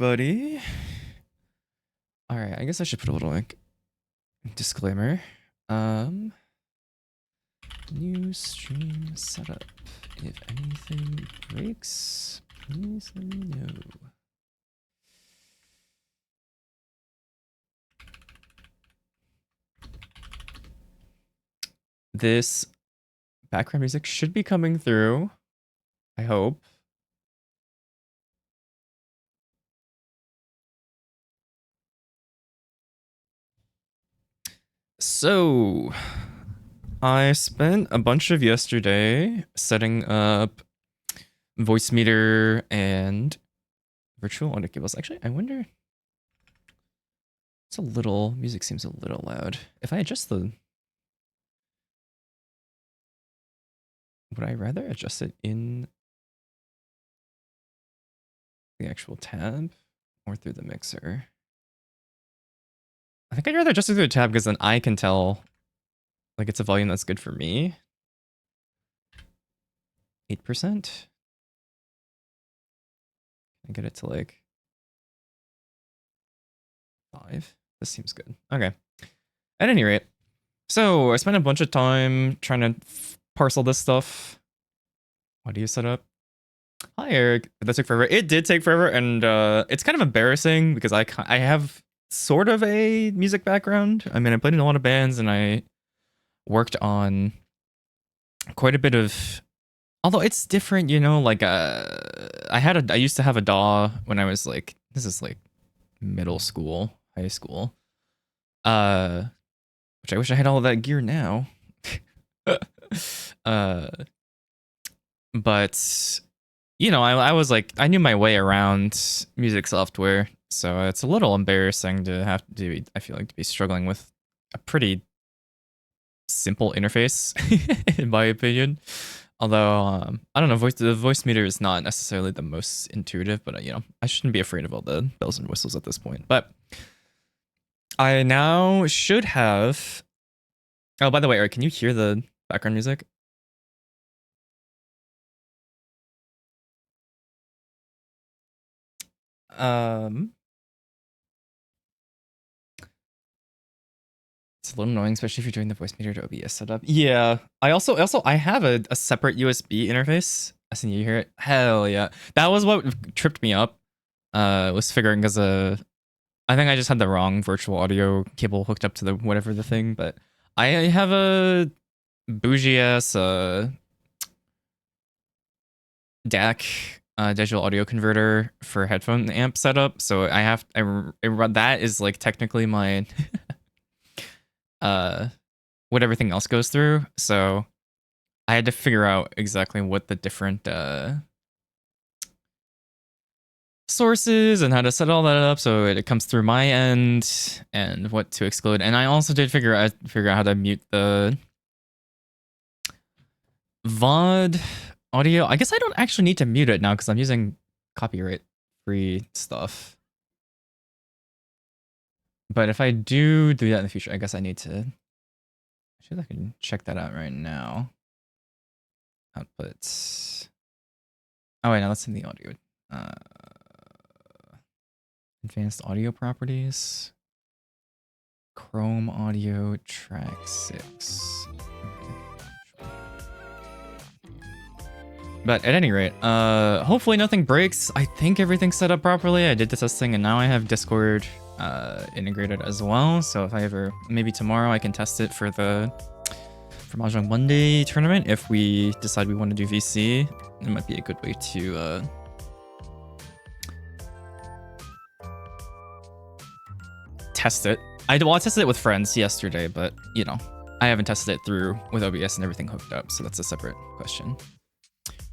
buddy. All right, I guess I should put a little like disclaimer. New stream setup. If anything breaks, please let me know. This background music should be coming through. I hope. So, I spent a bunch of yesterday setting up voice meter and virtual audio cables. Actually, I wonder. It's a little, music seems a little loud. If I adjust the, would I rather adjust it in the actual tab or through the mixer? I think I'd rather adjust it through the tab because then I can tell like it's a volume that's good for me. 8%. I get it to like 5. This seems good. Okay. At any rate, so I spent a bunch of time trying to parcel this stuff. Audio setup. Hi Eric. That took forever. It did take forever, and it's kind of embarrassing because I have sort of a music background. I mean, I played in a lot of bands, and I worked on quite a bit of. Although it's different, you know. Like I used to have a DAW when I was like, this is like middle school, high school. Which I wish I had all of that gear now. But you know, I was like, I knew my way around music software, so it's a little embarrassing to have to do. I feel like to be struggling with a pretty simple interface, in my opinion. Although I don't know, the voice meter is not necessarily the most intuitive, but you know, I shouldn't be afraid of all the bells and whistles at this point. But I now should have. Oh, by the way, Eric, can you hear the background music? It's a little annoying, especially if you're doing the voice meter to OBS setup. Yeah, I also I have a separate USB interface. I think you hear it. Hell yeah, that was what tripped me up. Was figuring because I think I just had the wrong virtual audio cable hooked up to the whatever the thing, but I have a bougie ass DAC digital audio converter for headphone amp setup. So that is like technically my what everything else goes through. So I had to figure out exactly what the different sources and how to set all that up so it comes through my end and what to exclude. And I also did figure out how to mute the VOD audio. I guess I don't actually need to mute it now because I'm using copyright free stuff. But if I do that in the future, I guess I need to. Actually, I can check that out right now. Outputs. Oh wait, no, that's in the audio. Advanced audio properties. Chrome audio track 6. But at any rate, hopefully nothing breaks. I think everything's set up properly. I did the testing and now I have Discord integrated as well. So if I ever, maybe tomorrow I can test it for Mahjong Monday tournament. If we decide we want to do VC, it might be a good way to test it. I tested it with friends yesterday, but you know, I haven't tested it through with OBS and everything hooked up, so that's a separate question.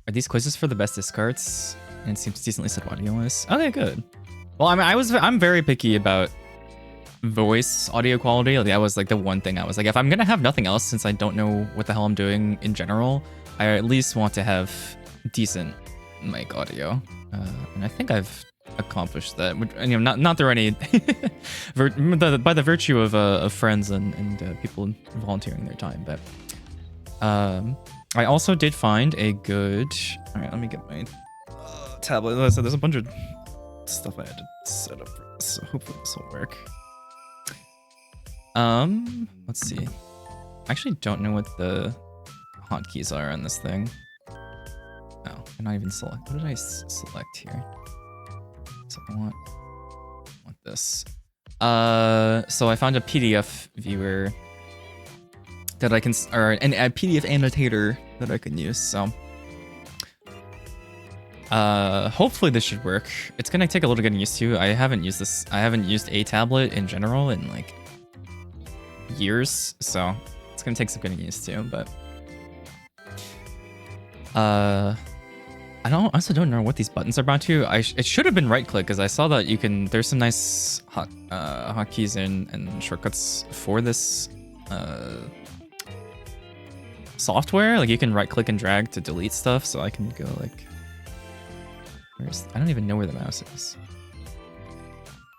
Are these quizzes for the best discards? And it seems decently set audio-wise. Okay, good. Well, I mean, I'm very picky about voice audio quality. That was like the one thing I was like, if I'm gonna have nothing else, since I don't know what the hell I'm doing in general, I at least want to have decent mic audio. And I think I've accomplished that. You know, not through any by the virtue of friends and people volunteering their time, but I also did find a good. All right, let me get my tablet. So there's a bunch of stuff I had to set up for this, so hopefully this will work. Let's see. I actually don't know what the hotkeys are on this thing. No, I'm not even select. What did I select here? So I want this. So I found a PDF viewer that I can, or a PDF annotator that I can use. So hopefully this should work. It's gonna take a little getting used to. I haven't used this. I haven't used a tablet in general in like years, so it's gonna take some getting used to. But I also don't know what these buttons are bound to. It should have been right click because I saw that you can. There's some nice hotkeys and shortcuts for this software. Like you can right click and drag to delete stuff. So I can go like, I don't even know where the mouse is.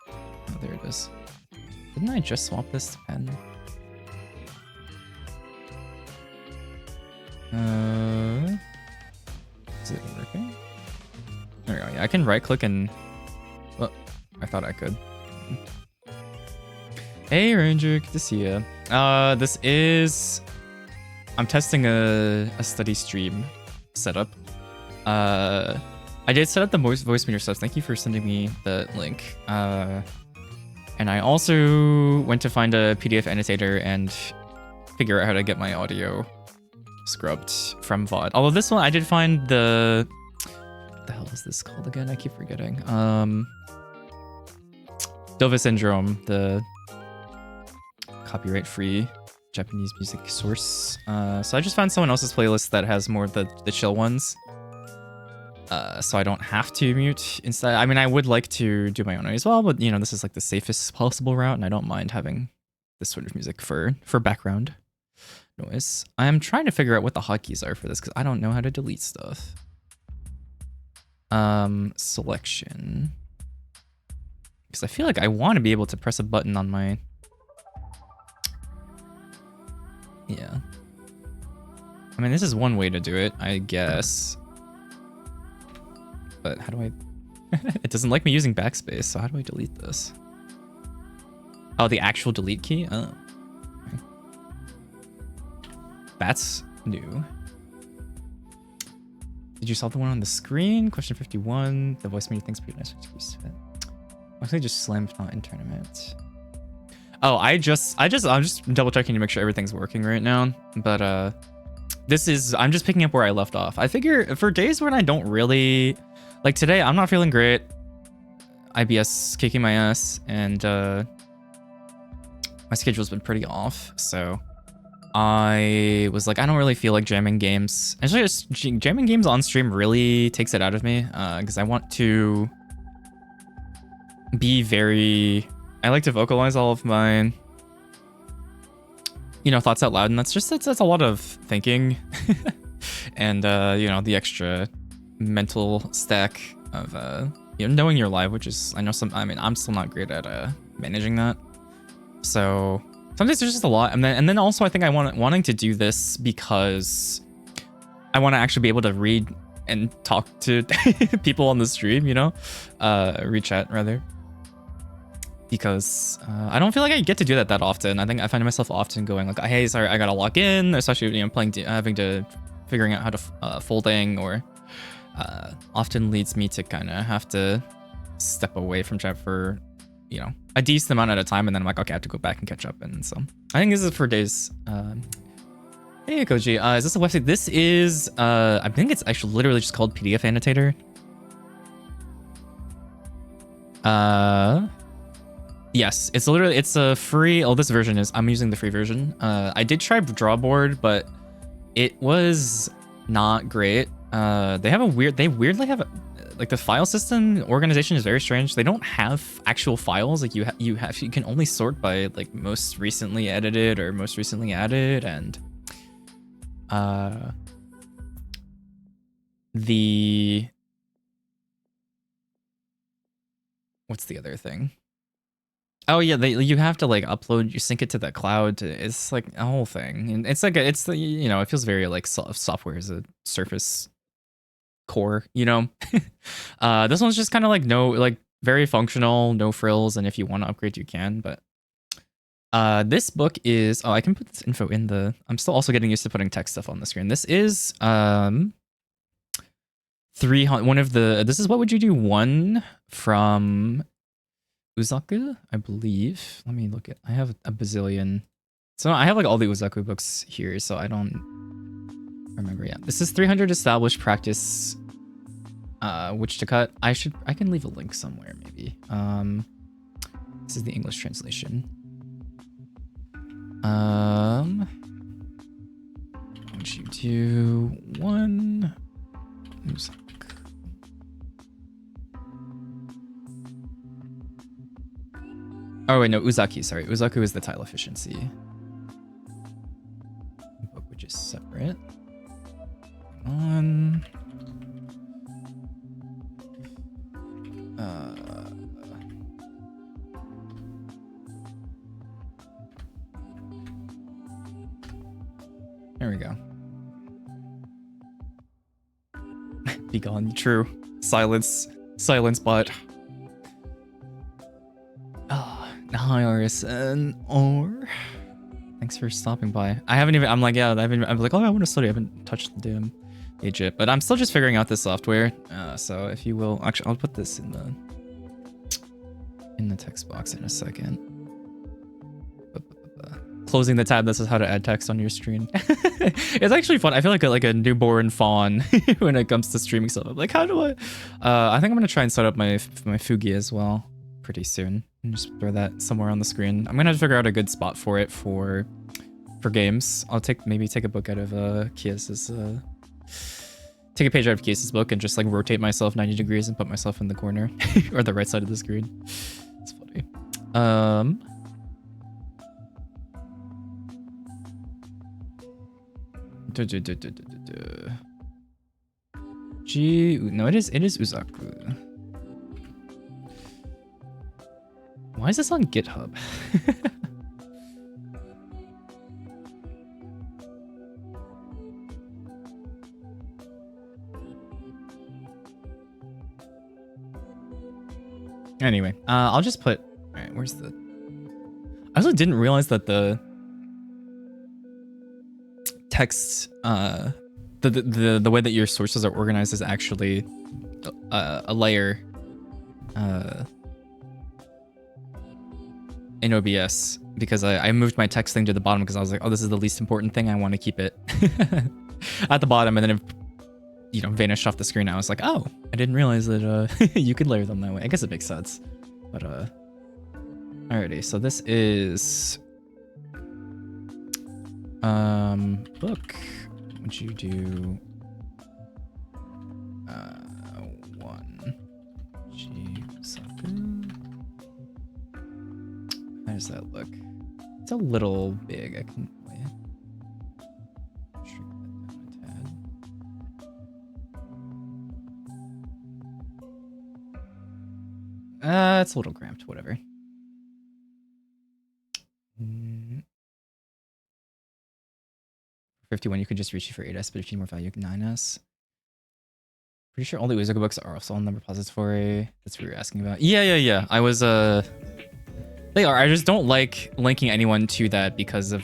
Oh, there it is. Didn't I just swap this to pen? Is it working? There we go. Yeah, I can right click and... Well, I thought I could. Hey Ranger, good to see you. This is... I'm testing a study stream setup. I did set up the voice meter stuff. Thank you for sending me the link. And I also went to find a PDF annotator and figure out how to get my audio scrubbed from VOD. Although this one I did find what the hell is this called again? I keep forgetting. Dova Syndrome, the copyright-free Japanese music source. So I just found someone else's playlist that has more of the chill ones. So I don't have to mute instead. I mean, I would like to do my own as well, but you know, this is like the safest possible route, and I don't mind having this sort of music for background noise. I am trying to figure out what the hotkeys are for this because I don't know how to delete stuff. Selection. Because I feel like I want to be able to press a button on my... Yeah. I mean, this is one way to do it, I guess. But how do I... It doesn't like me using backspace, so how do I delete this? Oh, the actual delete key? Oh. Okay. That's new. Did you solve the one on the screen? Question 51. The voice meter thing's pretty nice. Mostly just slammed not in tournament. Oh, I'm just double checking to make sure everything's working right now. But I'm just picking up where I left off. I figure for days when I don't really, like today, I'm not feeling great. IBS kicking my ass, and my schedule's been pretty off. So I was like, I don't really feel like jamming games. Actually, just jamming games on stream really takes it out of me because I want to be very... I like to vocalize all of my, you know, thoughts out loud, and that's a lot of thinking, and you know, the extra mental stack of you know, knowing you're live, which is I'm still not great at managing that. So sometimes there's just a lot, and then also I think wanting to do this because I want to actually be able to read and talk to people on the stream, you know, read chat rather. Because I don't feel like I get to do that often. I think I find myself often going like, hey, sorry, I gotta log in, especially, you know, figuring out how to folding, or often leads me to kind of have to step away from chat for, you know, a decent amount at a time, and then I'm like, okay, I have to go back and catch up. And so I think this is for days. Hey, Koji, is this a website? This is, I think it's actually literally just called PDF Annotator. Yes, it's a free, this version is, I'm using the free version. I did try Drawboard, but it was not great. They weirdly have like the file system organization is very strange. They don't have actual files. Like you can only sort by like most recently edited or most recently added, and what's the other thing? Oh yeah, you have to like upload, you sync it to the cloud. It's like a whole thing, and it's like you know, it feels very like software as a surface core, you know. This one's just kind of like very functional, no frills, and if you want to upgrade, you can. But this book is I can put this info in the. I'm still also getting used to putting text stuff on the screen. This is 300. One of the. This is what would you do one from Uzaku, I believe. Let me look at. I have a bazillion. So I have like all the Uzaku books here, so I don't remember. Yeah, this is 300 established practice. Which to cut. I can leave a link somewhere maybe. This is the English translation. Would you do one? Oh wait, no, Uzaki. Sorry, Uzaku is the tile efficiency. Book which is separate. On. There we go. Be gone. True. Silence. Silence bot. Hi RSN or thanks for stopping by. I haven't even I'm like oh I want to study. I haven't touched the damn Egypt, but I'm still just figuring out this software. So if you will actually I'll put this in the text box in a second. Closing the tab, this is how to add text on your screen. It's actually fun. I feel like a newborn fawn when it comes to streaming stuff. I'm like, how do I think I'm gonna try and set up my Fugi as well pretty soon and just throw that somewhere on the screen. I'm gonna have to figure out a good spot for it for games. I'll maybe take a book out of Kias's take a page out of Kias's book and just like rotate myself 90 degrees and put myself in the corner or the right side of the screen. It's funny. No, it is Uzaku. Why is this on GitHub? Anyway, I'll just put. All right, where's the? I also didn't realize that the text, the way that your sources are organized is actually a layer in OBS, because I moved my text thing to the bottom because I was like, oh, this is the least important thing. I want to keep it at the bottom, and then it, vanished off the screen. I was like, oh, I didn't realize that you could layer them that way. I guess it makes sense. But alrighty, so this is book. Would you do one Jisaku? How does that look? It's a little big. I can shrink that down a tad. It's a little cramped, whatever. 51, you could just reach it for 8S, but if you need more value, 9S. Pretty sure all the Uzaku books are also on the repository. That's what you were asking about. Yeah. I was, they are. I just don't like linking anyone to that because of,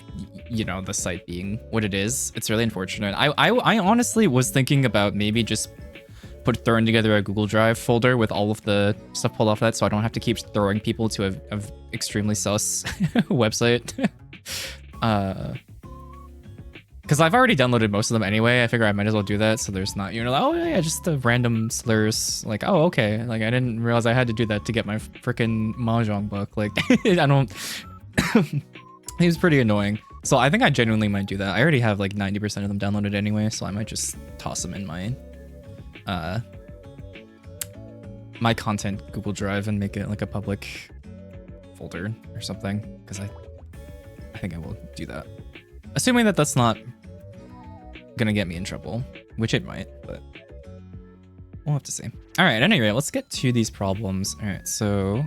the site being what it is. It's really unfortunate. I honestly was thinking about maybe just throwing together a Google Drive folder with all of the stuff pulled off that, so I don't have to keep throwing people to a extremely sus website. Because I've already downloaded most of them anyway. I figure I might as well do that, so there's not, like, oh yeah, just the random slurs. Like, oh, okay. Like, I didn't realize I had to do that to get my freaking mahjong book. Like, I don't... He was pretty annoying. So I think I genuinely might do that. I already have like 90% of them downloaded anyway, so I might just toss them in my my content Google Drive and make it like a public folder or something, because I think I will do that. Assuming that that's not gonna get me in trouble, which it might, but we'll have to see. All right, anyway, let's get to these problems. All right, so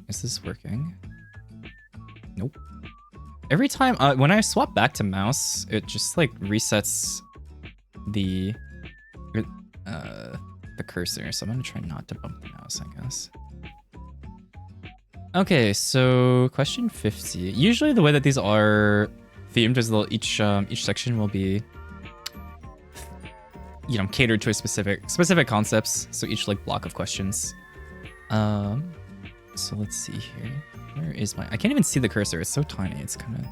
is this working? Nope. Every time, when I swap back to mouse, it just like resets the cursor. So I'm gonna try not to bump the mouse, I guess. Okay, so question 50. Usually the way that these are themed is each section will be, you know, catered to a specific concepts. So each like block of questions. So let's see here. Where is my? I can't even see the cursor. It's so tiny. It's kind of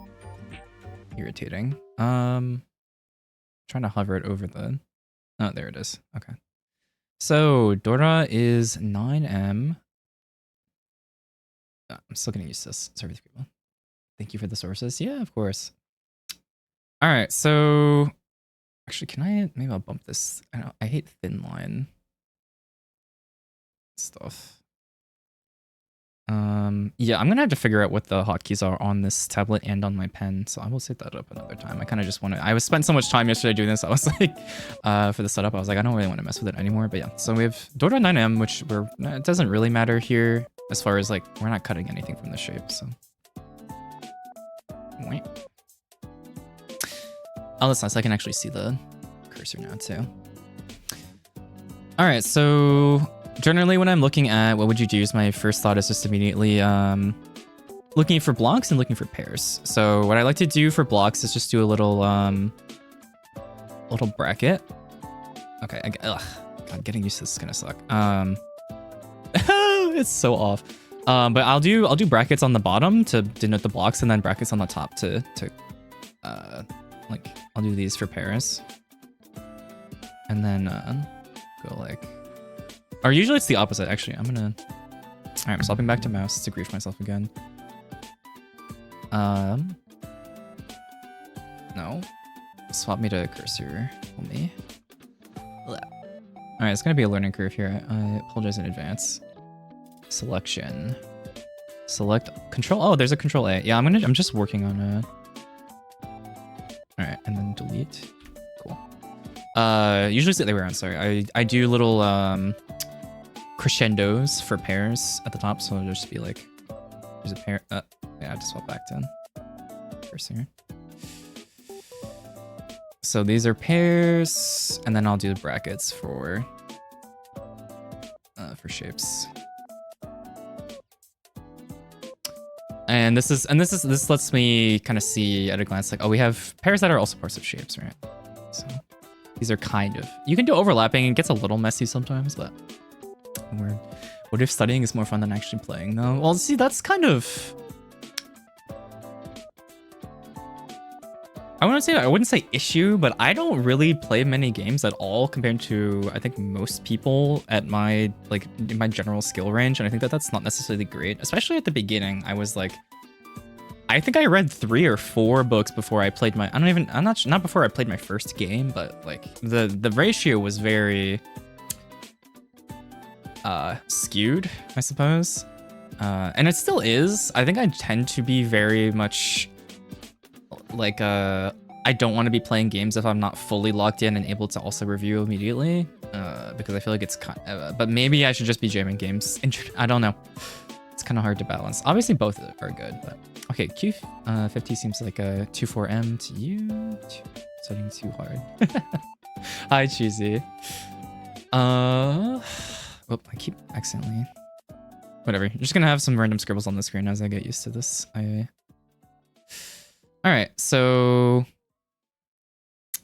irritating. Trying to hover it over the. Oh, there it is. Okay. So Dora is 9M. I'm still getting used to this. Sorry, people. Thank you for the sources. Yeah, of course. All right. So actually, can I? Maybe I'll bump this. I hate thin line stuff. Yeah, I'm gonna have to figure out what the hotkeys are on this tablet and on my pen, so I will set that up another time. I kind of just want to. I was spent so much time yesterday doing this. I was like, for the setup, I was like, I don't really want to mess with it anymore. But yeah, so we have Dora 9M, which it doesn't really matter here as far as like we're not cutting anything from the shape. So, wait. Oh, that's nice. I can actually see the cursor now too. All right, so. Generally, when I'm looking at what would you do, my first thought is just immediately looking for blocks and looking for pairs. So what I like to do for blocks is just do a little bracket. Okay, God, getting used to this is gonna suck. It's so off. But I'll do brackets on the bottom to denote the blocks, and then brackets on the top to like I'll do these for pairs, and then go like. Or usually it's the opposite, actually. Alright, I'm swapping back to mouse to grief myself again. No. Swap me to cursor only. Alright, it's gonna be a learning curve here. I apologize in advance. Selection. Select control. Oh, there's a control A. Yeah, I'm just working on Alright, and then delete. Cool. Usually it's the other way around, sorry. I do little crescendos for pairs at the top, so it'll just be like there's a pair. Yeah, just swap back to cursor. So these are pairs, and then I'll do the brackets for shapes. And this lets me kind of see at a glance like, oh, we have pairs that are also parts of shapes, right? So these are kind of, you can do overlapping. It gets a little messy sometimes, but weird. What if studying is more fun than actually playing? No, well, see, that's kind of. I wouldn't say issue, but I don't really play many games at all compared to I think most people at my in my general skill range, and I think that's not necessarily great, especially at the beginning. I was like, I think I read 3 or 4 books before I played my. I'm not before I played my first game, but like the ratio was very. Skewed, I suppose. And it still is. I think I tend to be very much like I don't want to be playing games if I'm not fully locked in and able to also review immediately, because I feel like it's but maybe I should just be jamming games. I don't know. It's kind of hard to balance. Obviously both are good, but okay, Q50 seems like a 24M to you. Studying too hard. Hi, Cheesy. Oh, I keep accidentally. Whatever. You're just gonna have some random scribbles on the screen as I get used to this. All right. So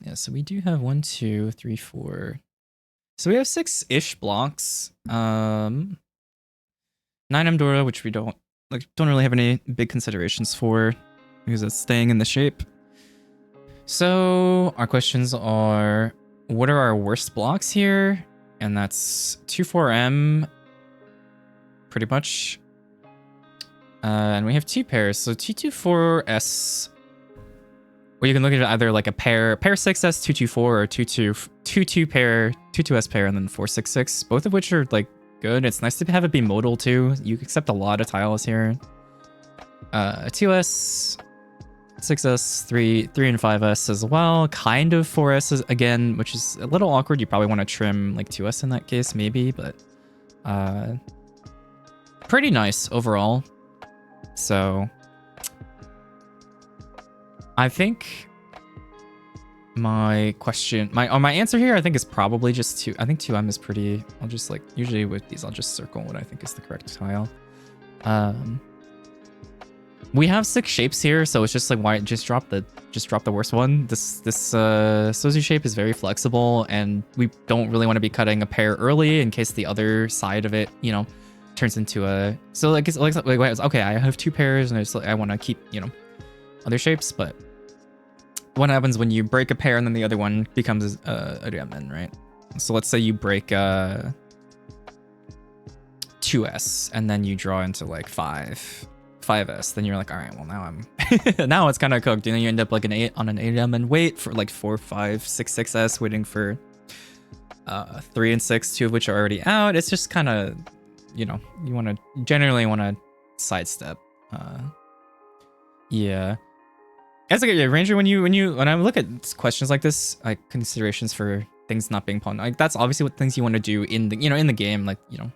yeah. So we do have 1, 2, 3, 4. So we have 6-ish blocks. 9M Dora, which we don't really have any big considerations for because it's staying in the shape. So our questions are: what are our worst blocks here? And that's 24M, pretty much. And we have 2 pairs. So 224S, or you can look at it either like a pair 6S 224 or 22 pair 22S pair, and then 466. Both of which are like good. It's nice to have it be modal too. You accept a lot of tiles here. 2S, 6S, 3 and 5S as well. Kind of 4S again, which is a little awkward. You probably want to trim like 2S in that case, maybe, but pretty nice overall. So I think my answer here, I think, is probably just 2. I think 2M is pretty. I'll just like, usually with these, I'll just circle what I think is the correct tile. We have 6 shapes here, so it's just like, why just drop the worst one. This Sozu shape is very flexible, and we don't really want to be cutting a pair early in case the other side of it, you know, turns into a. So like it's like okay, I have 2 pairs, and I want to keep, you know, other shapes, but what happens when you break a pair and then the other one becomes a diamond, right? So let's say you break 2S and then you draw into like 5S, then you're like, all right, well now I'm now it's kind of cooked, and then you end up like an 8 on an 8 diamond wait for like 4, 5, 6, 6S, waiting for 3 and 6, 2 of which are already out. It's just kind of, you know, you generally want to sidestep. Yeah. As like a ranger, when I look at questions like this, like considerations for things not being pawned, like that's obviously what things you want to do in the, you know, in the game, like, you know,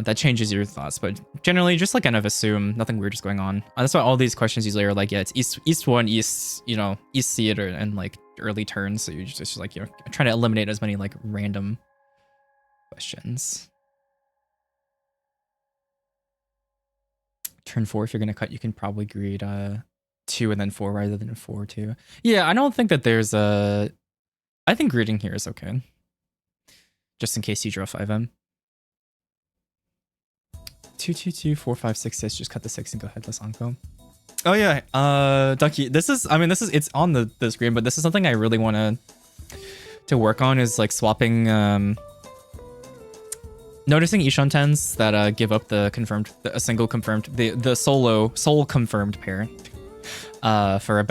that changes your thoughts, but generally just like kind of assume nothing weird is going on. That's why all these questions usually are like, yeah, it's east 1, east, you know, east theater, and like early turns. So you just like, you know, trying to eliminate as many like random questions. Turn 4, if you're gonna cut, you can probably greed 2 and then 4 rather than 4 2. Yeah, I don't think that there's a. I think greeting here is okay, just in case you draw 5M. 2 2 2 4 5 6 6. Just cut the 6 and go headless Anko. Oh yeah, Ducky. This is it's on the screen, but this is something I really want to work on, is like swapping. Noticing Ishon tens that give up the a single confirmed, the soul confirmed pair, for a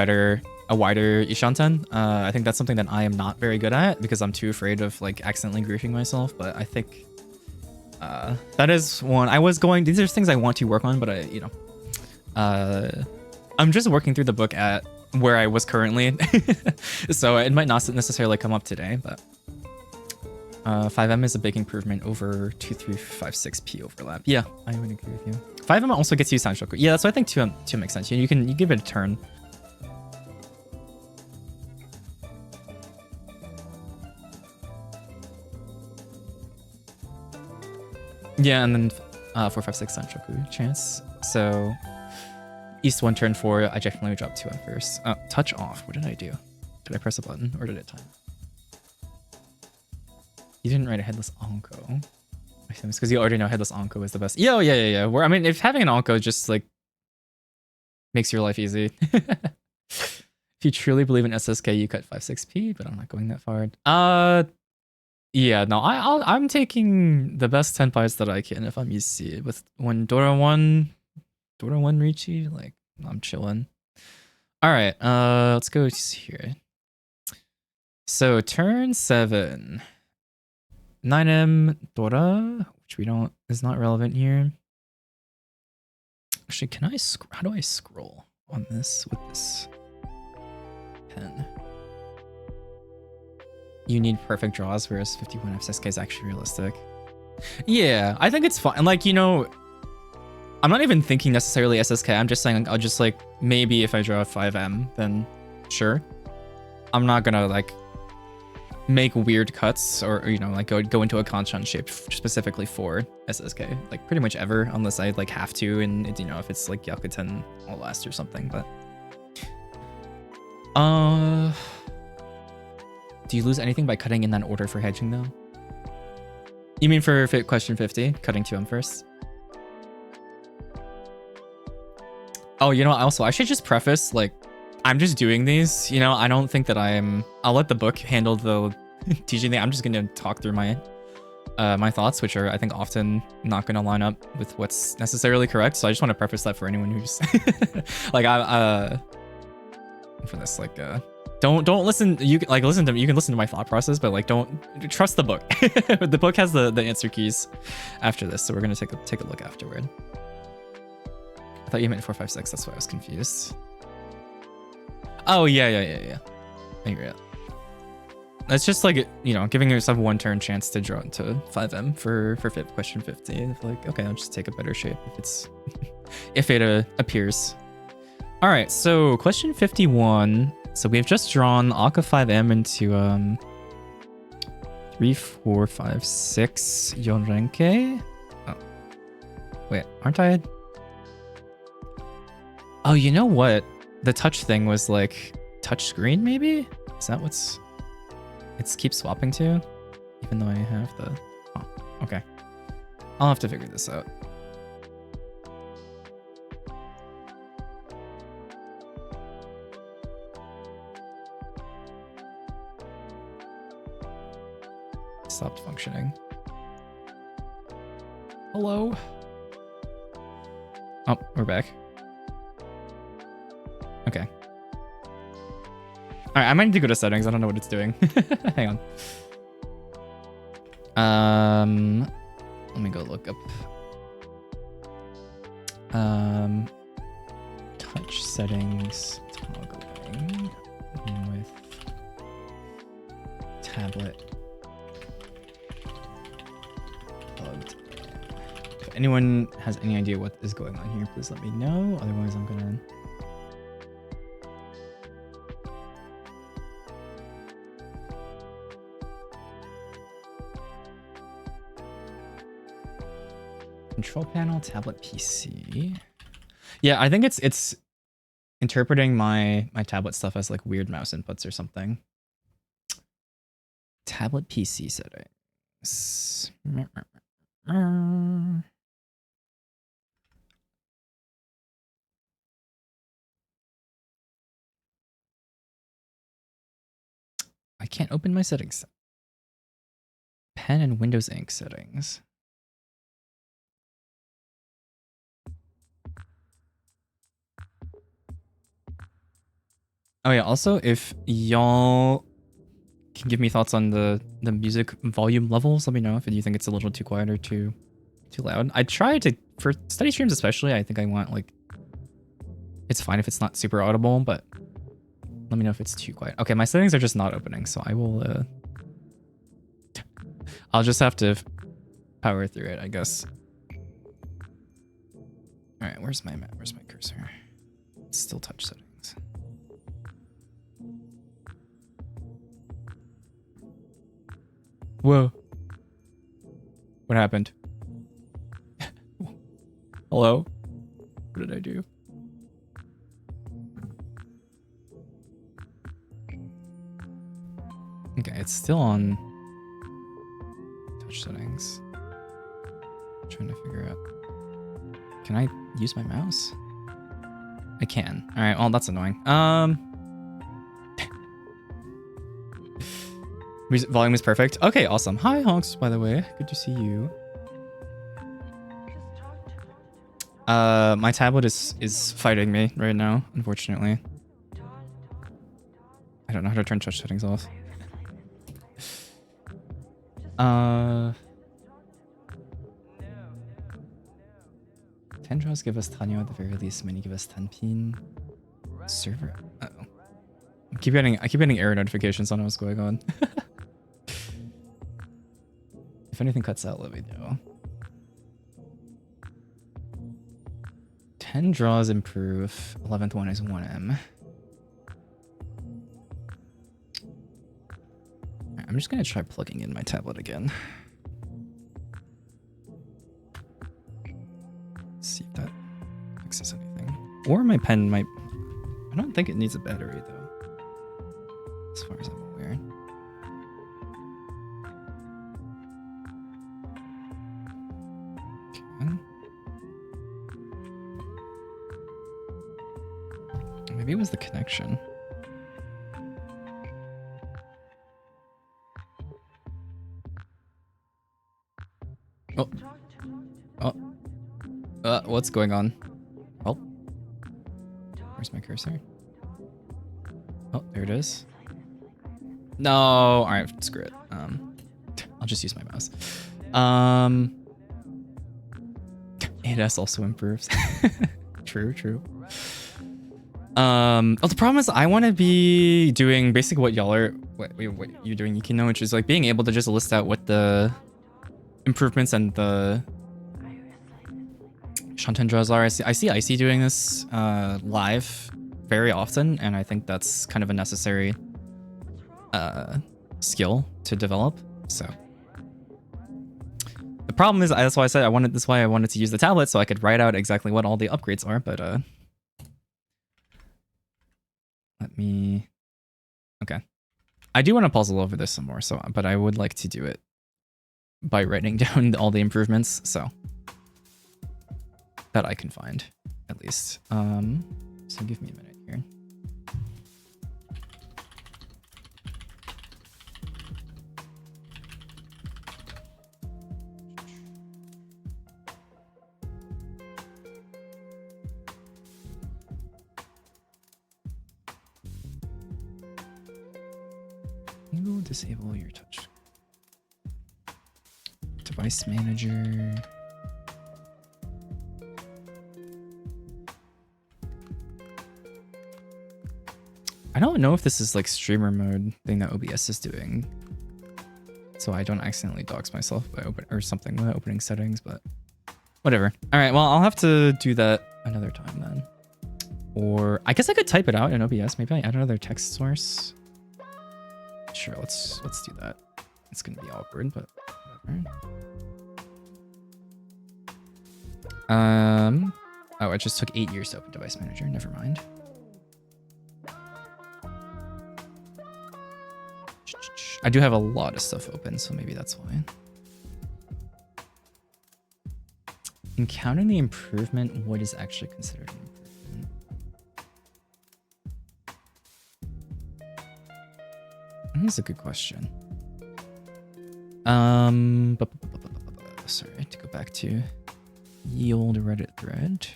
wider Ishon ten. I think that's something that I am not very good at because I'm too afraid of like accidentally griefing myself. But I think that is one I was going. These are things I want to work on, but I'm just working through the book at where I was currently, so it might not necessarily come up today, but. 5M is a big improvement over 2, 3, 5, 6P overlap. Yeah, I would agree with you. 5M also gets you Sanshoku. Yeah, that's why I think 2M makes sense. You give it a turn. Yeah, and then 4, 5, 6 Sanshoku chance. So East 1, turn 4, I definitely would drop 2M first. Touch off. What did I do? Did I press a button or did it time? You didn't write a headless Anko. I think it's because you already know headless Anko is the best. Yeah. Where I mean, if having an Anko just like makes your life easy. If you truly believe in SSK, you cut 5, 6P, but I'm not going that far. Yeah, no, I'm taking the best 10 pies that I can if I'm UC. With when Dora 1 Richi, like I'm chilling. All right, let's go here. So turn 7. 9M Dora, which is not relevant here. Actually, how do I scroll on this with this pen? You need perfect draws, whereas 51 FSK is actually realistic. Yeah, I think it's fun. And like, you know, I'm not even thinking necessarily SSK. I'm just saying I'll just like, maybe if I draw a 5M, then sure. I'm not gonna like make weird cuts or you know, like go into a Kanchan shape specifically for SSK, like pretty much ever, unless I like have to, and you know, if it's like Yakuten all last or something. But do you lose anything by cutting in that order for hedging though? You mean for question 50, cutting 2M first? Oh, you know, also I should just preface, like, I'm just doing these, you know, I don't think that I'll let the book handle the teaching thing. I'm just gonna talk through my my thoughts, which are, I think, often not gonna line up with what's necessarily correct. So I just want to preface that for anyone who's like, for this, like, don't listen. You can listen to my thought process, but like, don't trust the book. The book has the answer keys after this, so we're gonna take a look afterward. I thought you meant 4, 5, 6. That's why I was confused. Oh, yeah. I agree. It's just like, you know, giving yourself one turn chance to draw into 5M for question 50. Like, okay, I'll just take a better shape if it appears. All right, so question 51. So we have just drawn Aka 5M into 3, 4, 5, 6 Yorenke. Oh, wait, aren't I? Oh, you know what? The touch thing was like touch screen, maybe? Is that what's it keeps swapping to? Even though I have the... Oh, okay. I'll have to figure this out. Stopped functioning. Hello? Oh, we're back. Okay. Alright, I might need to go to settings. I don't know what it's doing. Hang on. Let me go look up. Touch settings toggling with tablet plugged. If anyone has any idea what is going on here, please let me know. Otherwise, I'm gonna... Control panel, tablet, PC. Yeah, I think it's interpreting my tablet stuff as like weird mouse inputs or something. Tablet PC settings. I can't open my settings. Pen and Windows Ink settings. Oh yeah, also if y'all can give me thoughts on the music volume levels, let me know if you think it's a little too quiet or too loud. I try to, for study streams especially, I think I want like, it's fine if it's not super audible, but let me know if it's too quiet. Okay, my settings are just not opening, so I will, I'll just have to power through it, I guess. All right, where's my map? Where's my cursor? It's still touch settings. Whoa. What happened? Hello? What did I do? Okay, it's still on touch settings. I'm trying to figure out. Can I use my mouse? I can. All right, well, that's annoying. Music volume is perfect. Okay, awesome. Hi, Honks, by the way. Good to see you. My tablet is fighting me right now, unfortunately. I don't know how to turn touch settings off. 10 draws give us Tanyo at the very least. Many give us 10 pin. Server. Uh-oh. I keep getting error notifications on what's going on. If anything cuts out, let me know. 10 draws improve. 11th one is 1M. I'm just gonna try plugging in my tablet again. See if that fixes anything. Or my pen might... I don't think it needs a battery though, as far as I'm aware. Okay. Maybe it was the connection. Oh. Oh. What's going on? Oh. Where's my cursor? Oh, there it is. No. All right, screw it. I'll just use my mouse. ADS also improves. True. Oh, the problem is I want to be doing basically what y'all are, what you're doing, Yukino, which is like being able to just list out what the improvements and the Shanten draws are. I see Icy doing this live very often, and I think that's kind of a necessary skill to develop. So the problem is, that's why I said I wanted to use the tablet so I could write out exactly what all the upgrades are, but Let me... Okay. I do want to puzzle over this some more, so but I would like to do it by writing down all the improvements, so that I can find, at least. So give me a minute here. Enable, disable your touch. Device manager. I don't know if this is like streamer mode thing that OBS is doing, so I don't accidentally dox myself by something with opening settings, but whatever. All right, well, I'll have to do that another time then. Or I guess I could type it out in OBS. Maybe I add another text source. Sure, let's do that. It's gonna be awkward, but whatever. Oh, it just took 8 years to open Device Manager. Never mind. I do have a lot of stuff open, so maybe that's why. Encountering the improvement, what is actually considered an improvement? That's a good question. Sorry, to go back to the old Reddit thread.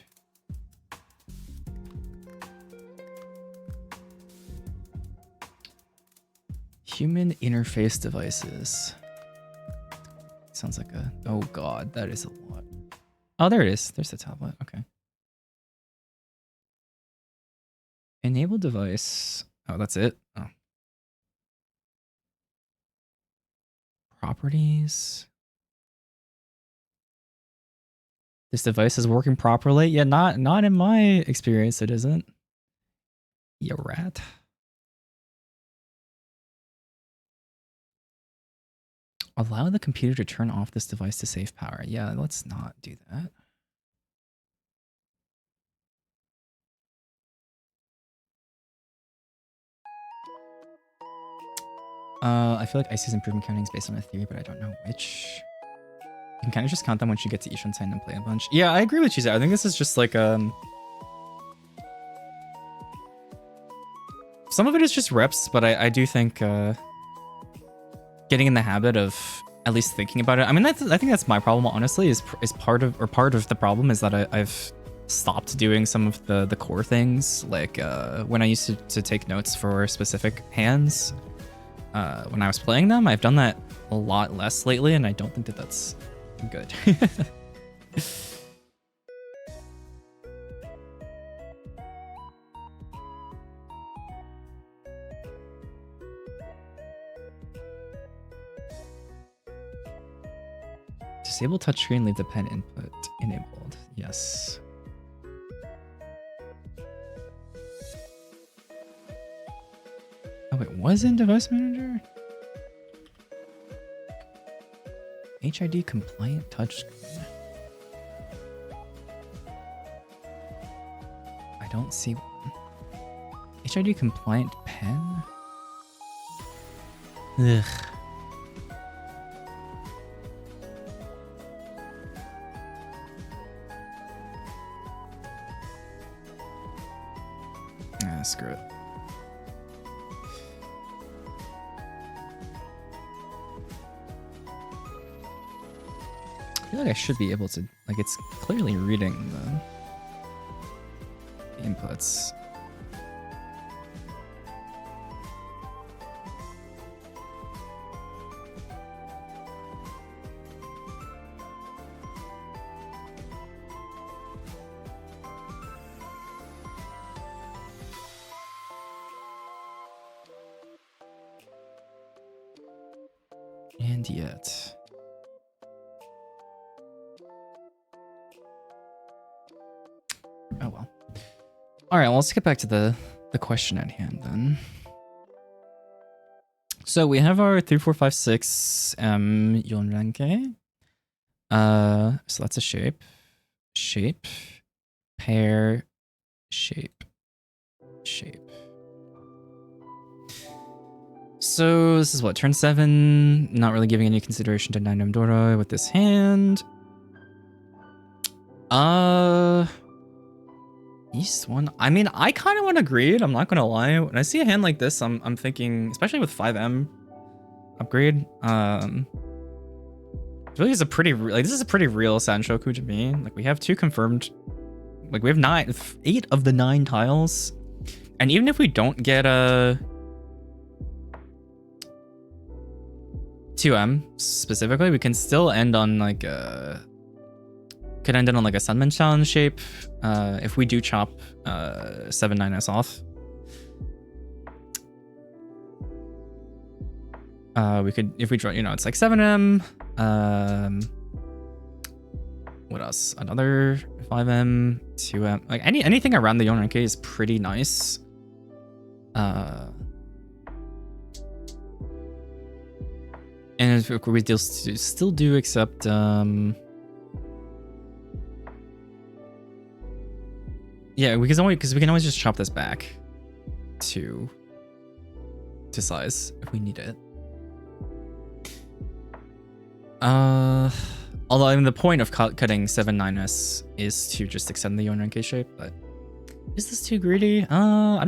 Human interface devices. Sounds like a... Oh god, that is a lot. Oh, there it is. There's the tablet. Okay. Enable device. Oh, that's it? Oh. Properties. This device is working properly? Yeah, not in my experience it isn't. You rat. Allow the computer to turn off this device to save power. Yeah, let's not do that. I feel like Icy's improvement counting is based on a theory, but I don't know which. You can kind of just count them once you get to Ishansen and play a bunch. Yeah, I agree with you. I think this is just like some of it is just reps, but I do think getting in the habit of at least thinking about it. I mean, I think that's my problem, honestly, is part of the problem is that I've stopped doing some of the core things, like when I used to take notes for specific hands. When I was playing them, I've done that a lot less lately, and I don't think that that's good. Disable touchscreen, leave the pen input enabled. Yes. Oh, it was in Device Manager? HID compliant touchscreen. I don't see one. HID compliant pen? Ugh. Screw it. I feel like I should be able to, like, it's clearly reading the inputs. And yet... Oh well. Alright, well, let's get back to the question at hand then. So we have our 3, 4, 5, 6 Yonranke. So that's a shape. Shape. Pair. Shape. Shape. So this is what, turn 7. Not really giving any consideration to 9 Dora with this hand. East 1. I mean, I kind of want to greed. I'm not gonna lie. When I see a hand like this, I'm thinking, especially with 5M upgrade. Really is a pretty this is a pretty real Sanshoku to me. Like we have 2 confirmed. Like we have 8 of the 9 tiles, and even if we don't get a 2M specifically, we can still end on like a Sunman challenge shape if we do chop 7-9S off. We could, if we draw, it's like 7M. What else? Another 5M, 2M. Like anything around the Yonranke is pretty nice. And if we still do accept yeah, because we can always just chop this back to size if we need it. Although I mean, the point of cutting 7-9S is to just extend the Yonranke shape, but is this too greedy? I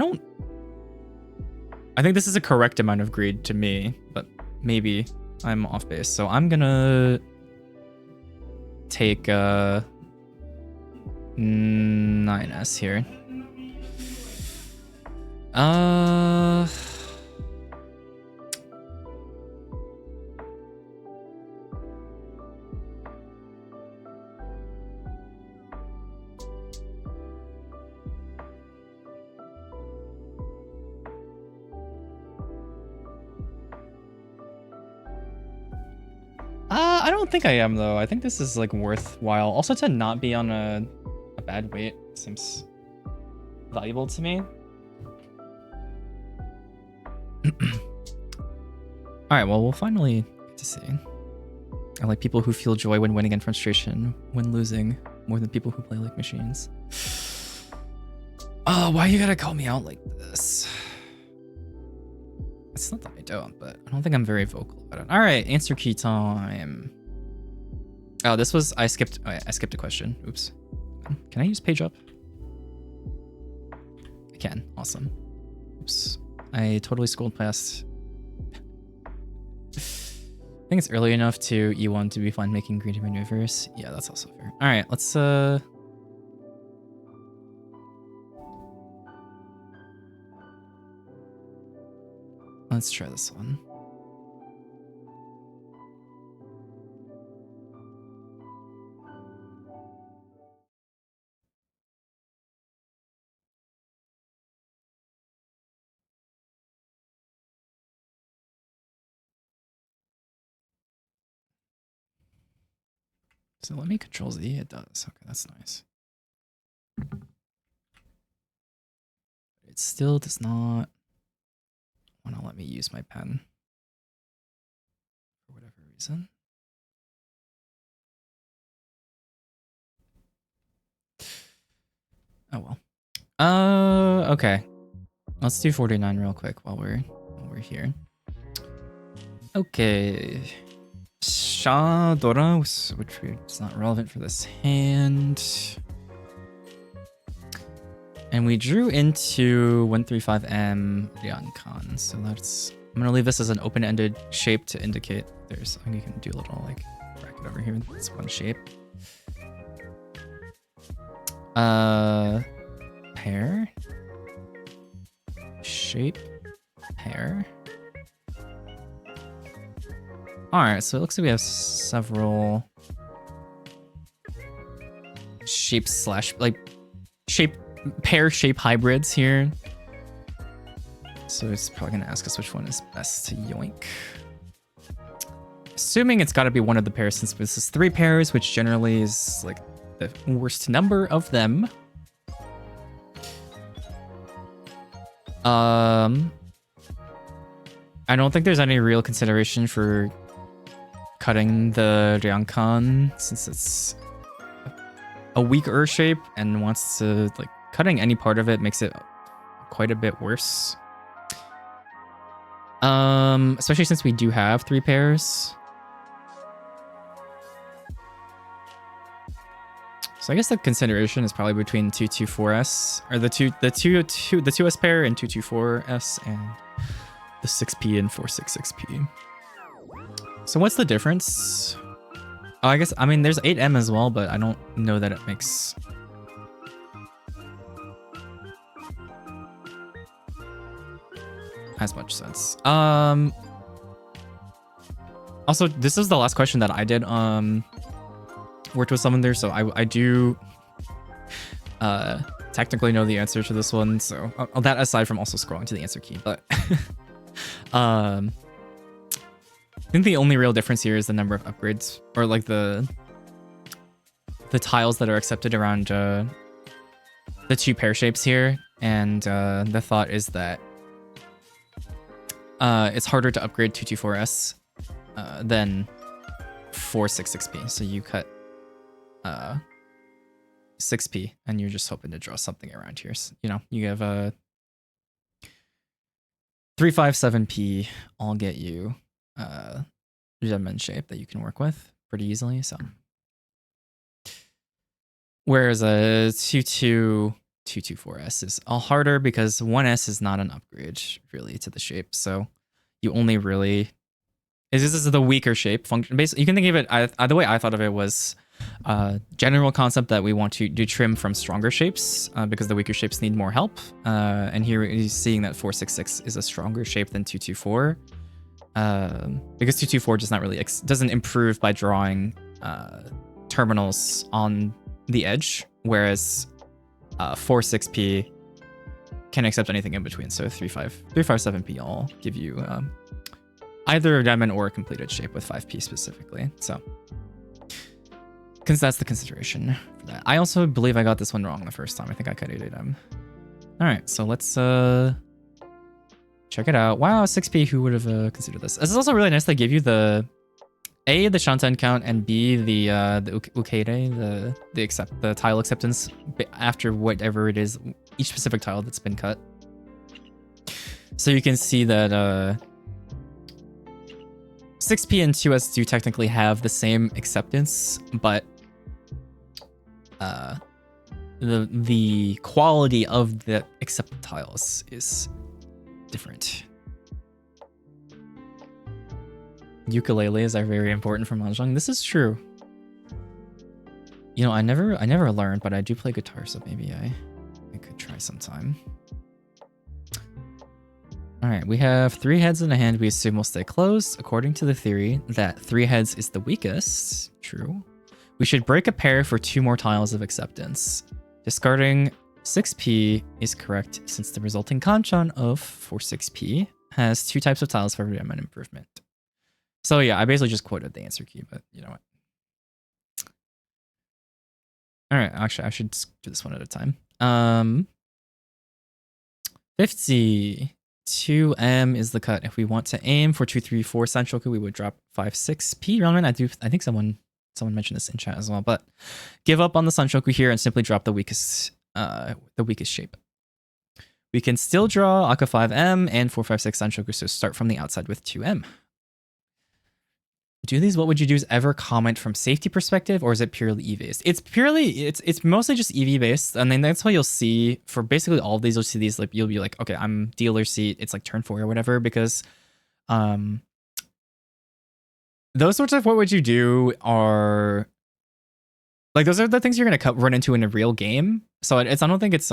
think this is a correct amount of greed to me, but maybe I'm off base. So I'm gonna take 9S here. I don't think I am though. I think this is like worthwhile. Also to not be on a bad weight seems valuable to me. Alright, well we'll finally get to see. I like people who feel joy when winning and frustration when losing more than people who play like machines. Oh, why you gotta call me out like this? It's not that I don't, but I don't think I'm very vocal about it. All right, answer key time. Oh, this was, I skipped a question. Oops. Can I use page up? I can, awesome. Oops, I totally scrolled past. I think it's early enough to E1 to be fine making greedy maneuvers. Yeah, that's also fair. All right, let's try this one. So let me control Z. It does. Okay, that's nice. It still does not want to let me use my pen for whatever reason. Oh well. Okay. Let's do 49 real quick while we're here. Okay. Shadora, which is not relevant for this hand. And we drew into 135M Ryankan. So that's, I'm gonna leave this as an open-ended shape to indicate there's, I think you can do a little like bracket over here with this one shape. Pair. Shape. Pair. Alright, so it looks like we have several shapes slash, like, pair shape hybrids here. So it's probably gonna ask us which one is best to yoink. Assuming it's gotta be one of the pairs since this is 3 pairs, which generally is like the worst number of them. I don't think there's any real consideration for cutting the Ryankan since it's a weaker shape and wants to, like, cutting any part of it makes it quite a bit worse. Especially since we do have 3 pairs. So I guess the consideration is probably between 224S or the 2S pair and 224S and the 6P and 466P. So what's the difference? Oh, I guess, I mean, there's 8M as well, but I don't know that it makes as much sense. Also, this is the last question that I did worked with someone there, so I do technically know the answer to this one. So that aside from also scrolling to the answer key, but I think the only real difference here is the number of upgrades, or like the tiles that are accepted around the 2 pair shapes here. And the thought is that it's harder to upgrade 224S than 466P. So you cut 6P and you're just hoping to draw something around here. So, you know, you have a 357P. I'll get you Gemmin shape that you can work with pretty easily. So, whereas a 224S is all harder because 1S is not an upgrade really to the shape. So you only really this is the weaker shape function. Basically, you can think of it. The way I thought of it was general concept that we want to do trim from stronger shapes because the weaker shapes need more help. And here he's seeing that 466 is a stronger shape than 224 because 224 does not really doesn't improve by drawing terminals on the edge, whereas 46P can accept anything in between. So 357P all give you either a diamond or a completed shape with 5P specifically. So that's the consideration for that. I also believe I got this one wrong the first time. I think I cut 8M. All right, so let's check it out. Wow, 6P, who would have considered this? This is also really nice. They give you the A, the Shanten count, and B, the Ukede, the tile acceptance after whatever it is, each specific tile that's been cut. So you can see that 6P and 2S do technically have the same acceptance, but the quality of the accepted tiles is different. Ukuleles are very important for mahjong. This is true. You know, I never learned, but I do play guitar, so maybe I could try sometime. All right, we have 3 heads in a hand we assume will stay closed. According to the theory that 3 heads is the weakest, true, we should break a pair for 2 more tiles of acceptance. Discarding 6P is correct since the resulting kanchan of 46P has 2 types of tiles for every diamond improvement. So yeah, I basically just quoted the answer key, but you know what? All right, actually, I should do this one at a time. 50. 2M is the cut. If we want to aim for 234 Sanshoku, we would drop 56P relevant. I think someone mentioned this in chat as well, but give up on the Sanshoku here and simply drop the weakest shape. We can still draw Aka 5M and 456 Sanshoku, so start from the outside with 2M. Do these what would you do is ever comment from safety perspective, or is it purely EV based? It's mostly just EV based, and then that's why you'll see for basically all of these, you'll see these like you'll be like, okay, I'm dealer seat, it's like turn 4 or whatever, because those sorts of what would you do are like those are the things you're gonna run into in a real game. So I don't think it's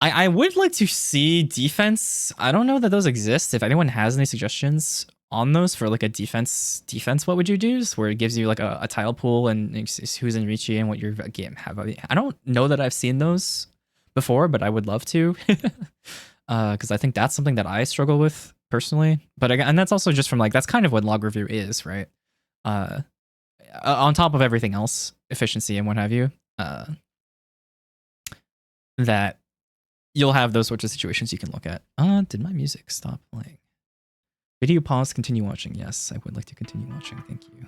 I would like to see defense. I don't know that those exist. If anyone has any suggestions on those for like a defense, what would you do? Where it gives you like a tile pool and who's in Richie and what your game have. I don't know that I've seen those before, but I would love to. Because I think that's something that I struggle with personally. But again, and that's also just from like, that's kind of what log review is, right? On top of everything else, efficiency and what have you. That you'll have those sorts of situations you can look at. Did my music stop playing? Video pause, continue watching. Yes, I would like to continue watching. Thank you.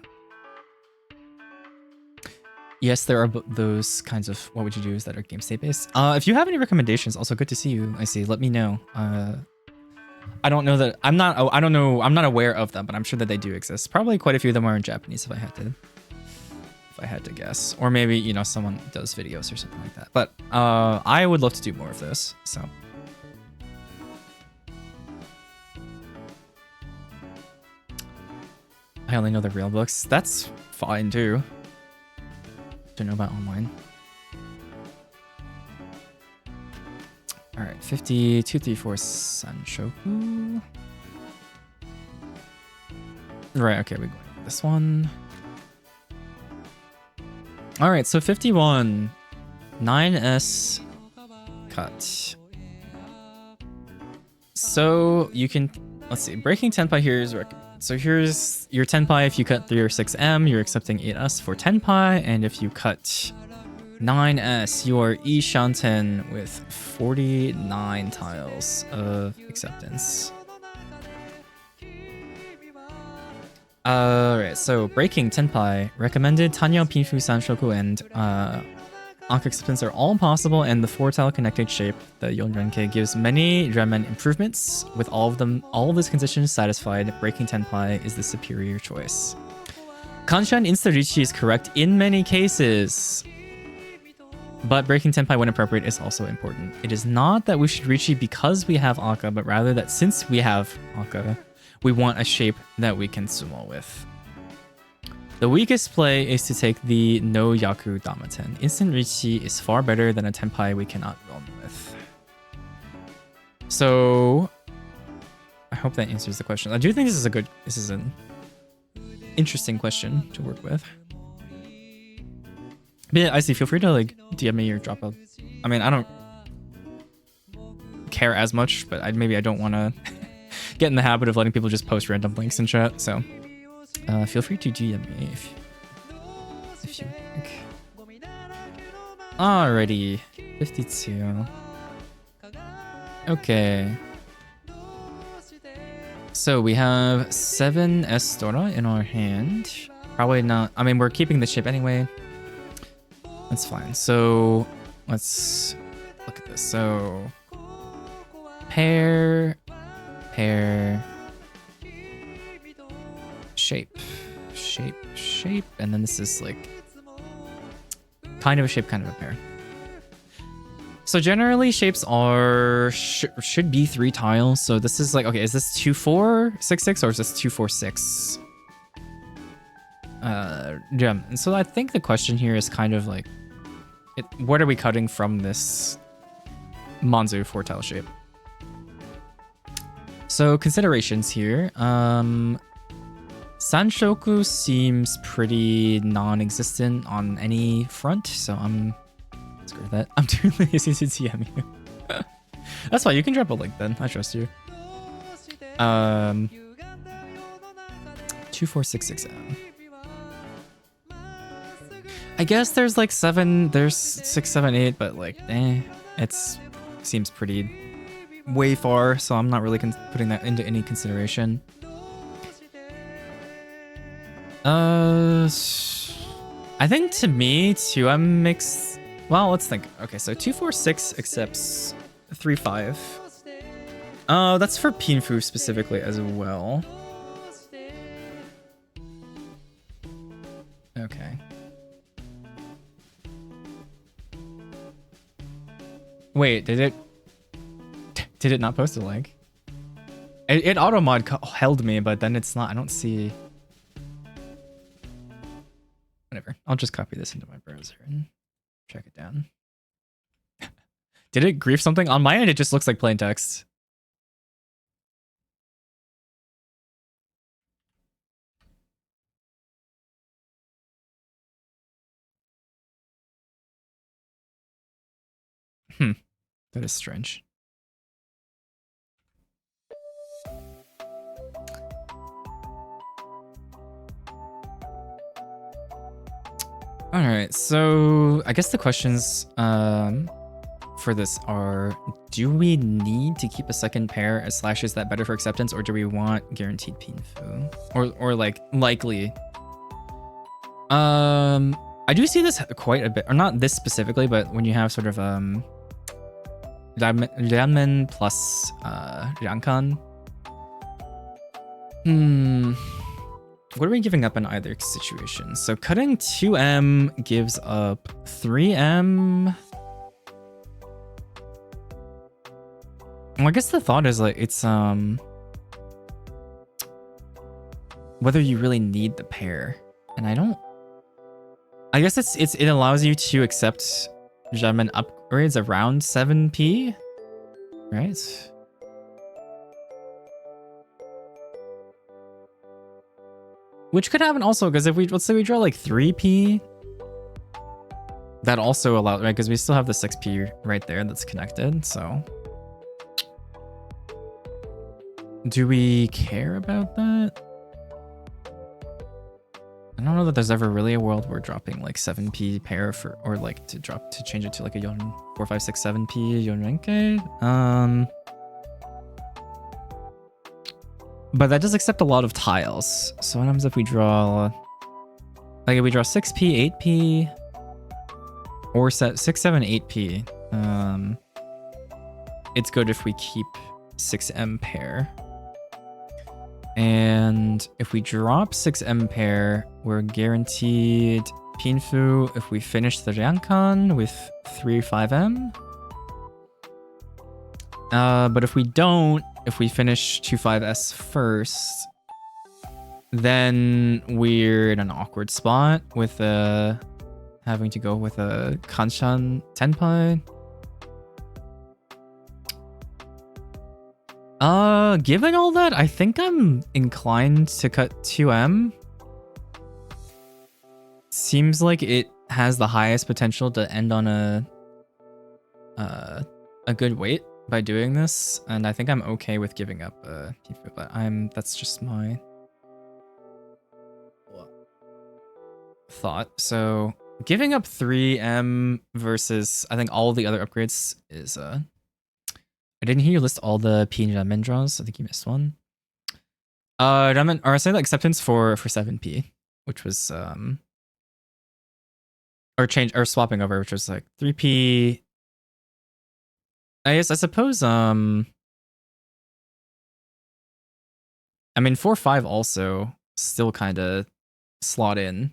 Yes, there are those kinds of what would you do is that are game state based. If you have any recommendations, also good to see you. I see. Let me know. I don't know that I'm not. I don't know. I'm not aware of them, but I'm sure that they do exist. Probably quite a few of them are in Japanese, if I had to guess, or maybe someone does videos or something like that. But I would love to do more of this. So. I only know the real books. That's fine too. Don't know about online. All right, 50, 234 Sanshoku. Right, okay, we're going with this one. All right, so 51, 9S cut. So you can, let's see, breaking tenpai here is recommended. So here's your tenpai. If you cut 3 or 6M, you're accepting 8S for tenpai, and if you cut 9S, you are E Shanten with 49 tiles of acceptance. Alright, so breaking tenpai, recommended Tanya, Pinfu, Sanshoku, and Anka acceptance are all possible, and the 4-tile connected shape, the Yonrenke, gives many Renmen improvements. With all of these conditions satisfied, breaking tenpai is the superior choice. Kanshan Insta-Richi is correct in many cases, but breaking tenpai when appropriate is also important. It is not that we should Richi because we have Anka, but rather that since we have Anka, we want a shape that we can sumo with. The weakest play is to take the no Yaku Damaten. Instant Richi is far better than a tenpai we cannot run with. So I hope that answers the question. I do think this is an interesting question to work with. But yeah, I see. Feel free to DM me or drop a. I mean, I don't care as much, but maybe I don't want to get in the habit of letting people just post random links in chat. So feel free to DM me if you like. Alrighty, 52. Okay. So we have 7 Estora in our hand. Probably not. I mean, we're keeping the shape anyway. That's fine. So let's look at this. So pair, shape, and then this is like kind of a shape, kind of a pair. So generally shapes are should be 3 tiles. So this is like, okay, is this 2-4-6-6 or is this 2-4-6? Gem. And so I think the question here is kind of like, what are we cutting from this Manzu 4-tile shape? So considerations here. Sanshoku seems pretty non-existent on any front, so screw that. I'm too lazy to TM you. That's fine, you can drop a link then. I trust you. 2466M. I guess there's like 7, there's 6, 7, 8, but like, seems pretty way far, so I'm not really putting that into any consideration. I think to me, 2M mix. Well, let's think. Okay, so 2-4-6 accepts 3-5. That's for Pinfu specifically as well. Okay. Wait, did it not post a link? It auto mod held me, but then it's not. I don't see. Whatever. I'll just copy this into my browser and track it down. Did it grief something? On my end, it just looks like plain text. That is strange. All right, so I guess the questions for this are: do we need to keep a second pair as / is that better for acceptance, or do we want guaranteed Pinfu, or like likely? I do see this quite a bit, or not this specifically, but when you have sort of ramen plus rankan. What are we giving up in either situation? So cutting 2M gives up 3M. Well, I guess the thought is like it's whether you really need the pair, and I guess it allows you to accept ramen upgrades around 7p, right? Which could happen also because if let's say we draw like 3p, that also allows, right? Because we still have the 6p right there that's connected. So, do we care about that? I don't know that there's ever really a world where dropping like 7p pair for, or like to change it to like a yon 4, 5, 6, 7p yonrenke. But that does accept a lot of tiles. So what happens if we draw, like if we draw 6p, 8p, or 6, 7, 8p? It's good if we keep 6m pair. And if we drop 6m pair, we're guaranteed Pinfu if we finish the Ryankan with 3, 5m. But if we don't, if we finish 2-5s first, then we're in an awkward spot with having to go with a Kanshan Tenpai. Given all that, I think I'm inclined to cut 2M. Seems like it has the highest potential to end on a good weight by doing this, and I think I'm okay with giving up Pifu, but that's just my thought. So giving up 3M versus I think all the other upgrades is I didn't hear you list all the P and ramen draws. I think you missed one. Ramen, or I say the acceptance for 7p, which was or swapping over, which was like 3p. I suppose I mean 4-5 also still kind of slot in.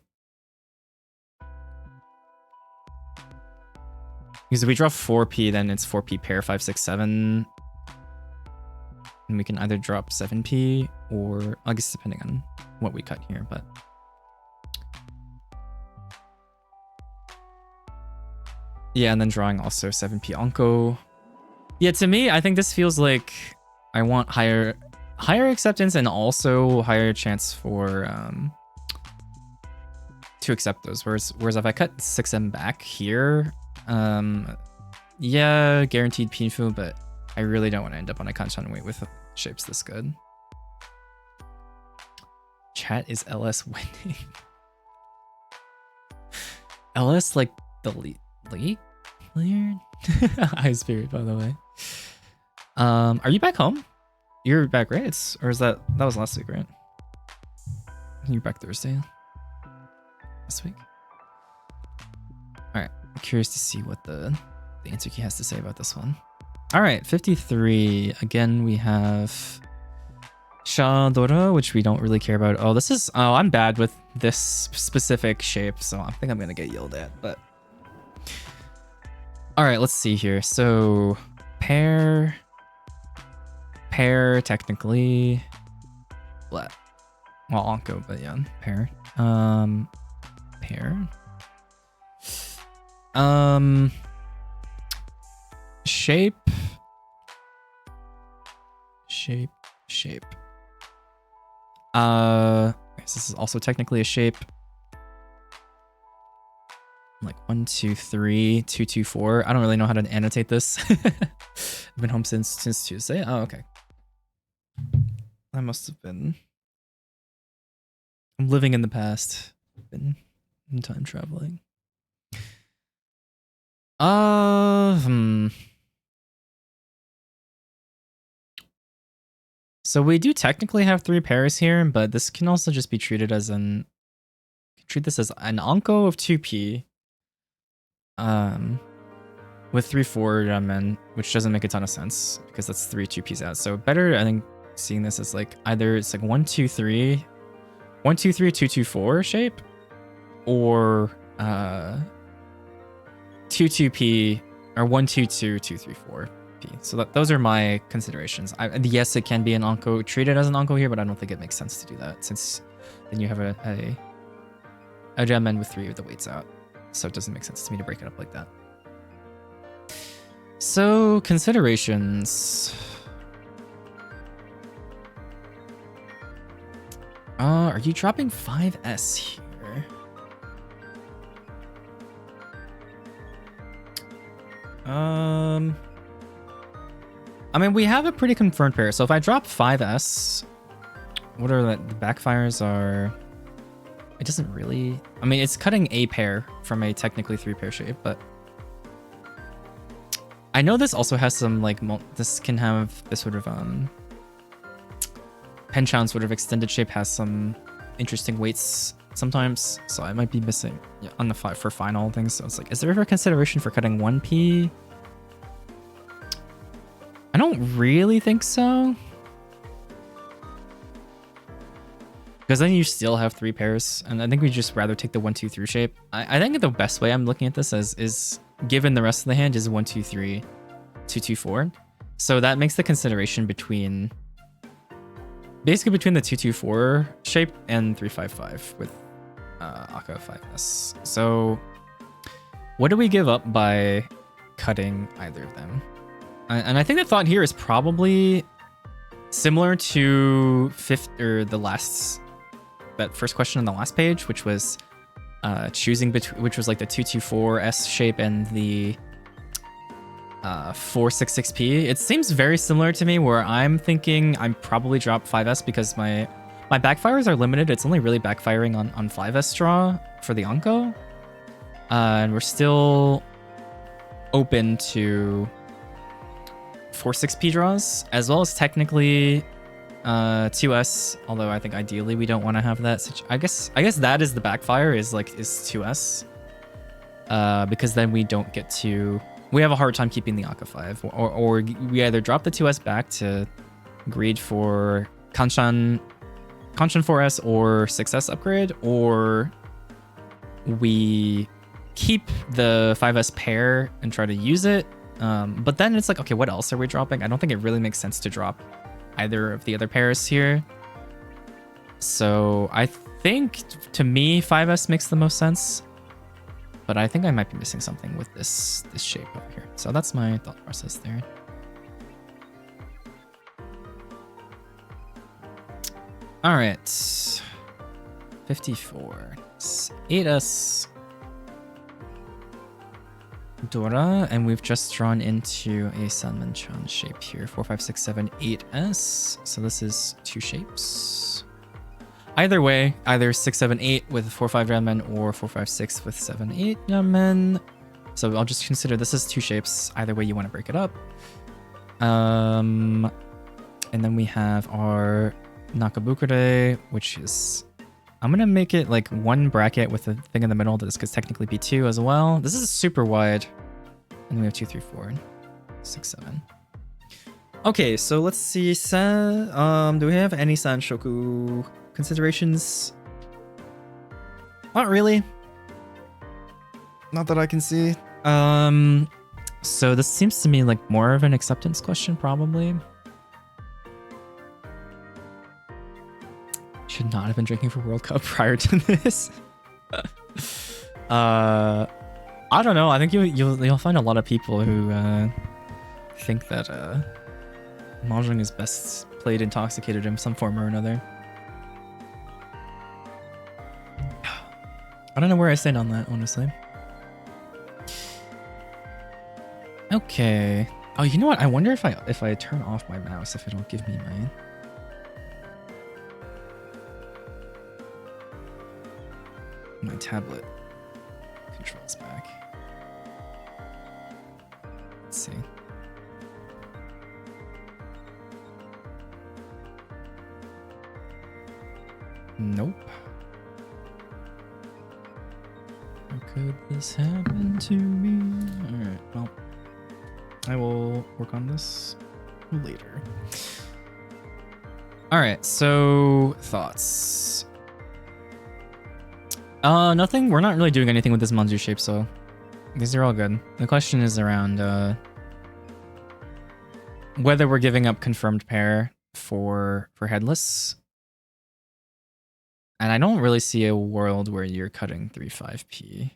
Because if we draw 4p, then it's 4p pair 5, 6, 7. And we can either drop 7p or I guess depending on what we cut here, but yeah, and then drawing also 7p Onko. Yeah, to me, I think this feels like I want higher acceptance and also higher chance for to accept those. Whereas if I cut 6M back here, yeah, guaranteed Pinfu, but I really don't want to end up on a Kanchan weight with shapes this good. Chat is LS winning. LS like the lead player? High spirit, by the way. Are you back home? You're back, right? Or is that was last week, right? You're back Thursday. This week. All right. I'm curious to see what the answer key has to say about this one. All right, 53. Again, we have Shadora, which we don't really care about. Oh, I'm bad with this specific shape, so I think I'm gonna get yelled at, but all right, let's see here. So pair technically, well, Onko, but yeah, pair. Pair. Shape. This is also technically a shape. Like 1, 2, 3, 2, 2, 4. I don't really know how to annotate this. I've been home since Tuesday. Oh, okay. I must have been. I'm living in the past. Been time traveling. So we do technically have 3 pairs here, but this can also just be treated as treat this as an Anko of 2p. With 3/4 Ramen, which doesn't make a ton of sense because that's 3 2p's out. So better, I think, seeing this as like either it's like 1 2 3 1 2 3 2 2 4 shape, or 2 2p or 1 2 2 2 3 4 p. So those are my considerations. Yes, it can be an Anko, treated as an Anko here, but I don't think it makes sense to do that since then you have a Ramen with 3 of the weights out. So it doesn't make sense to me to break it up like that. So, considerations. Are you dropping 5S here? I mean, we have a pretty confirmed pair. So if I drop 5S, what are the backfires are... It doesn't really... I mean, it's cutting a pair from a technically 3-pair shape, but... I know this also has some, like, this can have this sort of, Penchant sort of extended shape has some interesting weights sometimes, so I might be missing on the for final things. So it's like, is there ever consideration for cutting 1p? I don't really think so. Because then you still have 3 pairs, and I think we just rather take the 1 2 3 shape. I think the best way I'm looking at this is given the rest of the hand is 1 2 3 2 2 4. So that makes the consideration between basically between the 2 2 4 shape and 3 5 5 with Aka 5S. So what do we give up by cutting either of them? And I think the thought here is probably similar to that first question on the last page, which was choosing between, which was like the 224S shape and the 466P. It seems very similar to me, where I'm thinking I'm probably drop 5S because my backfires are limited. It's only really backfiring on 5S draw for the Anko, and we're still open to 4-6P draws, as well as technically 2S, although I think ideally we don't want to have that. I guess that is the backfire, is 2S, because then we don't get to, we have a hard time keeping the Aka 5, or we either drop the 2S back to greed for Kanshan 4S or 6S upgrade, or we keep the 5S pair and try to use it. But then it's like, okay, what else are we dropping? I don't think it really makes sense to drop either of the other pairs here. So I think, to me, 5S makes the most sense. But I think I might be missing something with this shape over here. So that's my thought process there. All right. 54. 8S. Dora, and we've just drawn into a Sanmanchan shape here. 4, 5, 6, 7, 8S. So this is 2 shapes. Either way, either 6, 7, 8 with 4, 5 Ramen, or 4, 5, 6 with 7, 8 Ramen. So I'll just consider this is 2 shapes. Either way you want to break it up. And then we have our Nakabukure, which is... I'm going to make it like one bracket with a thing in the middle. This could technically be 2 as well. This is super wide. And we have 2, 3, 4, 6, 7. Okay, so let's see. Do we have any Sanshoku considerations? Not really. Not that I can see. So this seems to me like more of an acceptance question, probably. Should not have been drinking for World Cup prior to this. I don't know. I think you'll find a lot of people who think that mahjong is best played intoxicated in some form or another. I don't know where I stand on that, honestly. Okay. Oh, you know what? I wonder if I turn off my mouse, if it'll give me my tablet controls back. Let's see. Nope. could this happen to me? Alright, well, I will work on this later. Alright, so thoughts. Nothing. We're not really doing anything with this Manju shape, so these are all good. The question is around whether we're giving up confirmed pair for headless. And I don't really see a world where you're cutting 3-5p.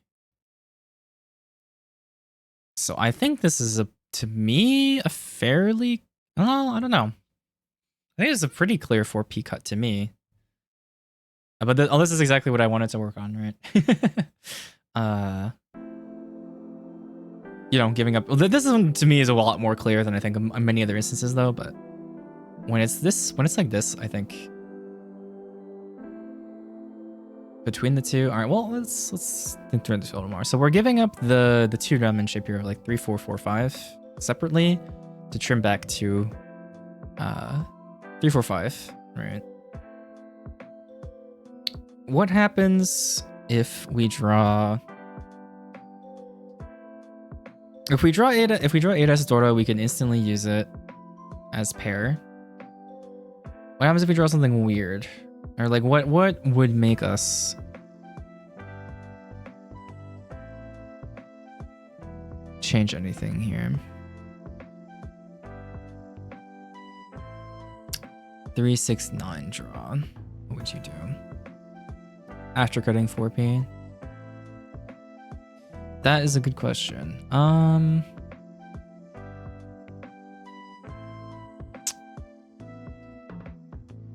So I think this is to me, a fairly, well, I don't know. I think it's a pretty clear 4p cut to me. But this is exactly what I wanted to work on, right? You know, giving up. Well, this one to me is a lot more clear than I think in many other instances, though. But when it's like this, I think between the two. All right, well, let's think through this a little more. So we're giving up the two ramen shape here, like 3-4-4-5 separately, to trim back to 3-4-5, right? What happens if we draw? If we draw Ada as Dora, we can instantly use it as pair. What happens if we draw something weird? Or like what would make us change anything here? 3-6-9 draw. What would you do? After cutting 4p? That is a good question.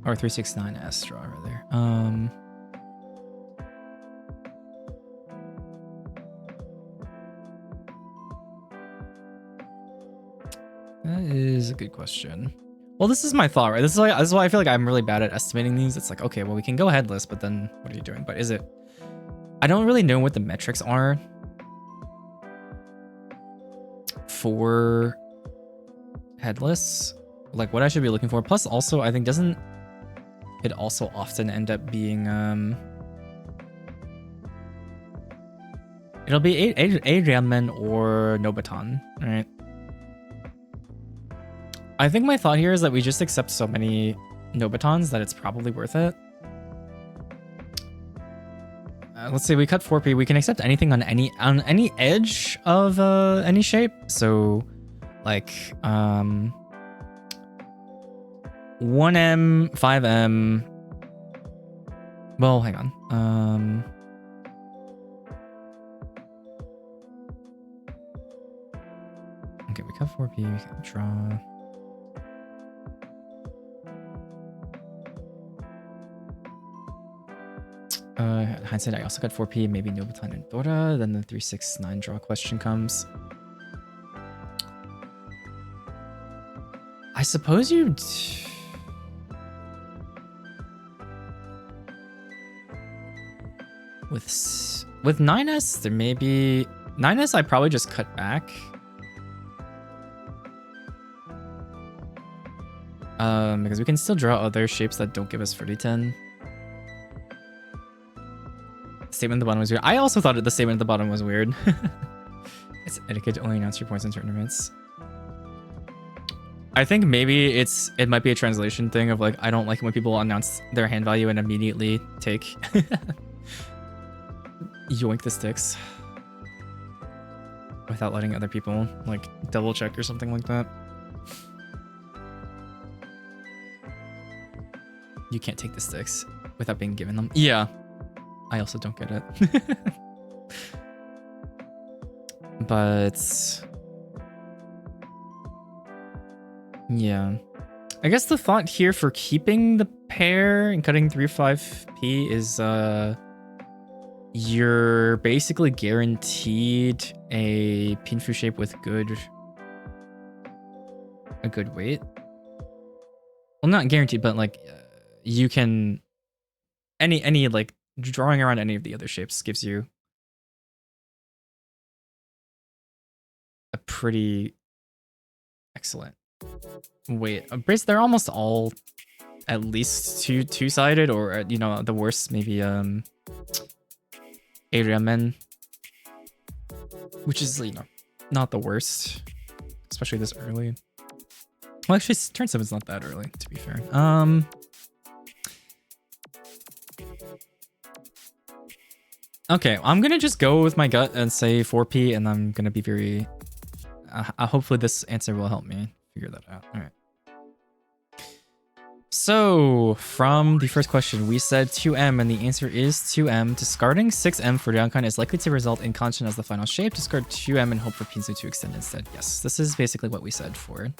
Or 3-6-9 draw rather. That is a good question. Well, this is my thought, right? This is why I feel like I'm really bad at estimating these. It's like, okay, well, we can go headless, but then what are you doing? But is it? I don't really know what the metrics are for headless, like what I should be looking for. Plus, also, I think doesn't it also often end up being it'll be a ramen or Nobutan, right? I think my thought here is that we just accept so many Nobutans that it's probably worth it. Let's say we cut 4p. We can accept anything on any edge of any shape. So, like 1M, 5M. Well, hang on. Okay, we cut 4p. We can draw. Hindsight, I also got 4p, maybe Nobutan and Dora. Then the 3-6-9 draw question comes. I suppose you'd... With 9S, there may be... 9S, I probably just cut back. Because we can still draw other shapes that don't give us 30-10. Statement at the bottom was weird. I also thought the statement at the bottom was weird. It's etiquette to only announce your points in tournaments. I think maybe it might be a translation thing of like, I don't like when people announce their hand value and immediately take yoink the sticks without letting other people like double check or something like that. You can't take the sticks without being given them. Yeah. I also don't get it. But yeah, I guess the thought here for keeping the pair and cutting 3-5p is you're basically guaranteed a pinfu shape with a good weight. Well, not guaranteed, but like you can any like drawing around any of the other shapes gives you a pretty excellent weight. They're almost all at least two-sided, or you know, the worst maybe Ariamen which is, you know, not the worst, especially this early. Well, actually, turn 7's not that early, to be fair. Okay, I'm gonna just go with my gut and say 4p, and I'm gonna be very... hopefully this answer will help me figure that out. All right. So, from the first question, we said 2m, and the answer is 2m. Discarding 6m for Ryokan is likely to result in Kanchan as the final shape. Discard 2m and hope for Pinzu to extend instead. Yes, this is basically what we said for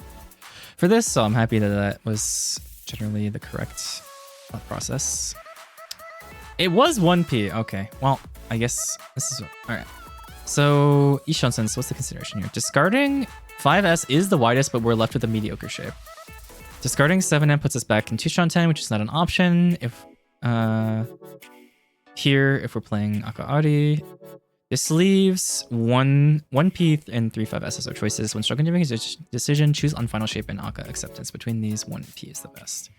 this, so I'm happy that that was generally the correct thought process. It was 1p. Okay, well, I guess this is... Alright. So, Ishon-sense, what's the consideration here? Discarding 5s is the widest, but we're left with a mediocre shape. Discarding 7m puts us back in 2-10, which is not an option. If here, if we're playing Akaari, this leaves 1p and 3-5s as our choices. When struggling to make a decision, choose on final shape and Aka acceptance. Between these, 1p is the best.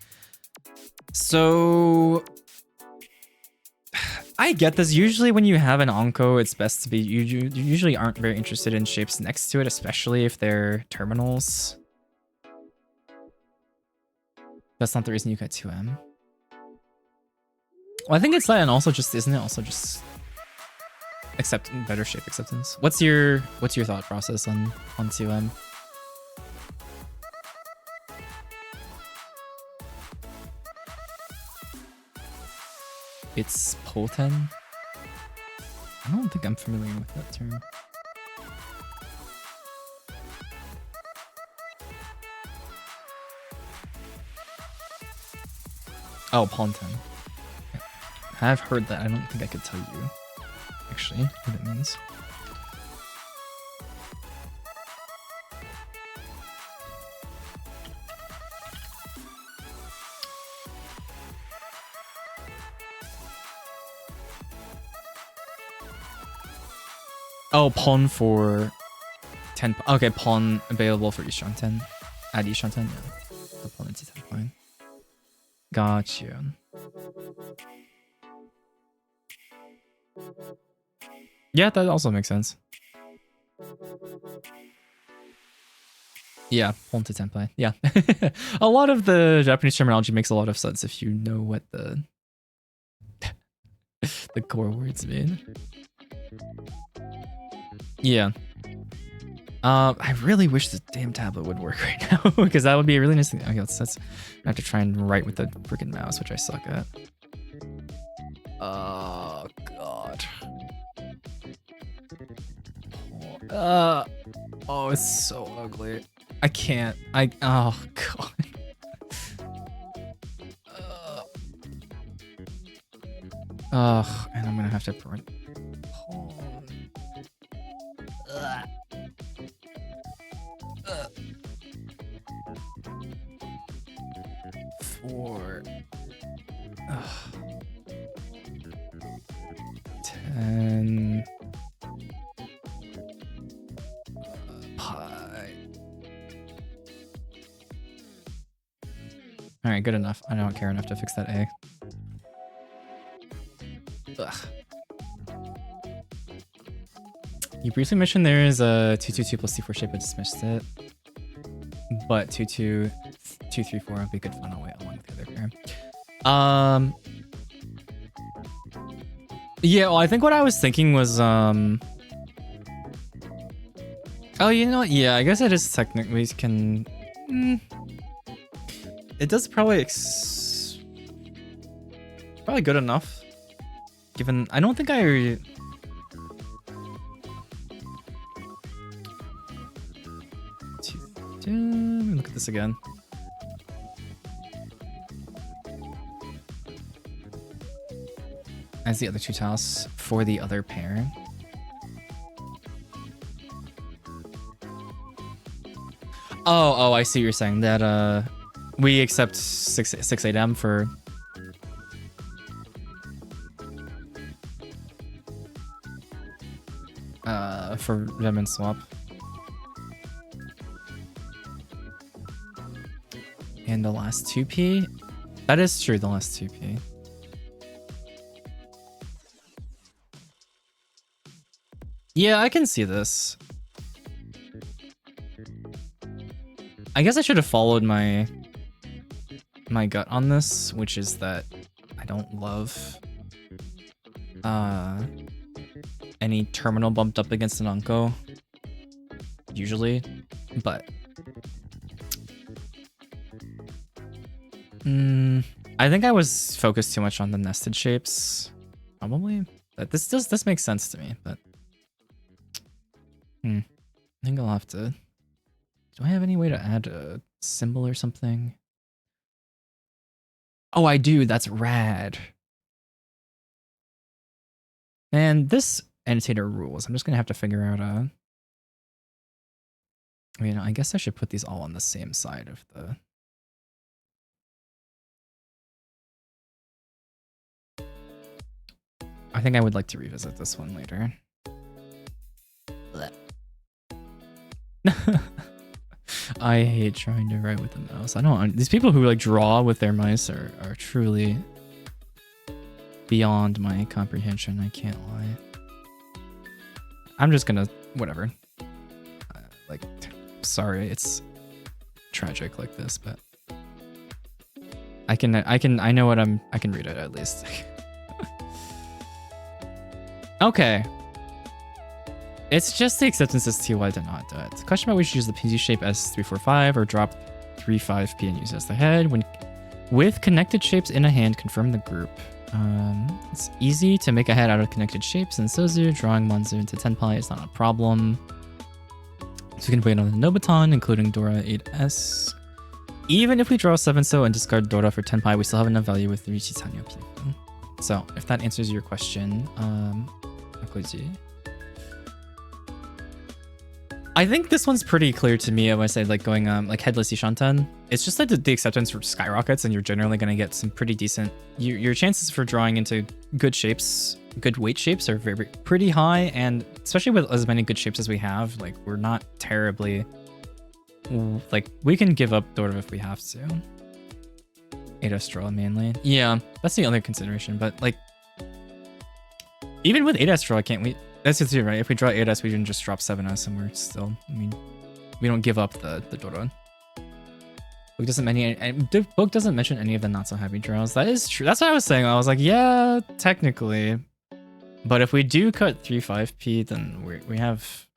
So I get this. Usually when you have an Onko, it's best to be... You usually aren't very interested in shapes next to it, especially if they're terminals. That's not the reason you got 2m. Well, I think it's that, and also just... Isn't it also just... better shape acceptance? What's your thought process on 2m? It's Polten? I don't think I'm familiar with that term. Oh, Polten. I've heard that. I don't think I could tell you, actually, what it means. Oh, pawn for 10. Okay, pawn available for Ishon 10. At Ishon 10, yeah. So pawn into 10 fine. Gotcha. Yeah, that also makes sense. Yeah, pawn to 10 play. Yeah. A lot of the Japanese terminology makes a lot of sense if you know what the the core words mean. Yeah. I really wish the damn tablet would work right now, because that would be a really nice thing. Okay, let's I have to try and write with the freaking mouse, which I suck at. Oh god. Oh, it's so ugly. I can't. Oh god. Ugh, and I'm gonna have to print. Four. 10. Pi. All right, good enough. I don't care enough to fix that A. Ugh. You briefly mentioned there is a 2-2-2 plus 2-4 shape. I dismissed it, but 2-2, 2-3-4 would be good fun along with the other pair. Yeah, well, I think what I was thinking was oh, you know what? Yeah, I guess it is technically can. It does probably probably good enough. Given I don't think I. Let me look at this again. As the other two tiles for the other pair. Oh, I see what you're saying. That we accept 6-8M for Rem and swap. And the last 2p? That is true, the last 2p. Yeah, I can see this. I guess I should have followed my gut on this, which is that I don't love any terminal bumped up against an Unko, usually, but I think I was focused too much on the nested shapes, probably. But this makes sense to me, but I think I'll have to. Do I have any way to add a symbol or something? Oh, I do. That's rad. And this annotator rules. I'm just gonna have to figure out I guess I should put these all on the same side of the. I think I would like to revisit this one later. I hate trying to write with the mouse. I don't. These people who like draw with their mice are truly beyond my comprehension. I can't lie. I'm just gonna whatever. Like, sorry, it's tragic like this, but I know what I can read it at least. Okay. It's just the acceptance as to why I did not do it. Question about we should use the PZ shape S345 or drop 35P and use it as the head. When with connected shapes in a hand, confirm the group. It's easy to make a head out of connected shapes in Sozu. Drawing Monzu into Tenpai is not a problem. So we can wait on the Nobuton, including Dora 8S. Even if we draw 7-So and discard Dora for Tenpai, we still have enough value with 3 Chitanyo P. So if that answers your question, I think this one's pretty clear to me when I say like going like headless Ishanten. It's just that the acceptance skyrockets and you're generally going to get some pretty decent... Your chances for drawing into good shapes, good weight shapes are pretty high, and especially with as many good shapes as we have, like we're not terribly... Like we can give up Dora if we have to. 8S draw mainly. Yeah, that's the other consideration, but like... Even with 8S draw, can't we... That's it too, right? If we draw 8S, we can just drop 7S and we're still... I mean, we don't give up the Dora. The book doesn't mention any of the not so happy draws. That is true. That's what I was saying. I was like, yeah, technically. But if we do cut 3-5P, then we have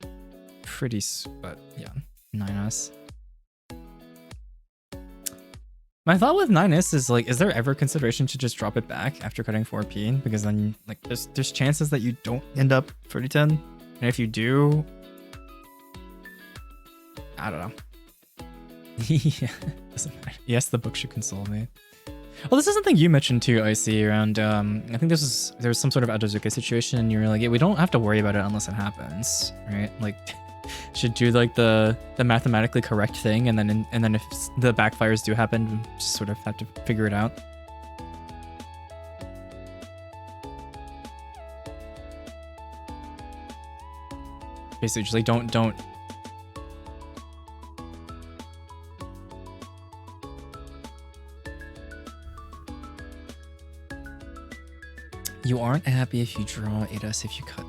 pretty... But yeah, 9S. My thought with 9S is like, is there ever consideration to just drop it back after cutting 4P? Because then like there's chances that you don't end up 3010. And if you do, I don't know. Yeah, doesn't matter. Yes, the book should console me. Well, this is something you mentioned too, I see, around I think there was some sort of Adozuke situation and you were like, yeah, we don't have to worry about it unless it happens, right? Like should do like the mathematically correct thing, and then if the backfires do happen, we just sort of have to figure it out. Basically, just like don't. You aren't happy if you draw 8S if you cut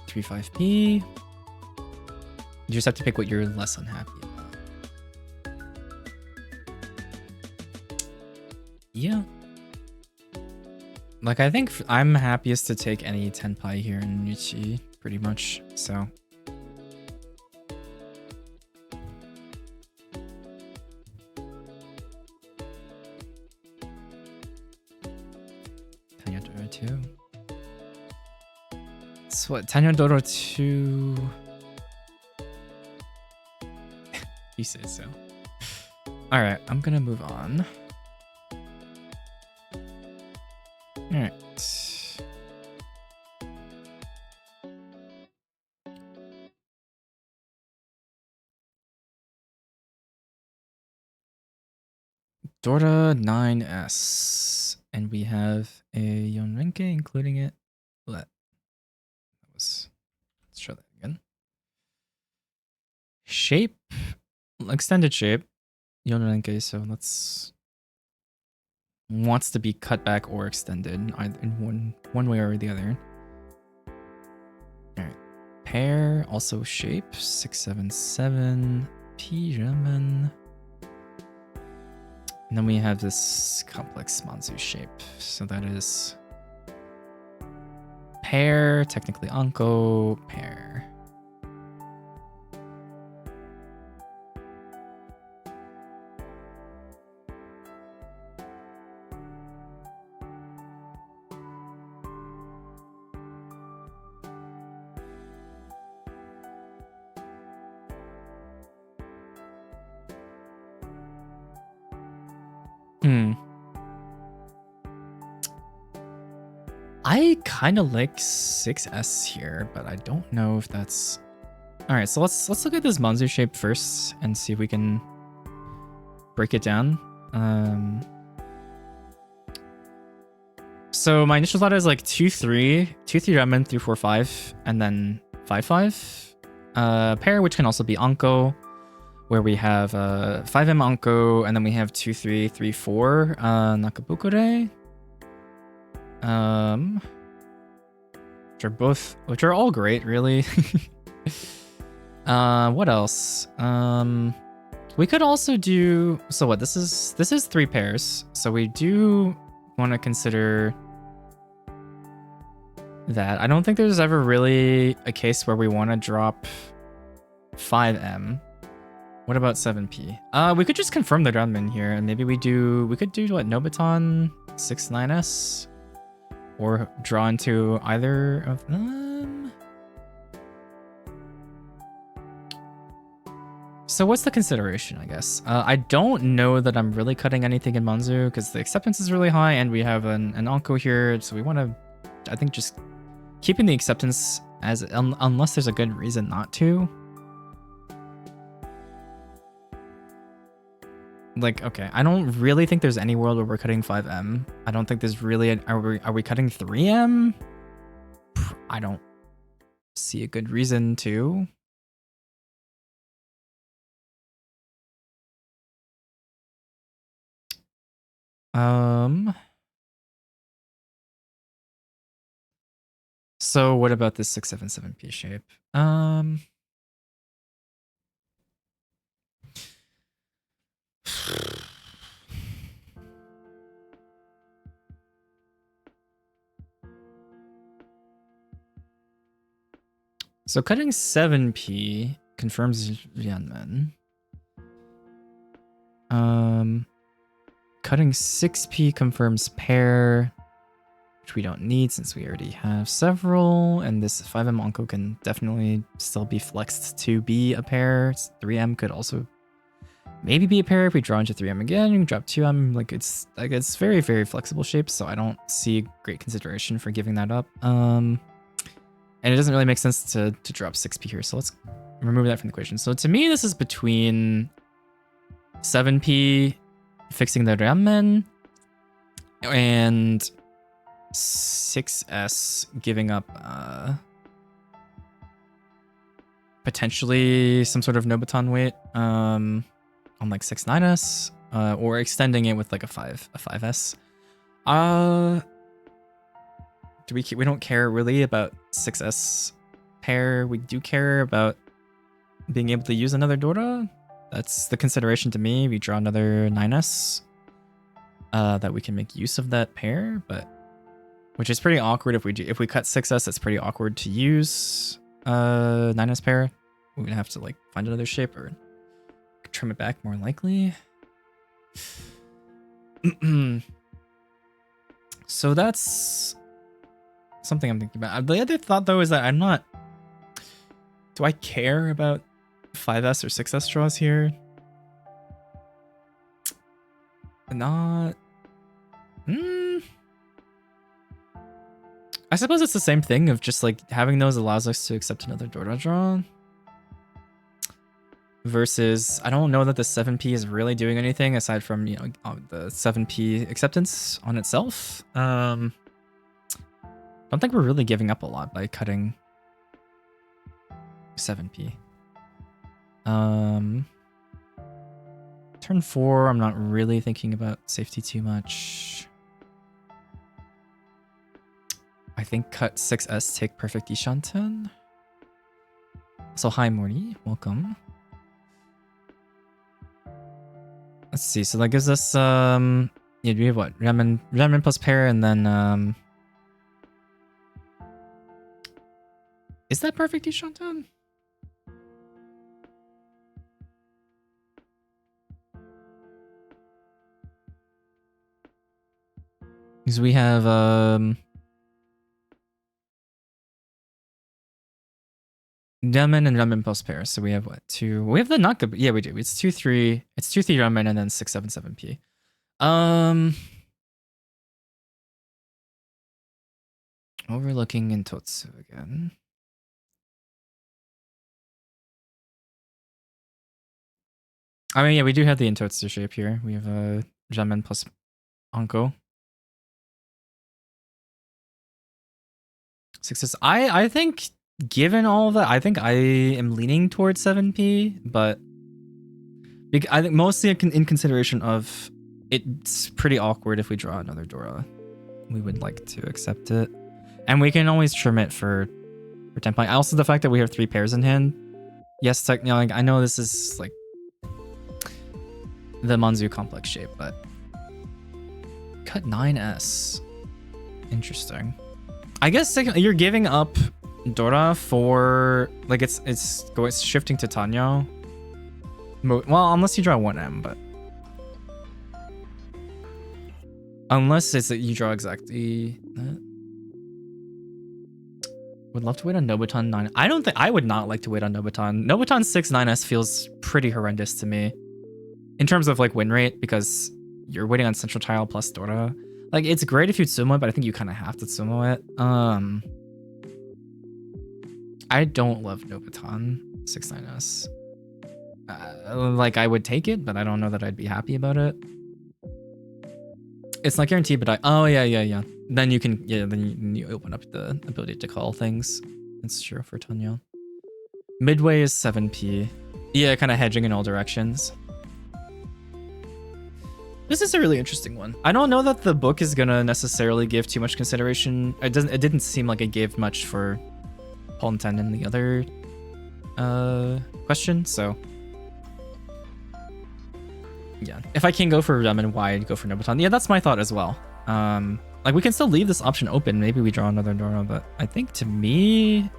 3-5P. You just have to pick what you're less unhappy about. Yeah. Like, I think I'm happiest to take any Tenpai here in Nichi, pretty much, so. Tanyadoro 2. It's what? Tanyadoro 2... You say so. Alright, I'm gonna move on. Alright. Dora 9S. And we have a Yonrenke, including it. Let's show that again. Shape. Extended shape. Yonrenke, so let's... Wants to be cut back or extended, either in one way or the other. Alright. Pair, also shape, 677, P ramen. And then we have this complex Manzu shape. So that is pair, technically Anko, pair. I kind of like 6S here, but I don't know if that's... All right, so let's look at this Manzu shape first and see if we can break it down. So my initial thought is like 2-3, 2-3 ramen, 3-4-5, and then 5-5. Pair, which can also be Anko, where we have 5M Anko, and then we have 2-3, 3-4 Nakabukure. Which are all great, really. What else? We could also do, so what, this is 3 pairs. So we do want to consider that. I don't think there's ever really a case where we want to drop 5M. What about 7P? We could just confirm the Runman here, and maybe we could do what, Nobuton 6-9S? Or draw into either of them? So what's the consideration, I guess? I don't know that I'm really cutting anything in Manzu because the acceptance is really high and we have an Anko here. So we want to, I think, just keeping the acceptance as unless there's a good reason not to. Like, okay, I don't really think there's any world where we're cutting 5M. I don't think there's really are we cutting 3M? I don't see a good reason to. So what about this 677P shape? So cutting 7P confirms Yanmen. Cutting 6P confirms pair, which we don't need since we already have several, and this 5M Anko can definitely still be flexed to be a pair. 3M could also maybe be a pair if we draw into 3M again. You can drop 2M. Like it's very, very flexible shapes, so I don't see great consideration for giving that up. And it doesn't really make sense to drop 6P here, so let's remove that from the equation. So to me, this is between 7P fixing the ramen and 6S giving up potentially some sort of Nobuton weight on like 6-9S or extending it with like a 5S. We don't care really about 6S pair. We do care about being able to use another Dora. That's the consideration to me. We draw another 9S that we can make use of that pair, but which is pretty awkward if we cut 6S. It's pretty awkward to use 9S pair. We're gonna have to like find another shape or trim it back more likely. So that's something I'm thinking about. The other thought though is that do I care about 5S or 6S draws here? Not. I suppose it's the same thing of just like having those allows us to accept another Dora draw. Versus, I don't know that the 7P is really doing anything aside from, you know, the 7P acceptance on itself. Don't think we're really giving up a lot by cutting 7P. Turn 4, I'm not really thinking about safety too much. I think cut 6S, take perfect Ishanten. So hi Morty, welcome. Let's see. So that gives us yeah, we have what? Ramen plus pear, and then is that perfect Ishantan? Because we have ramen and ramen plus pear. So we have what? Two. We have the not good. Yeah, we do. It's 2-3. It's 2-3 ramen and then 6-7-7p. Overlooking in Totsu again. I mean, yeah, we do have the Intotsu shape here. We have ramen plus Anko. Success. I think given all of that, I think I am leaning towards 7p, but I think mostly in consideration of it's pretty awkward if we draw another Dora. We would like to accept it. And we can always trim it for 10 point. Also the fact that we have 3 pairs in hand. Yes, you know, like, I know this is like the Manzu complex shape, but cut 9S. Interesting. I guess you're giving up Dora for like it's shifting to Tanyo. Well, unless you draw 1M, but unless it's that you draw exactly that. Would love to wait on Nobuton 9. I don't think I would not like to wait on Nobuton. Nobuton 6 9S feels pretty horrendous to me in terms of like win rate because you're waiting on Central Tile plus Dora. Like it's great if you sumo it, but I think you kind of have to sumo it. I don't love Nobuton 6 9S. Like I would take it, but I don't know that I'd be happy about it. It's not guaranteed, but oh yeah. Then you can then you open up the ability to call things. That's true for Tanyo. Midway is 7p. Yeah, kind of hedging in all directions. This is a really interesting one. I don't know that the book is gonna necessarily give too much consideration. It didn't seem like it gave much for Paul and Ten in the other question, so yeah. If I can go for Ramen, why I'd go for Nobuton? Yeah, that's my thought as well. Like we can still leave this option open. Maybe we draw another Dora, but I think to me,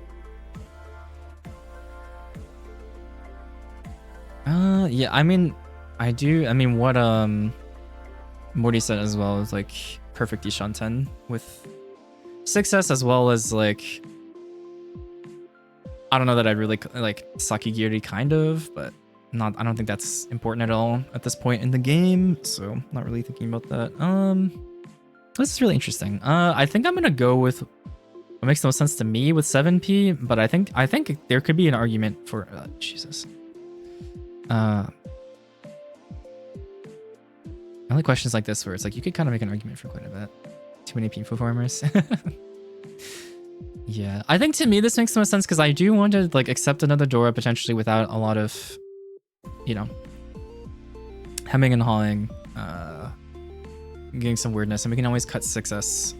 yeah. I mean, what Morty said as well is like perfect Ishanten with 6S as well as like I don't know that I'd really like Sakigiri kind of, but I don't think that's important at all at this point in the game, so not really thinking about that. This is really interesting. I think I'm gonna go with what makes the most sense to me with 7p, but I think there could be an argument for Jesus. The only questions like this where it's like you could kind of make an argument for quite a bit. Too many P performers. Yeah, I think to me this makes the most sense because I do want to like accept another Dora potentially without a lot of, you know, hemming and hawing, getting some weirdness, and we can always cut 6S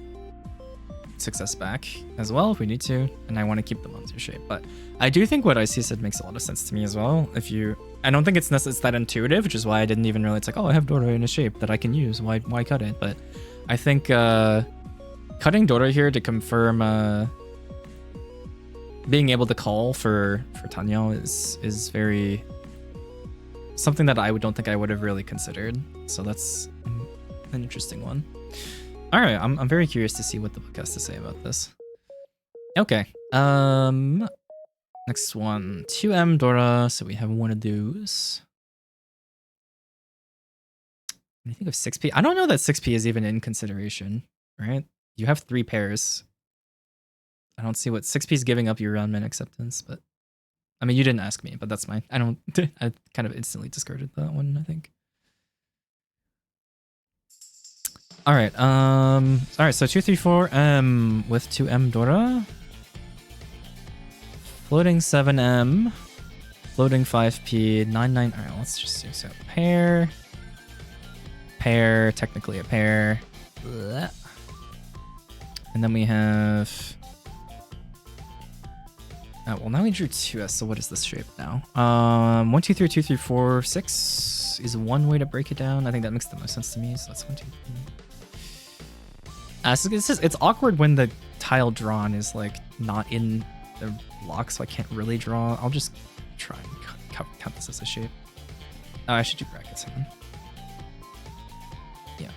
back as well if we need to, and I want to keep the Manzu shape. But I do think what IC said makes a lot of sense to me as well. I don't think it's that intuitive, which is why I didn't even really, it's like, oh, I have Dora in a shape that I can use, why cut it? But I think cutting Dora here to confirm being able to call for Tanyo is very something that I don't think I would have really considered. So that's an interesting one. All right, I'm very curious to see what the book has to say about this. Okay, next one, 2M Dora. So we have one of those. When you think of 6p, I don't know that 6p is even in consideration, right? You have 3 pairs. I don't see what 6p is giving up your round min acceptance, but I mean, you didn't ask me, but that's mine. I kind of instantly discarded that one, I think. All right, so 2, 3, 4 M with 2M Dora. Floating 7M. Floating 5p, 9, 9. All right, let's just do so. Pair, technically a pair. Blah. And then we have Well, now we drew 2S, so what is this shape now? 1, 2, 3, 2, 3, 4, 6 is one way to break it down. I think that makes the most sense to me, so that's 1, 2, 3. So it's awkward when the tile drawn is like not in the block, so I can't really draw. I'll just try and count this as a shape. I should do brackets again. Yeah.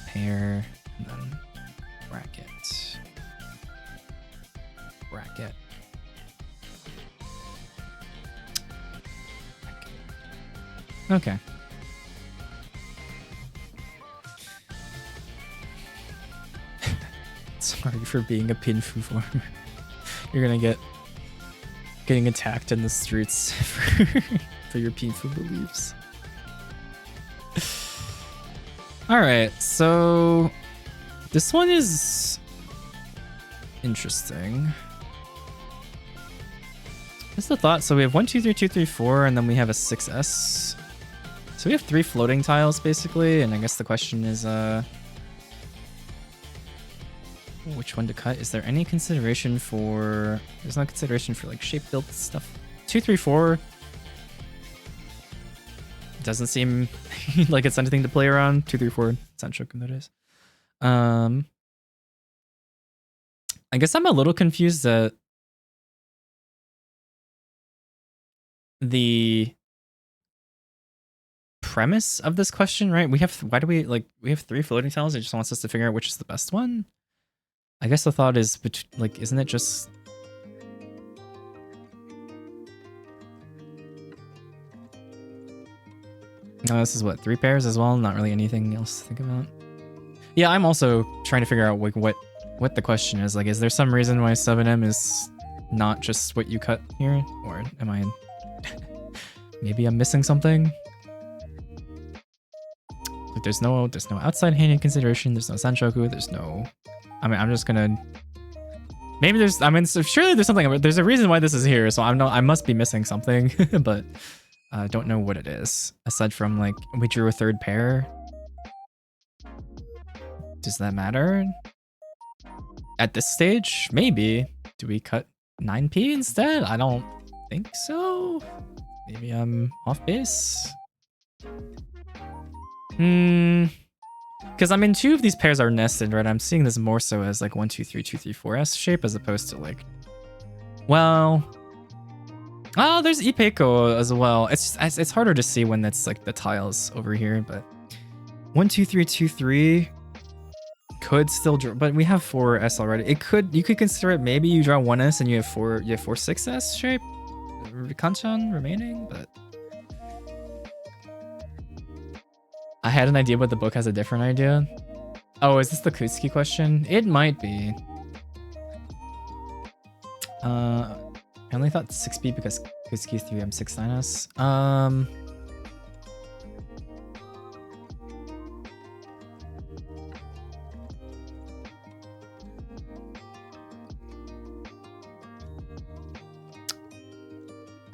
Pair, and then bracket. Bracket. Okay. Sorry for being a pinfu farmer. You're gonna getting attacked in the streets for your pinfu beliefs. Alright, so this one is interesting. What's the thought? So we have 1, 2, 3, 2, 3, 4, and then we have a 6S. So we have 3 floating tiles basically, and I guess the question is which one to cut? Is there any consideration for... There's no consideration for like shape build stuff. 2, 3, 4 doesn't seem like it's anything to play around. 2, 3, 4 Sanchoku, that is. I guess I'm a little confused that the premise of this question, right? We have 3 floating tiles. It just wants us to figure out which is the best one. I guess the thought is, like, isn't it just... No, this is what, 3 pairs as well? Not really anything else to think about. Yeah, I'm also trying to figure out like what the question is. Like, is there some reason why 7M is not just what you cut here? Or am I... Maybe I'm missing something? Like, there's no outside hand in consideration. There's no Sanchoku. There's no... I mean, I'm just gonna... Maybe there's... I mean, so surely there's something... There's a reason why this is here, so I must be missing something, but I don't know what it is. Aside from, like, we drew a 3rd pair. Does that matter? At this stage? Maybe. Do we cut 9p instead? I don't think so. Maybe I'm off base. Because I mean, 2 of these pairs are nested, right? I'm seeing this more so as like 1, 2, 3, 2, 3, 4S shape as opposed to like, well, oh, there's Ipeiko as well. It's harder to see when that's like the tiles over here, but 1, 2, 3, 2, 3 could still draw, but we have 4S already. You could consider it maybe you draw 1S and you have 4 6S shape Kanchan remaining, but I had an idea, but the book has a different idea. Oh, is this the Kutsuki question? It might be. I only thought 6B because Kutsuki 3M 6 9S.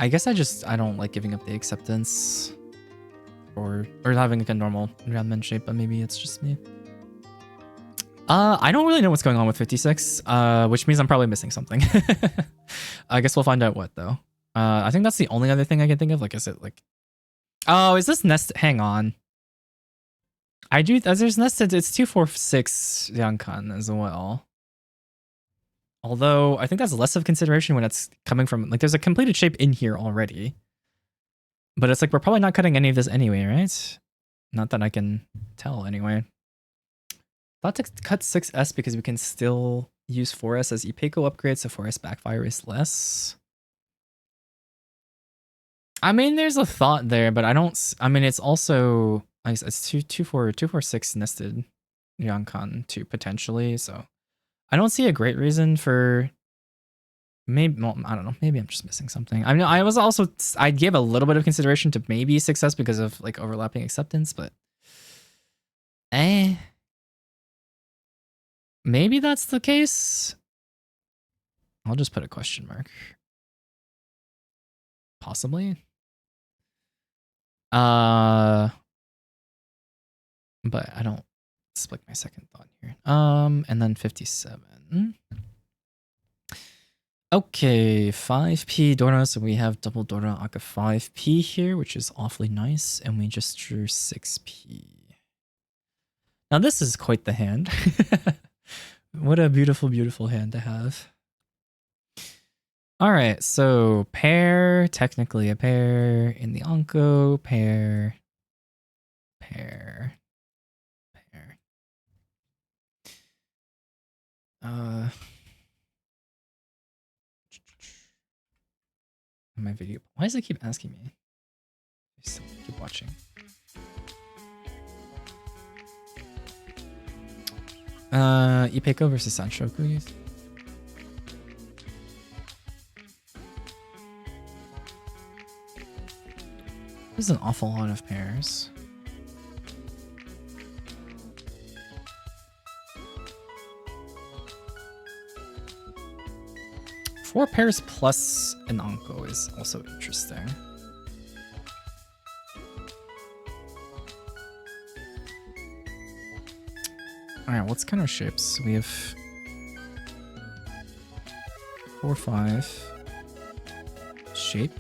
I guess I don't like giving up the acceptance or having like a normal roundman shape, but maybe it's just me. I don't really know what's going on with 56, which means I'm probably missing something. I guess we'll find out what though. I think that's the only other thing I can think of. Like, is it like, oh, is this nest? Hang on. I do, as there's nested, it's 2, 4, 6 Yankan as well. Although I think that's less of consideration when it's coming from, like, there's a completed shape in here already. But it's like, we're probably not cutting any of this anyway, right? Not that I can tell anyway. Thought to cut 6S because we can still use 4S as Ipeiko upgrade, so 4S backfire is less. I mean, there's a thought there, but I mean, it's also, it's 2, 4, 6 nested Yankan too, potentially, so. I don't see a great reason for maybe, well, I don't know, maybe I'm just missing something. I mean, I gave a little bit of consideration to maybe success because of like overlapping acceptance, but maybe that's the case. I'll just put a question mark. Possibly. But I don't split my second thought here. And then 57. Okay, 5p Dora, so we have double Dora Aka 5p here, which is awfully nice, and we just drew 6p. Now this is quite the hand. What a beautiful, beautiful hand to have. All right, so pair, technically a pair in the Anko, pair, pair, pair. My video. Why does it keep asking me? Just keep watching. Ipeko versus Sanshoku. There's an awful lot of pairs. Four pairs plus an Anko is also interesting. Alright, what's kind of shapes? We have 4, 5. Shape.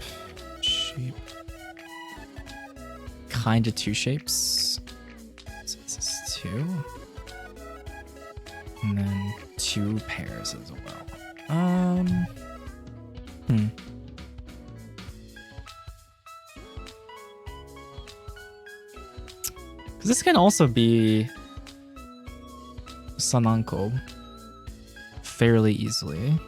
Kinda 2 shapes. So this is 2. And then 2 pairs as well. Because this can also be Sananko fairly easily.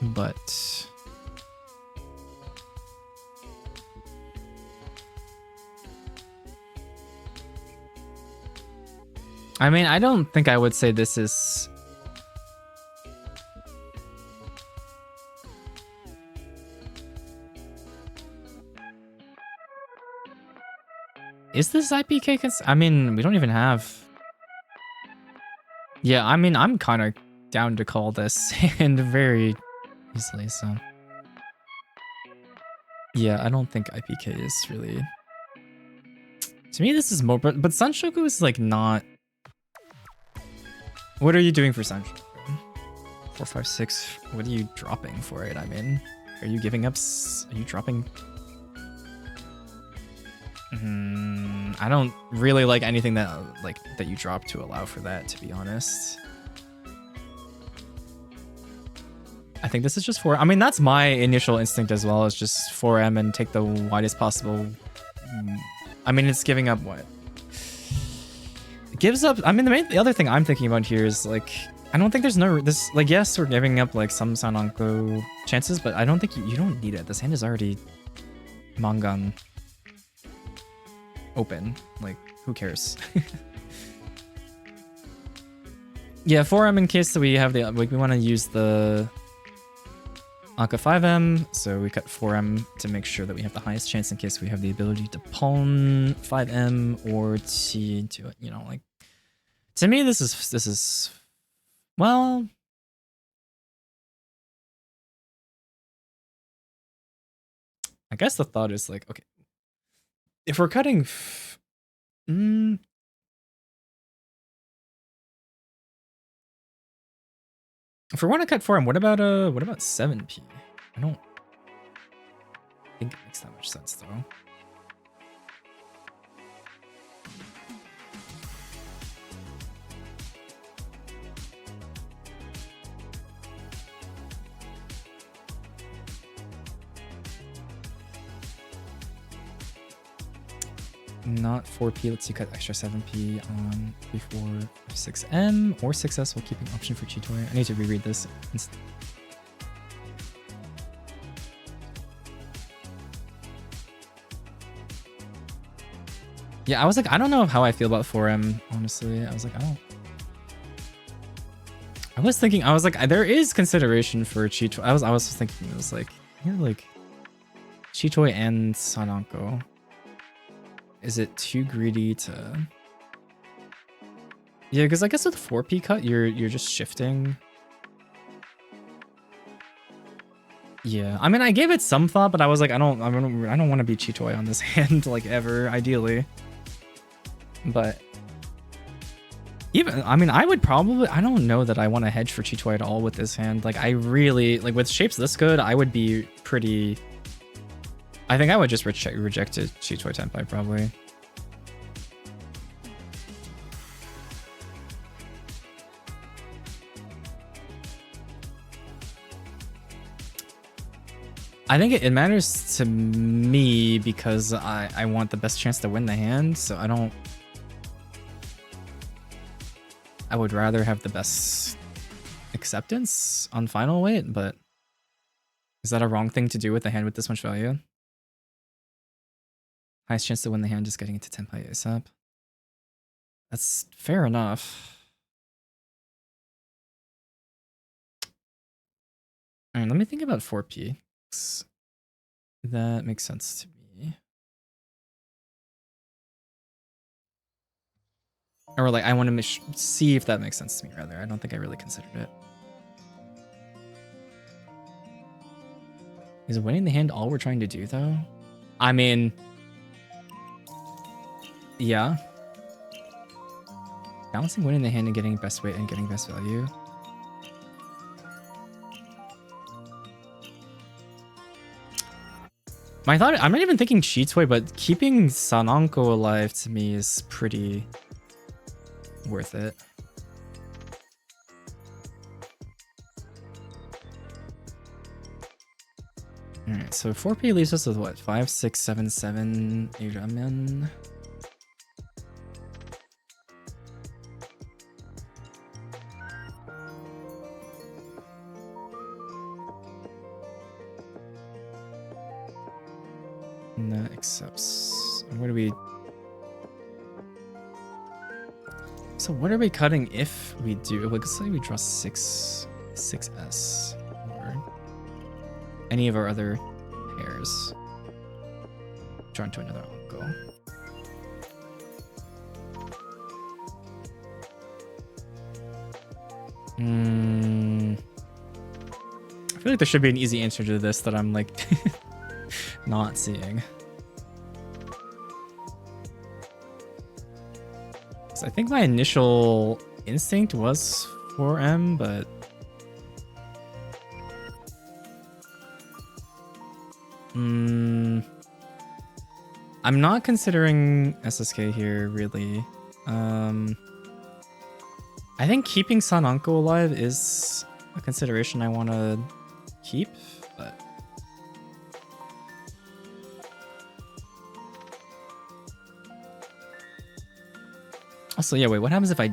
But I mean, I don't think I would say this is this IPK? I mean, we don't even have. Yeah, I mean, I'm kind of down to call this and very easily, so. Yeah, I don't think IPK is really. To me, this is more, but Sanshoku is like not. What are you doing for Sanshoku? 4, 5, 6. What are you dropping for it? I mean, are you giving up? Are you dropping? I don't really like anything that you drop to allow for that, to be honest. I think this is just 4. I mean, that's my initial instinct as well, is just 4M and take the widest possible. I mean, it's giving up what? It gives up. I mean, the other thing I'm thinking about here is like, I don't think there's this, like, yes, we're giving up like some Sananko chances, but I don't think you don't need it. This hand is already Mangan open. Like, who cares? Yeah, 4M in case that we have the, like, we want to use the Aka 5M, so we cut 4M to make sure that we have the highest chance in case we have the ability to pawn 5M or to, you know, like, to me this is well, I guess the thought is like, okay, if we're cutting if we want to cut 4M, what about 7p? I don't think it makes that much sense though. Not 4p lets you cut extra 7p on before 6M or 6S while keeping option for Chitoy. I need to reread this. Yeah, I was like, I don't know how I feel about 4M, honestly. I was like, I was thinking, I was like, there is consideration for Chitoy. I was thinking, it was like, you're like Chitoy and Sananko. Is it too greedy to? Yeah, because I guess with 4p cut, you're just shifting. Yeah, I mean, I gave it some thought, but I was like, I don't want to be Chitoy on this hand, like, ever, ideally. but even, I mean, I would probably, I don't know that I want to hedge for Chi-Tui at all with this hand. Like, I really, like, with shapes this good, I would be pretty, I think I would just reject a Chi-Tui Tenpai, probably. I think it matters to me because I want the best chance to win the hand, so I would rather have the best acceptance on final weight, but is that a wrong thing to do with a hand with this much value? Highest chance to win the hand just getting into Tenpai ASAP. That's fair enough. Alright, let me think about 4P. That makes sense to me. Or like, I want to see if that makes sense to me, rather. I don't think I really considered it. Is winning the hand all we're trying to do, though? I mean, yeah. Balancing winning the hand and getting best weight and getting best value. My thought, I'm not even thinking Chi-Tui, but keeping Sananko alive to me is pretty worth it. Alright, so 4P leaves us with what? 5, 6, 7, 7 Iramen. And that accepts. What do we... So what are we cutting if we do? Like, let's say we draw 6S or any of our other pairs. Draw into another uncle. I feel like there should be an easy answer to this that I'm like not seeing. So I think my initial instinct was 4M, but I'm not considering SSK here, really. I think keeping Sananko alive is a consideration I want to keep, but also, yeah, wait, what happens if I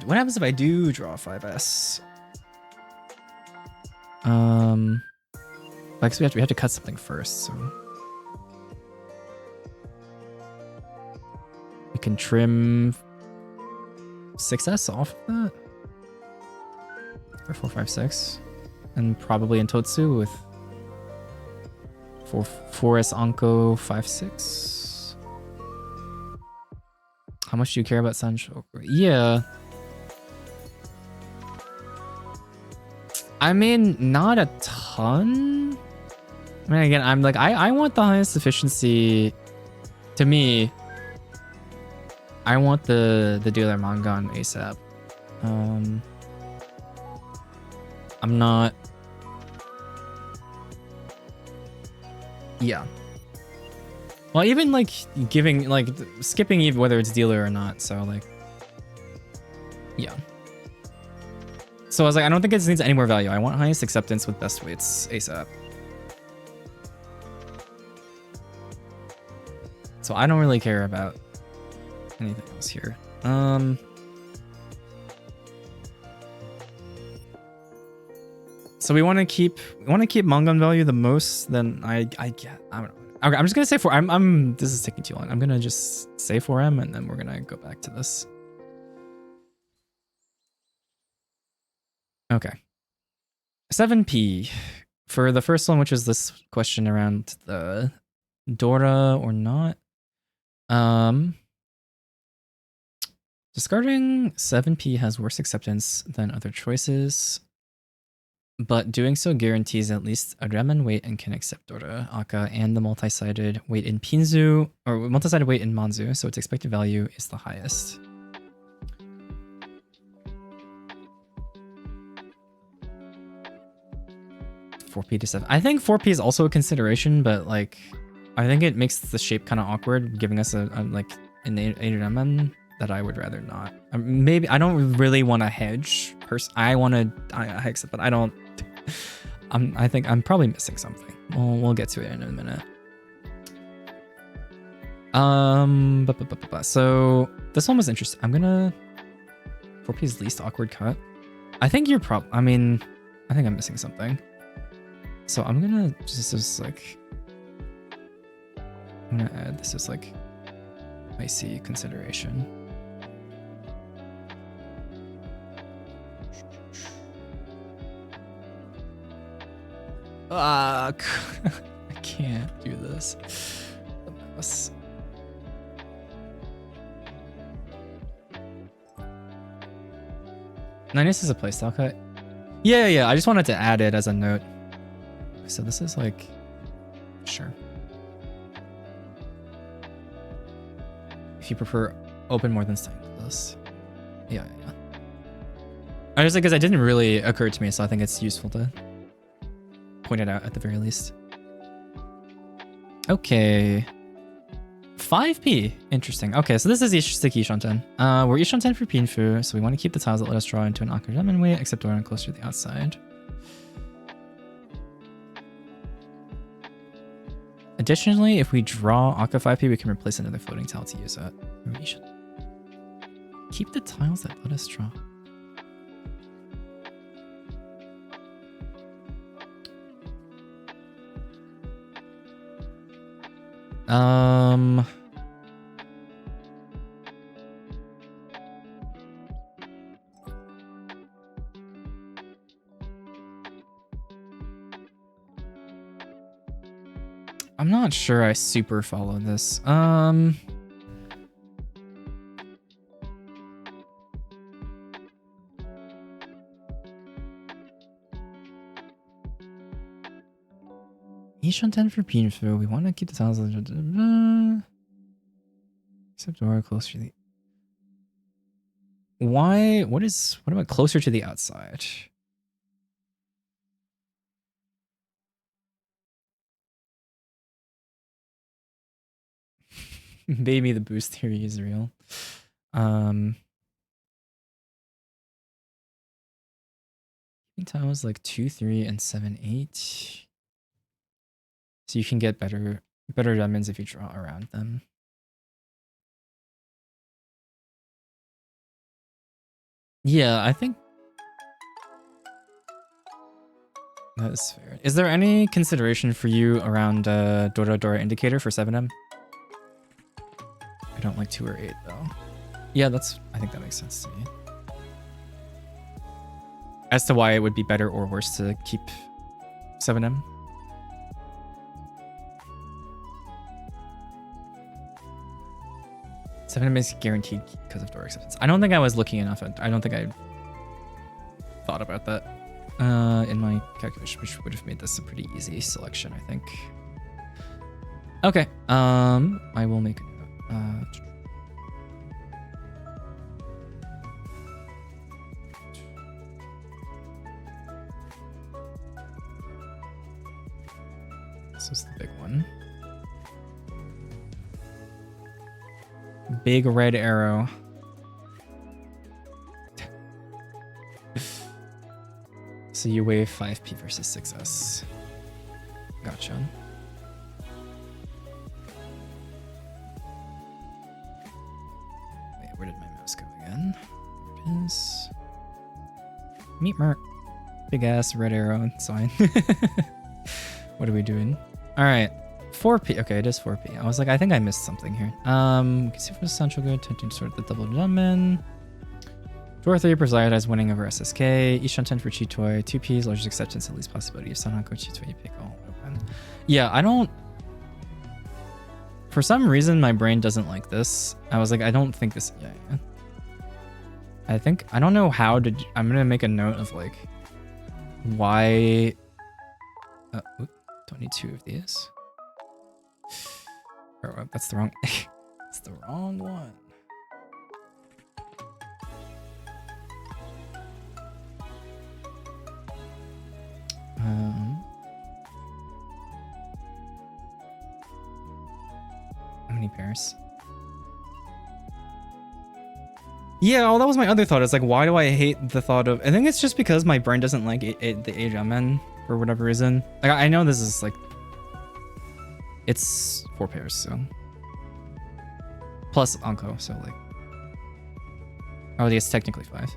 do draw 5S? Like, so we have to cut something first, so we can trim 6S off of that. Or 4, 5, 6. And probably in Totsu with 4S Anko 5, 6. How much do you care about Sancho? Yeah. I mean, not a ton. I mean, again, I'm like, I want the highest efficiency. To me, I want the dealer manga on ASAP. I'm not. Yeah. Well, even like giving, like skipping even whether it's dealer or not. So like, yeah. So I was like, I don't think it needs any more value. I want highest acceptance with best weights ASAP. So I don't really care about anything else here. So we want to keep Mangan value the most. Then I get, I don't know. Okay, I'm just gonna say 4. This is taking too long. I'm gonna just say 4M and then we're gonna go back to this. Okay. 7P for the first one, which is this question around the Dora or not. Discarding 7P has worse acceptance than other choices, but doing so guarantees at least a Ramen weight and can accept Dora, Aka, and the multi-sided weight in Pinzu, or multi-sided weight in Manzu, so its expected value is the highest. 4p to 7. I think 4p is also a consideration, but like, I think it makes the shape kind of awkward, giving us a like an 8 that I would rather not. Maybe I don't really want to hedge. I want to hex it, but I don't. I think I'm probably missing something. We'll get to it in a minute. So this one was interesting. I'm gonna 4p's least awkward cut. I think you're I mean, I think I'm missing something. So I'm gonna just like, I'm gonna add this as like icy consideration. I can't do this. The mouse. Ninus is a playstyle cut. Yeah. I just wanted to add it as a note. So this is like, sure. If you prefer open more than stained glass. Yeah. I just like, because it didn't really occur to me, so I think it's useful to point it out at the very least. Okay. 5p. Interesting. Okay, so this is sticky Ishanten. We're Ishanten for Pinfu, so we want to keep the tiles that let us draw into an Akadaman way, except we're closer to the outside. Additionally, if we draw Akka 5p, we can replace another floating tile to use it. We should keep the tiles that let us draw. I'm not sure I super follow this. Each on 10 for Pinfu. We want to keep the tiles except or closer to the. Why? What about closer to the outside? Maybe the boost theory is real. Tiles like 2, 3, and 7, 8. So you can get better diamonds if you draw around them. Yeah, I think that is fair. Is there any consideration for you around Dora Dora indicator for 7M? I don't like 2 or 8 though. Yeah, I think that makes sense to me. As to why it would be better or worse to keep 7M. Seven is guaranteed because of door acceptance. I don't think I was looking enough at. I don't think I thought about that in my calculation, which would have made this a pretty easy selection, I think. Okay. I will make. This is the big one. Big red arrow. So you weigh 5p versus 6s. Gotcha. Wait, where did my mouse go again? There it is. Meet Merc. Big ass red arrow. It's fine. What are we doing? All right. 4p. Okay, it is 4p. I was like, I think I missed something here. We can see from Central Good, tempting to sort the double jumpin. Door 3 prioritizes winning over SSK. Ishan 10 for Chitoy. 2p's largest acceptance, at least possibility. If Sanhako Chitoy, you pick all open. Yeah, I don't. For some reason, my brain doesn't like this. I was like, I don't think this. Yeah. I don't know how to. I'm gonna make a note of like why. Don't need 2 of these. Oh, that's the wrong. That's the wrong one. pairs. Yeah, well, that was my other thought. It's like, why do I hate the thought of... I think it's just because my brain doesn't like the HMN for whatever reason. Like, I know this is like... It's 4 pairs, so... Plus Anko, so like... Oh, it's technically 5.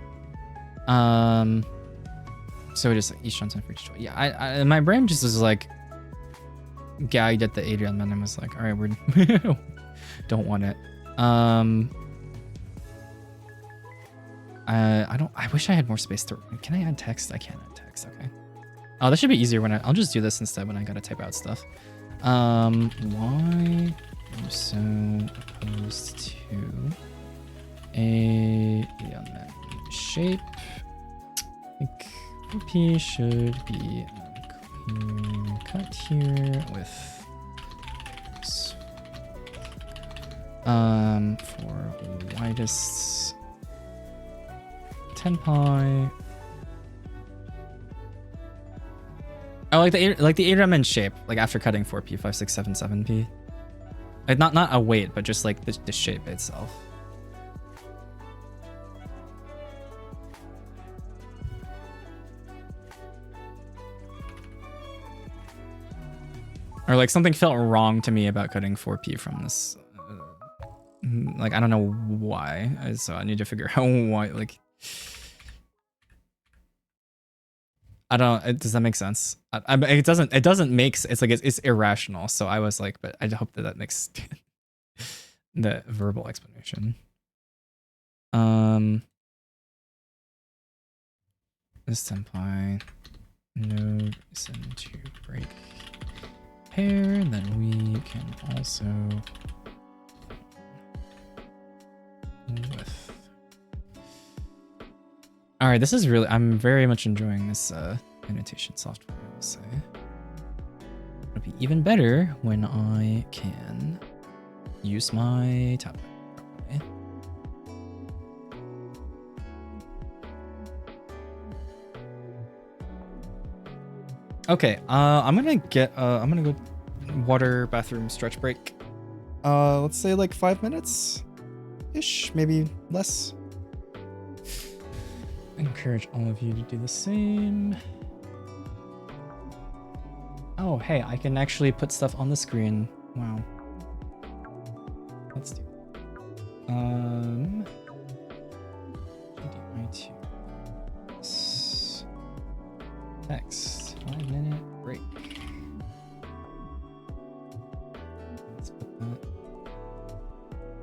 So just like each for each choice. Yeah, my brain just is like... gagged at the Adrian man and was like, alright, we're... don't want it. I wish I had more space to... Can I add text? I can't add text, okay. Oh, that should be easier when I'll just do this instead when I gotta type out stuff. Why are so opposed to a shape? I think P should be clean cut here with for widest 10 pi. I like the ARMN shape, like after cutting 4p, 5, 6, 7, 7p. Like not a weight, but just like the shape itself. Or like something felt wrong to me about cutting 4p from this. Like I don't know why, so I need to figure out why. Like I don't. Does that make sense? It doesn't. It doesn't make. It's like it's irrational. So I was like, but I hope that makes the verbal explanation. This senpai node is into break pair. Then we can also with. All right, this is really, I'm very much enjoying this annotation software, I will say. It'll be even better when I can use my tablet properly. Okay, I'm gonna go water, bathroom, stretch break. Let's say like 5 minutes-ish, maybe less. I encourage all of you to do the same. Oh, hey, I can actually put stuff on the screen. Wow. Let's do it. GDI2. Text. 5-minute break. Let's put that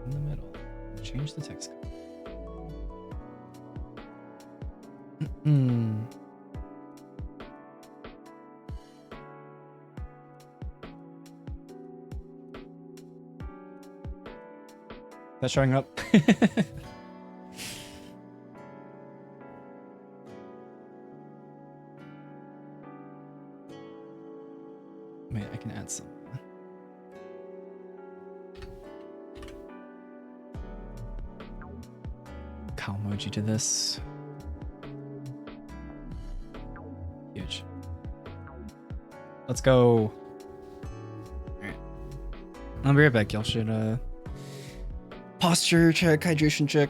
in the middle. Change the text color. That's showing up. Wait, I can add some. Cow emoji to this. Huge. Let's go. Alright. I'll be right back. Y'all should posture check, hydration check.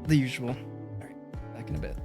The usual. Alright, back in a bit.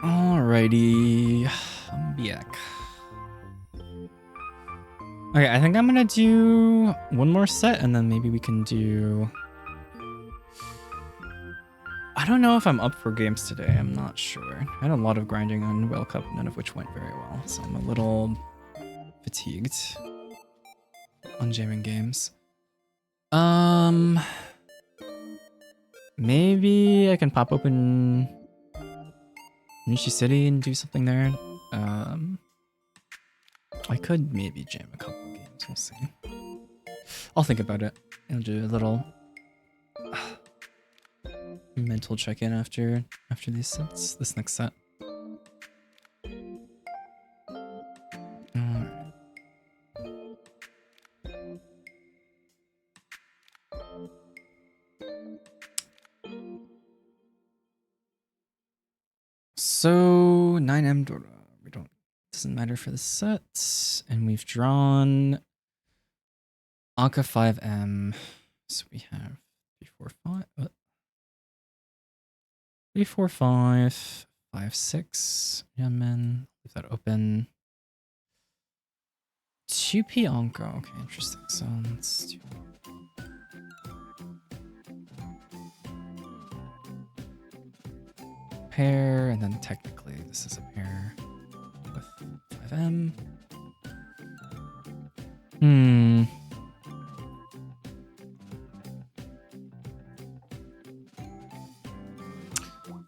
Alrighty, I'm back. Okay, I think I'm gonna do one more set and then maybe we can do... I don't know if I'm up for games today, I'm not sure. I had a lot of grinding on World Cup, none of which went very well, so I'm a little fatigued on jamming games. Maybe I can pop open Nishi City and do something there. I could maybe jam a couple games, we'll see. I'll think about it. I'll do a little mental check-in after these sets, this next set. So 9M Dora. Doesn't matter for the set. And we've drawn Anka 5M. So we have 3, 4, 5. 3, 4, 5, 5, 6. Yemen. Leave that open. 2P Anka. Okay, interesting. So let's do pair, and then technically this is a pair with 5M.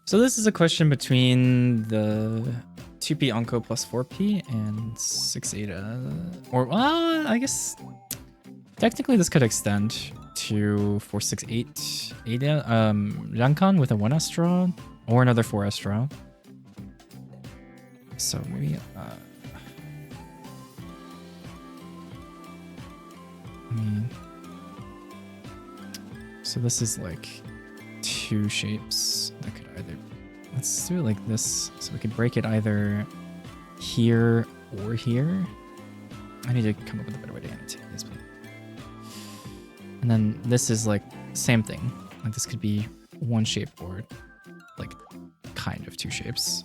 So this is a question between the 2P Onco plus 4P and 6 Ada. Or, well, I guess technically this could extend to 468 Ada. Rankan with a 1S draw, or another 4S draw. So maybe, so this is like two shapes that could either, let's do it like this. So we could break it either here or here. I need to come up with a better way to annotate this. But... And then this is like same thing. Like this could be one shape or like kind of two shapes.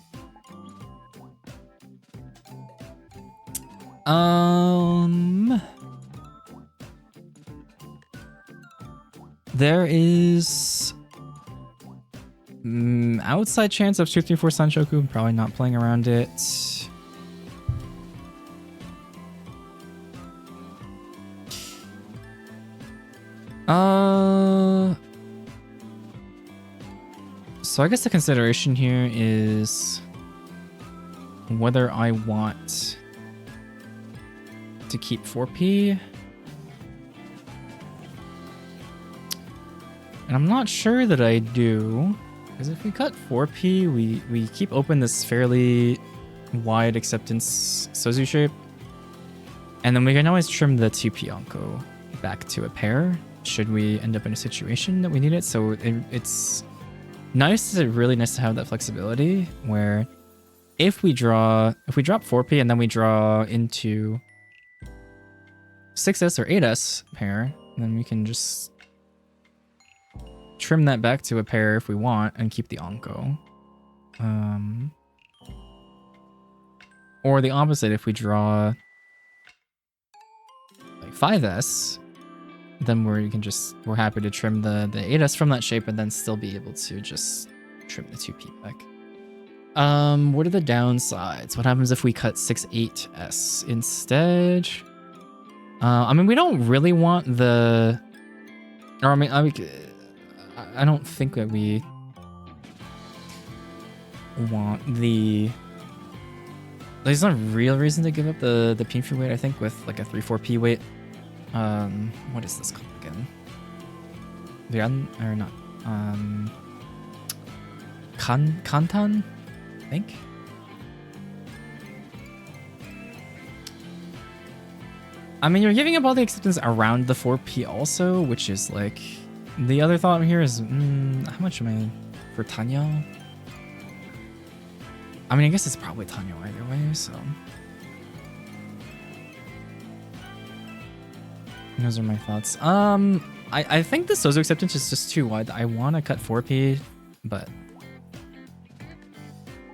There is outside chance of 234 Sanshoku. Probably not playing around it. So I guess the consideration here is whether I want to keep 4P. And I'm not sure that I do, because if we cut 4P, we keep open this fairly wide acceptance Sozu shape. And then we can always trim the 2P Anko back to a pair, should we end up in a situation that we need it. So it's really nice to have that flexibility where if we drop 4P and then we draw into 6S or 8S pair, then we can just trim that back to a pair if we want and keep the Anko. Or the opposite, if we draw like 5S, then we're happy to trim the 8S from that shape and then still be able to just trim the 2P back. What are the downsides? What happens if we cut 6-8S instead? I mean, we don't really want the... Or, I don't think that we want the... There's no real reason to give up the Pinfu weight, I think, with like a 3-4P weight. What is this called again? Or not. Kantan, I think. I mean, you're giving up all the acceptance around the 4P also, which is like... The other thought here is, how much am I for Tanyo? I mean, I guess it's probably Tanyo either way, so... Those are my thoughts. I think the Sozo acceptance is just too wide. I want to cut 4P, but...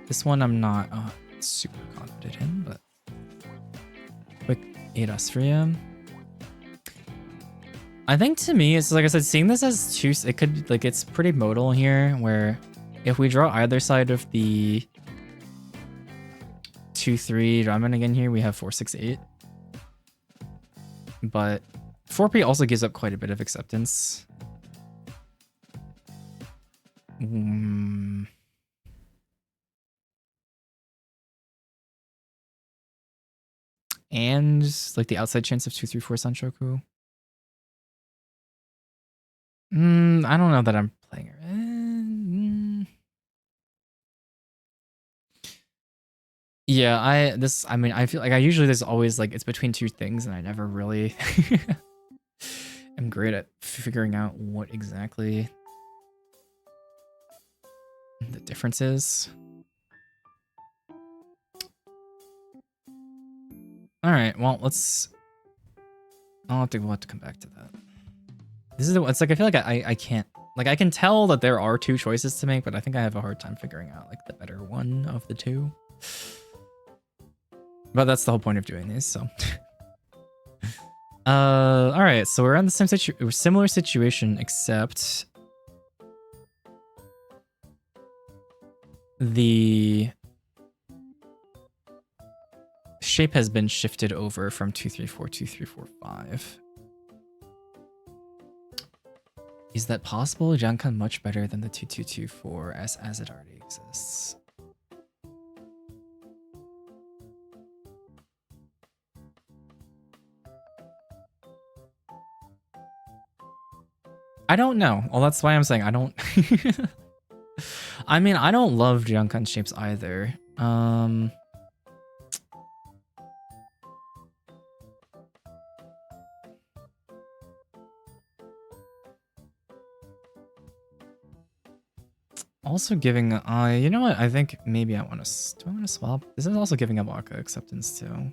This one I'm not super confident in, but... Quick 8S for you. I think to me, it's like I said, seeing this as two, it could, like, it's pretty modal here, where if we draw either side of the 2-3 ramen again here, we have 4-6-8. But 4P also gives up quite a bit of acceptance. And like the outside chance of 2-3-4 Sanshoku. I don't know that I'm playing it. Yeah, I mean, I feel like there's always like, it's between two things and I never really am great at figuring out what exactly the difference is. All right, well, we'll have to come back to that. This is it's like, I feel like I can't, like, I can tell that there are two choices to make, but I think I have a hard time figuring out like the better one of the two. But that's the whole point of doing these, so. All right, so we're in the similar situation, except the shape has been shifted over from 2-3-4 to 3-4-5. Is that possible? Jankan much better than the 2-2-2-4 as it already exists. I don't know. Well, that's why I'm saying I don't... I mean, I don't love Jankan shapes either. Also giving... you know what? I think maybe I want to... Do I want to swap? This is also giving up Waka acceptance too.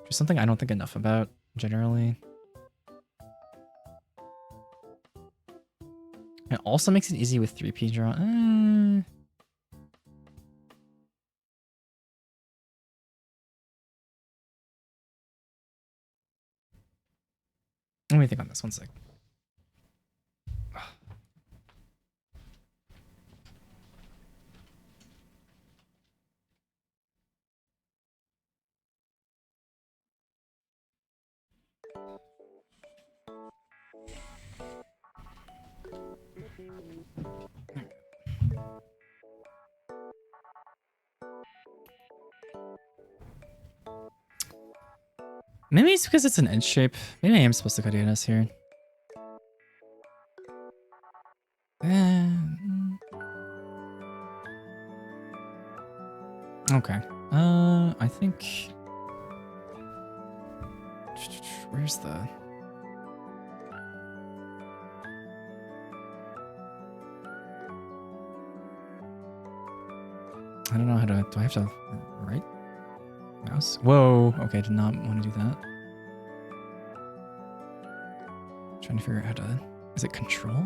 Just something I don't think enough about, generally. It also makes it easy with 3P draw. Let me think on this one sec. Maybe it's because it's an edge shape. Maybe I am supposed to cut ENS here. Okay. I think... Where's the... I don't know how to... Do I have to right mouse? Whoa. Okay, I did not want to do that. Trying to figure out how to... Is it control?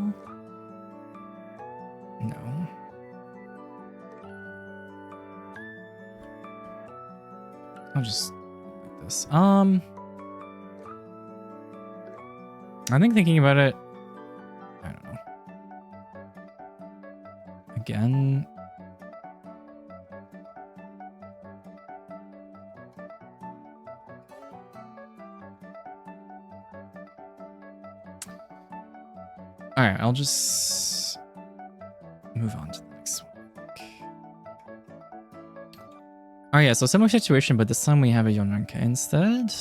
No. I'll just like this. I think thinking about it, I don't know. Again. All right, I'll just move on to the next one. Oh yeah, so similar situation, but this time we have a Yonranke instead.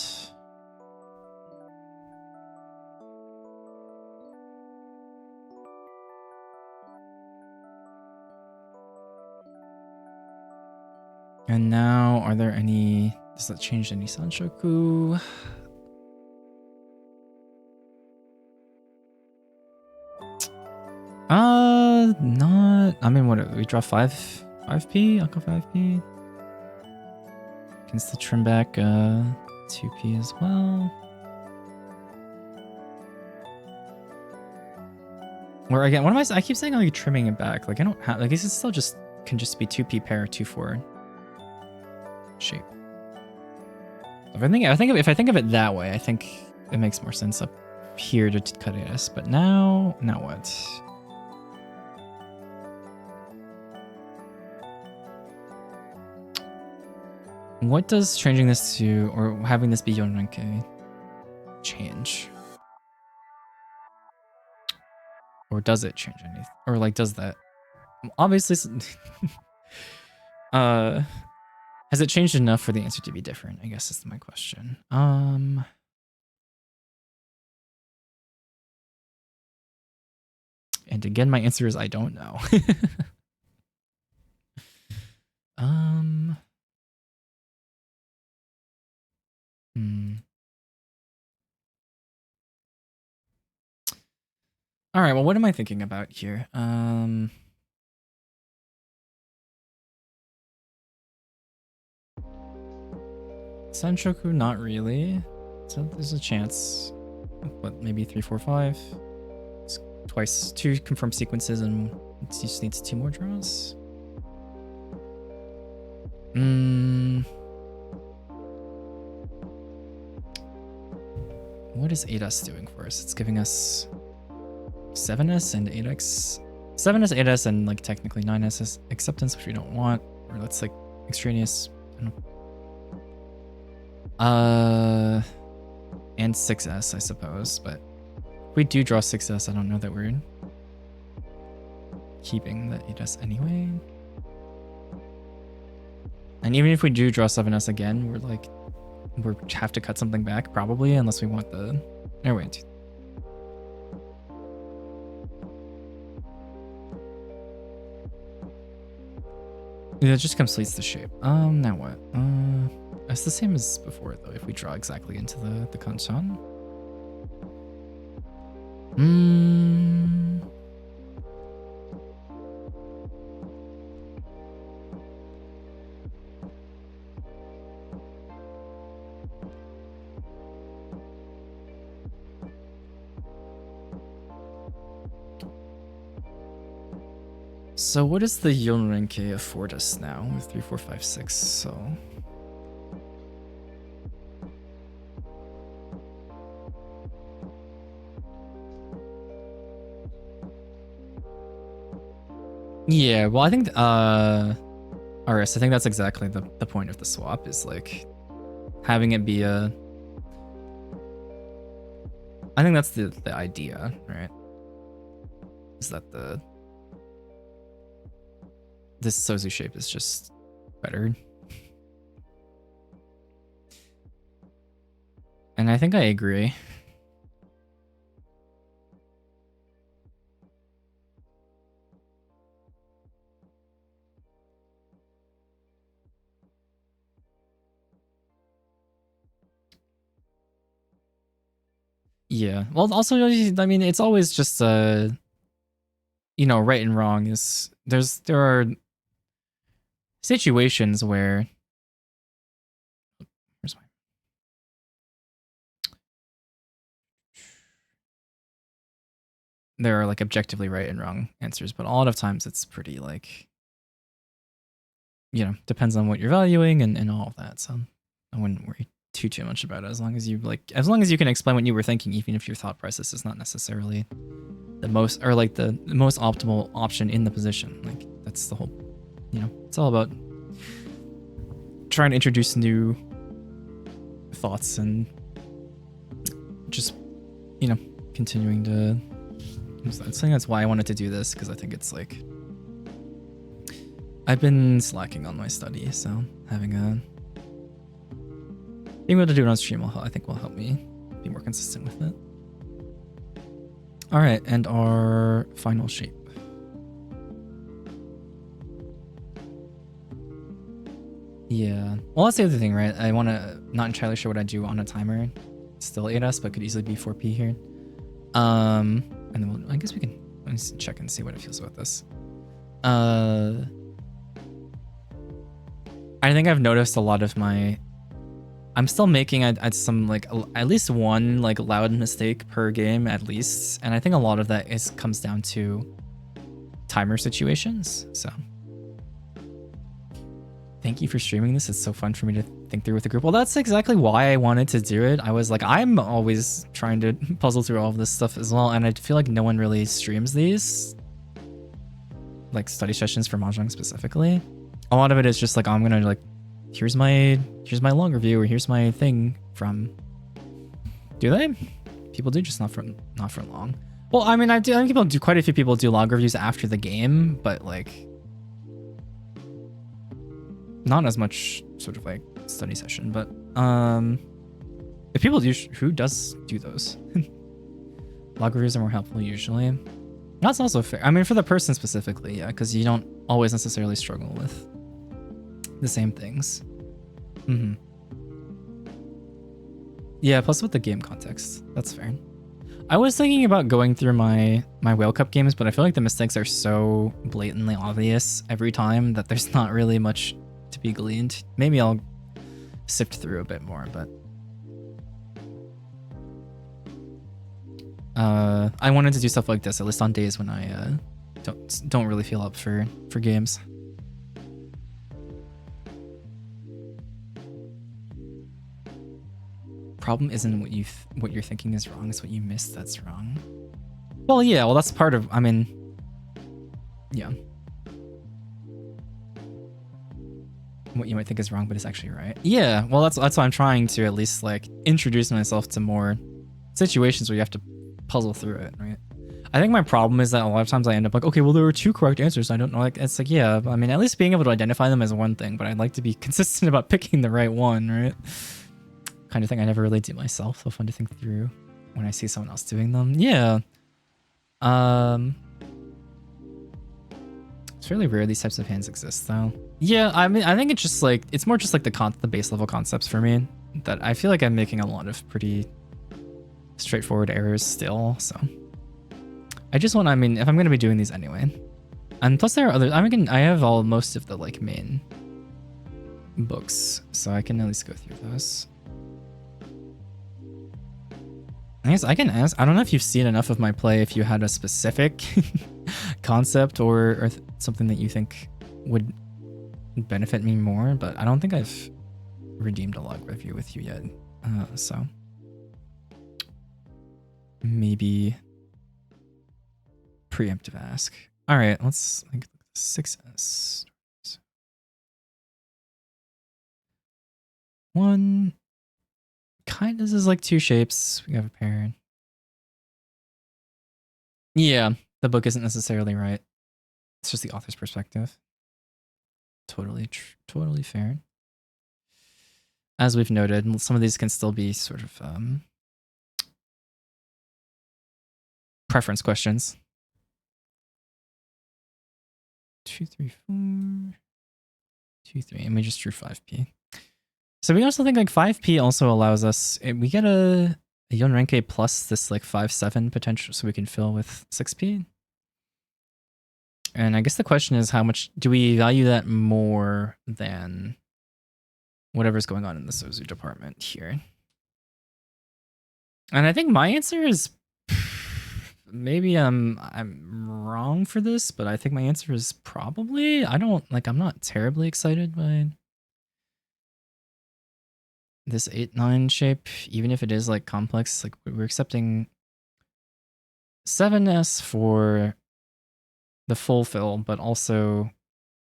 And now, are there any... Does that change any Sanshoku? Not... I mean, what... We draw 5P? I'll go 5P. Can still trim back 2P as well. Or again, what am I keep saying like trimming it back. Like I don't have... Like this is still just... Can just be 2P pair, 2/4 shape. If I think of it that way, I think it makes more sense up here to cut AS. But now what? What does changing this to, or having this be Yonranke change? Or does it change anything? Or like, does that? Obviously, has it changed enough for the answer to be different? I guess is my question. And again, my answer is I don't know. All right, well, what am I thinking about here? Sanshoku, not really. So there's a chance. But maybe 3, 4, 5. It's twice, 2 confirmed sequences, and it just needs 2 more draws. What is 8S doing for us? It's giving us 7S and 8X. 7S, 8S, and like technically 9S acceptance, which we don't want. Or that's like extraneous. I don't know. And 6S, I suppose. But if we do draw 6S, I don't know that we're keeping the 8S anyway. And even if we do draw 7S again, we have to cut something back probably, unless we want the... Oh wait. Yeah, it just completes the shape. Now what? It's the same as before though, if we draw exactly into the kansan. So what does the Yonrenke afford us now with 3, 4, 5, 6? So yeah, well I think Aris, I think that's exactly the point of the swap, is like having it be a, I think that's the idea, right? Is that this Sozu shape is just better. And I think I agree. Yeah. Well, also, I mean, it's always just you know, right and wrong is there are situations where where's my there are like objectively right and wrong answers, but a lot of times it's pretty like, you know, depends on what you're valuing and all of that. So I wouldn't worry too much about it, as long as you can explain what you were thinking, even if your thought process is not necessarily the most, or like the most optimal option in the position. Like that's the whole, you know, it's all about trying to introduce new thoughts and just, you know, continuing to, I think that's why I wanted to do this, because I think it's like I've been slacking on my study, so having being able to do it on stream I think will help me be more consistent with it. All right, and our final shape. Yeah, well, that's the other thing, right? I want to, not entirely sure what I do on a timer. It's still 8S, but could easily be 4P here. And then I guess we can, let me check and see what it feels about this. I think I've noticed a lot of my, I'm still making at some like at least one like loud mistake per game at least, and I think a lot of that comes down to timer situations. So thank you for streaming this. It's so fun for me to think through with the group. Well, that's exactly why I wanted to do it. I was like, I'm always trying to puzzle through all of this stuff as well, and I feel like no one really streams these, like study sessions for mahjong specifically. A lot of it is just like, I'm gonna like, here's my long review, or here's my thing from. Do they? People do, just not for long. Well, I mean, I think people do, quite a few people do log reviews after the game, but like not as much sort of like study session. But if people do, who does do those? Log reviews are more helpful usually. That's also fair. I mean, for the person specifically, yeah, because you don't always necessarily struggle with the same things. Yeah, plus with the game context, that's fair. I was thinking about going through my Whale Cup games, but I feel like the mistakes are so blatantly obvious every time that there's not really much to be gleaned. Maybe I'll sift through a bit more, but I wanted to do stuff like this, at least on days when I don't really feel up for games. Problem isn't what you're thinking is wrong, it's what you missed that's wrong. Well, yeah, well that's part of, I mean, yeah. What you might think is wrong, but it's actually right. Yeah, well that's why I'm trying to at least like introduce myself to more situations where you have to puzzle through it, right? I think my problem is that a lot of times I end up like, okay, well there were 2 correct answers. I don't know, like it's like, yeah, I mean, at least being able to identify them is one thing, but I'd like to be consistent about picking the right one, right? Kind of thing I never really do myself, so fun to think through when I see someone else doing them. Yeah. It's fairly rare these types of hands exist though. Yeah, I mean, I think it's just like, it's more just like the base level concepts for me, that I feel like I'm making a lot of pretty straightforward errors still, so. I just want, I mean, if I'm going to be doing these anyway. And plus there are others, I have most of the like main books, so I can at least go through those. I guess I can ask, I don't know if you've seen enough of my play, if you had a specific concept or something that you think would benefit me more, but I don't think I've redeemed a log review with you yet. So maybe preemptive ask. All right, let's like 6S. One kind of is like two shapes. We have a pair. Yeah, the book isn't necessarily right. It's just the author's perspective. Totally fair. As we've noted, some of these can still be sort of preference questions. 2, 3, 4, 2, 3, and we just drew 5p. So we also think like 5p also allows us, we get a Yonrenke plus this like 5-7 potential, so we can fill with 6p. And I guess the question is, how much do we value that more than whatever's going on in the Sozu department here? And I think my answer is, maybe I'm wrong for this, but I think my answer is probably, I'm not terribly excited by this 8-9 shape, even if it is like complex. Like we're accepting 7S for the full fill, but also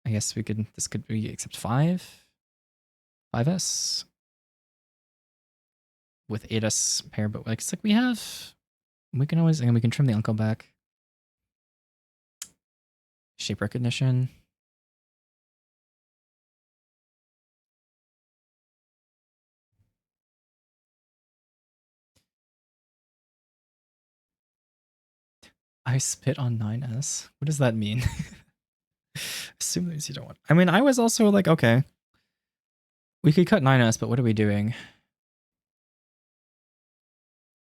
I guess this could be accept 5S with 8S pair, but like it's like we can always, and we can trim the uncle back. Shape recognition. I spit on 9S. What does that mean? Assume these you don't want. I mean, I was also like, okay, we could cut 9S, but what are we doing?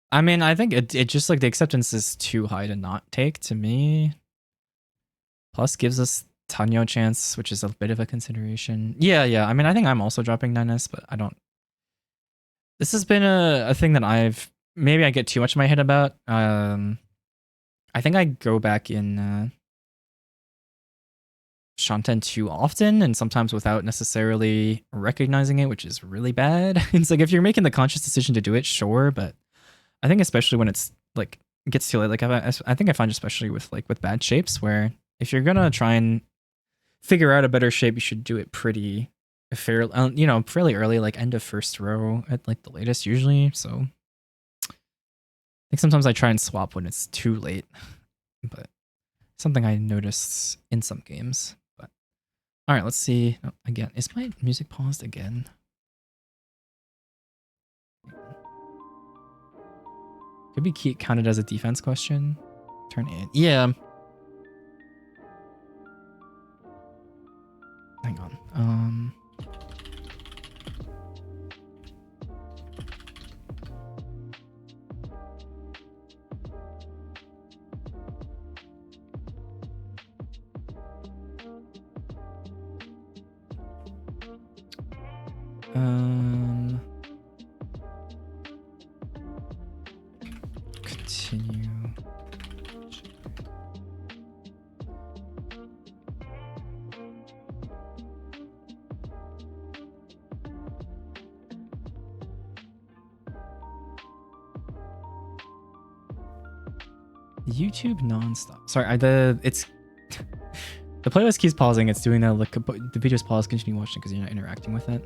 I mean, I think it just like the acceptance is too high to not take to me. Plus gives us Tanyo chance, which is a bit of a consideration. Yeah. I mean, I think I'm also dropping 9S, but I don't. This has been a thing that maybe I get too much in my head about. I think I go back in Shanten too often, and sometimes without necessarily recognizing it, which is really bad. It's like if you're making the conscious decision to do it, sure, but I think especially when it's like gets too late, like I think I find especially with bad shapes, where if you're gonna try and figure out a better shape, you should do it pretty fairly early, like end of first row at like the latest usually. So I think sometimes I try and swap when it's too late, but something I noticed in some games. But all right, let's see. Oh, again, is my music paused again? Could be counted as a defense question. Turn 8. Yeah. Hang on. Continue. YouTube nonstop. Sorry, it's the playlist keeps pausing. It's doing that. Like the video's paused. Continue watching because you're not interacting with it.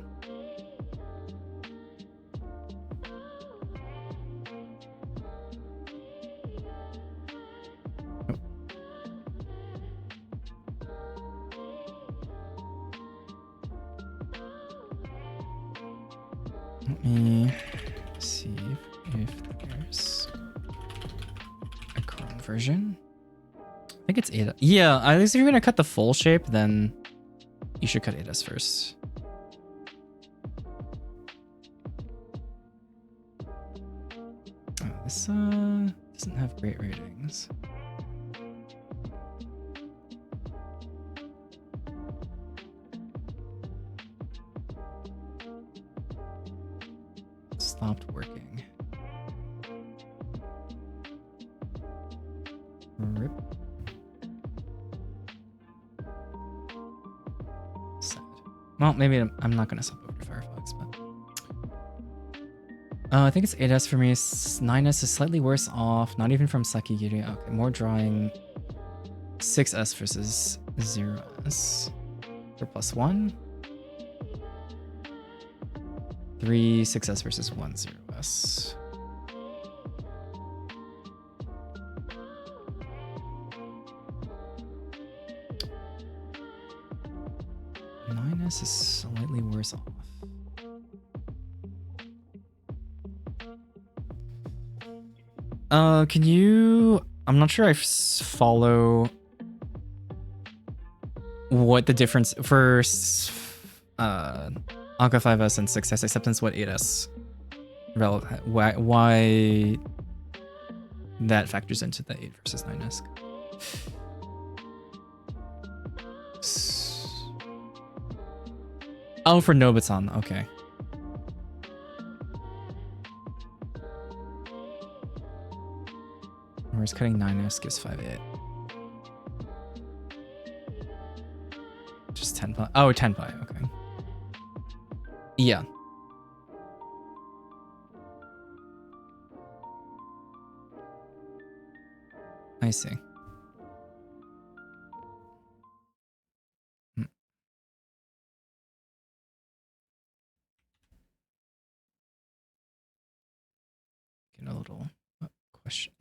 Let me see if there's a Chrome version. I think it's 8. Yeah, at least if you're gonna cut the full shape, then you should cut 8S first. Oh, this doesn't have great ratings. Stopped working. RIP. Well, maybe I'm not gonna swap over to Firefox, but I think it's 8S for me. 9S is slightly worse off. Not even from Sakigiri. Okay, more drawing. 6S versus 0S. For +1. 3 6S versus 1 0S. Minus is slightly worse off. Can you? I'm not sure I follow what the difference for Anka 5S and 6S acceptance. What 8S relevant? Why that factors into the 8 versus 9S? Oh, for Nobutan. Okay. Whereas cutting 9S gives 5/8. Just 10 pi. Oh, 10 pi. Okay. Yeah. I see. Get a little question.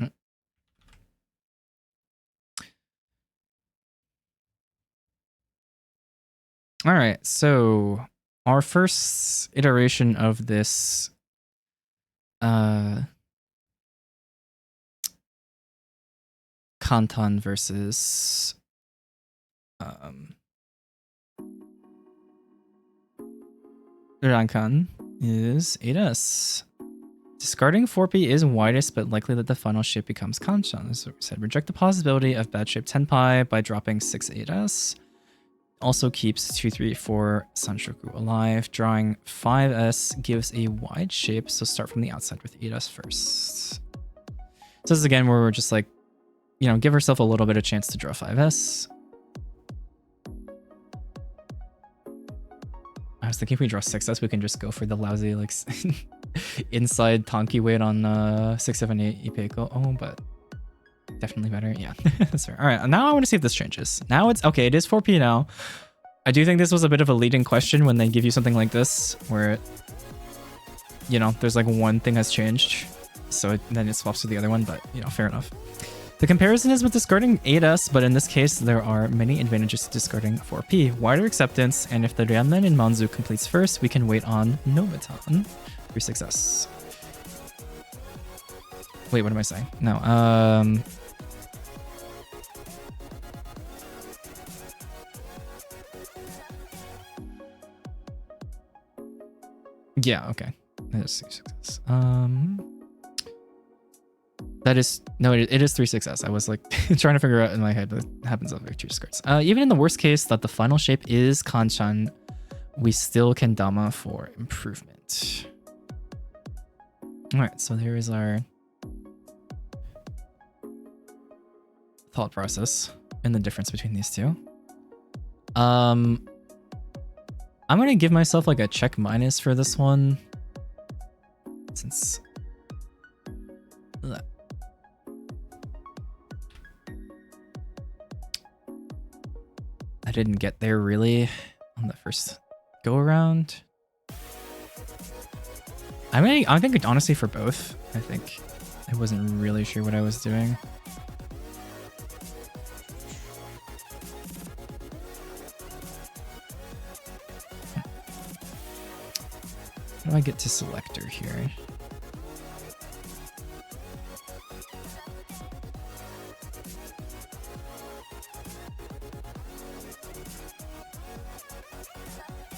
All right, so our first iteration of this Kantan versus Rankan is 8S. Discarding 4P is widest, but likely that the final shape becomes Kanchan. So we said reject the possibility of bad shape 10 pi by dropping 6 8S. Also keeps 2, 3, 4 Sanshoku alive. Drawing 5S gives a wide shape, so start from the outside with 8S first. So this is again where we're just like, you know, give ourselves a little bit of chance to draw 5S. I was thinking if we draw 6S, we can just go for the lousy like inside Tonki weight on 6, 7, 8 Ipeiko. Oh, but definitely better. Yeah, that's fair. All right, now I want to see if this changes. Now it's okay. It is 4P now. I do think this was a bit of a leading question when they give you something like this, where, you know, there's like one thing has changed, so then it swaps to the other one. But you know, fair enough. The comparison is with discarding 8S, but in this case, there are many advantages to discarding 4P. Wider acceptance, and if the Ryanmen in Manzu completes first, we can wait on Nobutan. 3-6S. Wait, what am I saying? No, yeah, okay. That is 3-6S. That is, no, it is 3-6S. I was like trying to figure out in my head, but it happens on two skirts. Even in the worst case that the final shape is Kanchan, we still can Dama for improvement. All right, so there is our thought process and the difference between these two. I'm gonna give myself like a check minus for this one, since I didn't get there really on the first go around. I think honestly for both. I think I wasn't really sure what I was doing. How do I get to selector here?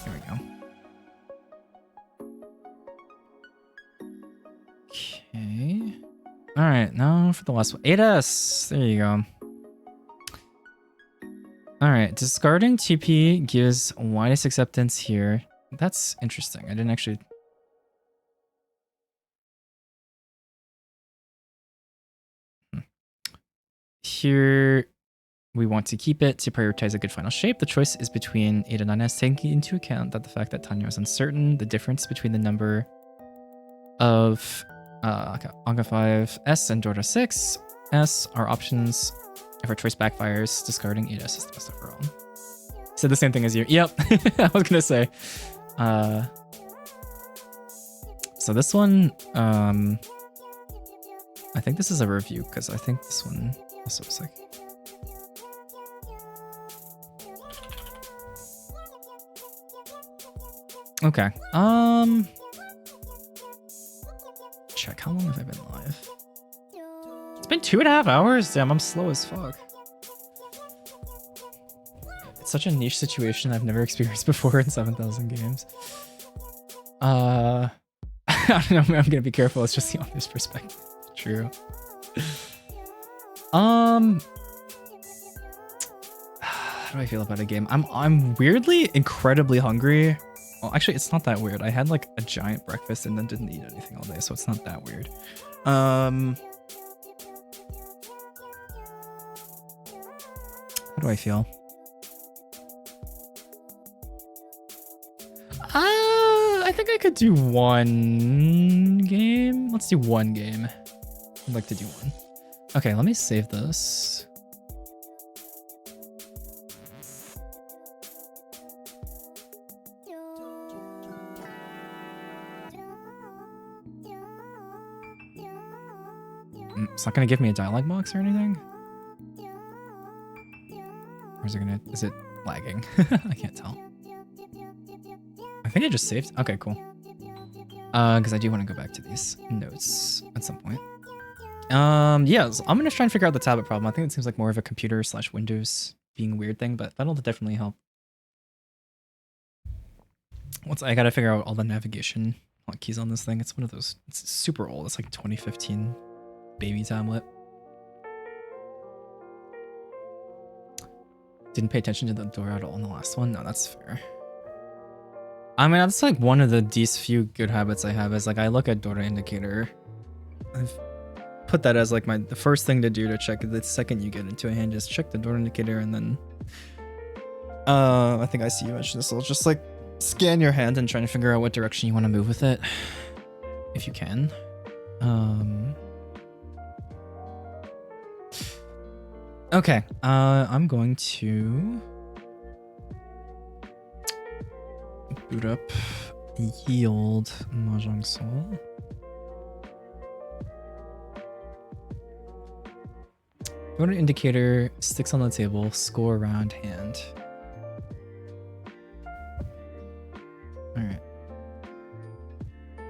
Here we go. Okay. All right, now for the last one. 8S. There you go. All right, discarding TP gives widest acceptance here. That's interesting. I didn't actually... Here, we want to keep it to prioritize a good final shape. The choice is between 8 and 9s, taking into account that the fact that Tanya is uncertain, the difference between the number of Anga 5s and Dora 6s are options. If our choice backfires, discarding 8s is the best overall. Said the same thing as you. Yep, I was gonna say. So this one, I think this is a review because I think this one also is like. Okay. Check how long have I been live? It's been 2.5 hours. Damn, I'm slow as fuck. It's such a niche situation I've never experienced before in 7,000 games. I don't know. I'm gonna be careful. It's just the owner's perspective. True. How do I feel about a game? I'm weirdly incredibly hungry. Well, actually, it's not that weird. I had like a giant breakfast and then didn't eat anything all day, so it's not that weird. How do I feel? I think I could do one game. Let's do one game. I'd like to do one. Okay, let me save this. It's not gonna give me a dialogue box or anything? Or is it gonna, is it lagging? I can't tell. I think I just saved. Okay, cool. Because I do want to go back to these notes at some point. Yeah, so I'm gonna try and figure out the tablet problem. I think it seems like more of a computer / Windows being a weird thing, but that'll definitely help. I gotta figure out all the navigation hotkeys on this thing. It's one of those, it's super old. It's like 2015 baby tablet. Didn't pay attention to the door at all in the last one. No, that's fair. I mean, that's like one of the few good habits I have is like I look at Dora indicator. I've put that as like the first thing to do to check the second you get into a hand. Just check the Dora indicator and then I think I see you mentioned this. I'll just like scan your hand and try to figure out what direction you want to move with it, if you can. Okay, I'm going to boot up Yield Mahjong Soul. Go to indicator, sticks on the table, score around hand. Alright.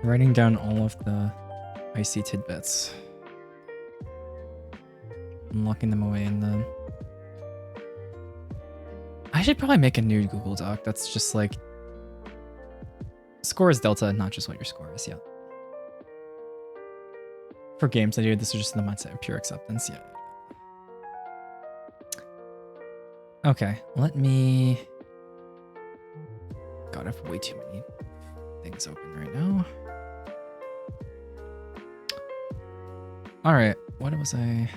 Writing down all of the icy tidbits. I'm locking them away in the... I should probably make a new Google Doc that's just like... Score is delta, not just what your score is, yeah. For games I do, this is just the mindset of pure acceptance, yeah. Okay, let me... God, I have way too many things open right now. Alright, what was I...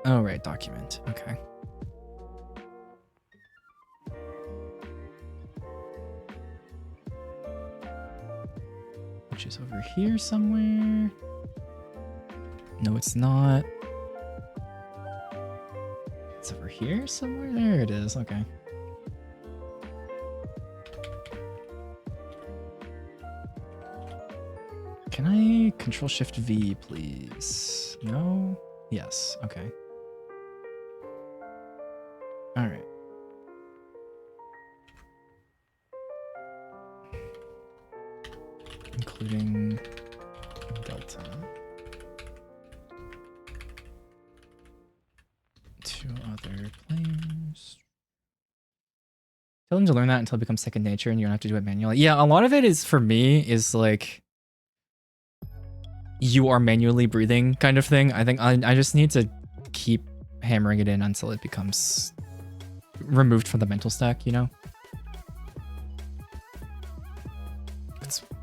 Oh, right, document. Okay. Which is over here somewhere. No, it's not. It's over here somewhere. There it is. Okay. Can I Control Shift V, please? No? Yes. Okay. All right. Including delta. 2 other planes. Tell them to learn that until it becomes second nature and you don't have to do it manually. Yeah, a lot of it is, for me, is like you are manually breathing kind of thing. I think I just need to keep hammering it in until it becomes removed from the mental stack, you know?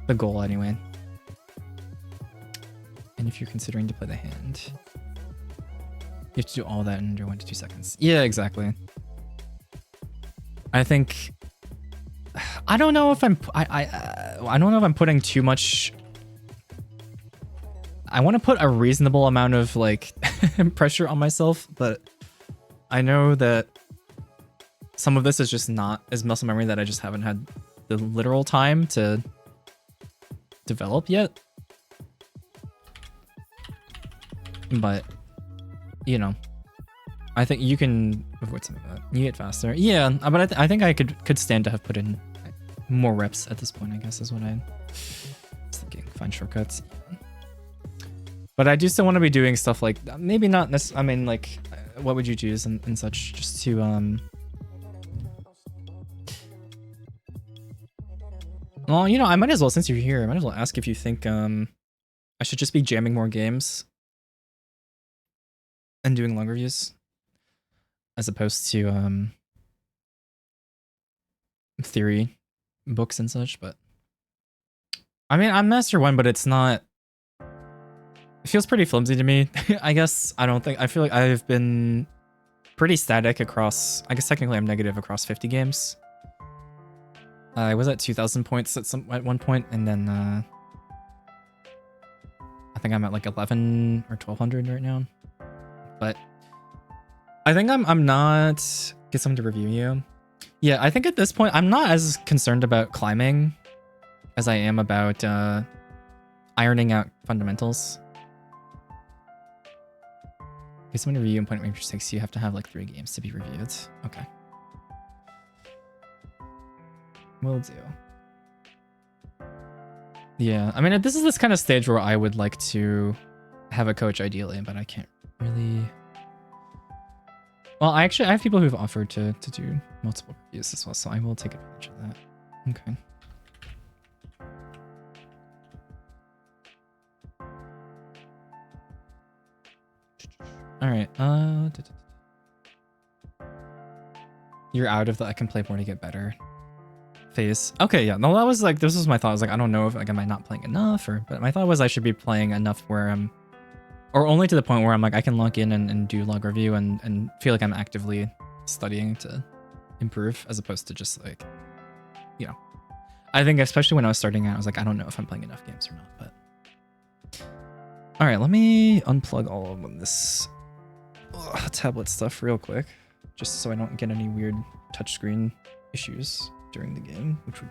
The goal anyway. And if you're considering to play the hand, you have to do all that in under 1 to 2 seconds. Yeah, exactly. I think I don't know if I'm I don't know if I'm putting too much. I want to put a reasonable amount of like pressure on myself, but I know that some of this is just not as muscle memory, that I just haven't had the literal time to develop yet. But you know, I think you can avoid some of that. You get faster. Yeah, but I think I could stand to have put in more reps at this point, I guess, is what I was thinking. Find shortcuts. But I do still want to be doing stuff like, maybe not necessarily, I mean, like, what would you choose and such, just to, well, you know, I might as well, since you're here, I might as well ask if you think, I should just be jamming more games and doing long reviews, as opposed to, theory books and such. But I mean, I'm Master 1, but it's not, it feels pretty flimsy to me. I guess I feel like I've been pretty static across, I guess technically I'm negative across 50 games. I was at 2,000 points at one point, and then I think I'm at like 11 or 1,200 right now. But I think I'm not, get someone to review you. Yeah, I think at this point I'm not as concerned about climbing as I am about ironing out fundamentals. Get someone to review and point at mistakes. You have to have like 3 games to be reviewed. Okay. Will do. Yeah, I mean, this is this kind of stage where I would like to have a coach ideally, but I can't really. Well, I have people who've offered to do multiple reviews as well, so I will take advantage of that. Okay. All right. You're out of the I can play more to get better phase. Okay, yeah. No, that was like, this was my thought. I was like, I don't know if like, am I not playing enough, or, but my thought was I should be playing enough where I'm, or only to the point where I'm like, I can log in and do log review and feel like I'm actively studying to improve, as opposed to just like, you know, I think especially when I was starting out, I was like, I don't know if I'm playing enough games or not, but. All right, let me unplug all of this tablet stuff real quick, just so I don't get any weird touchscreen issues during the game, which would.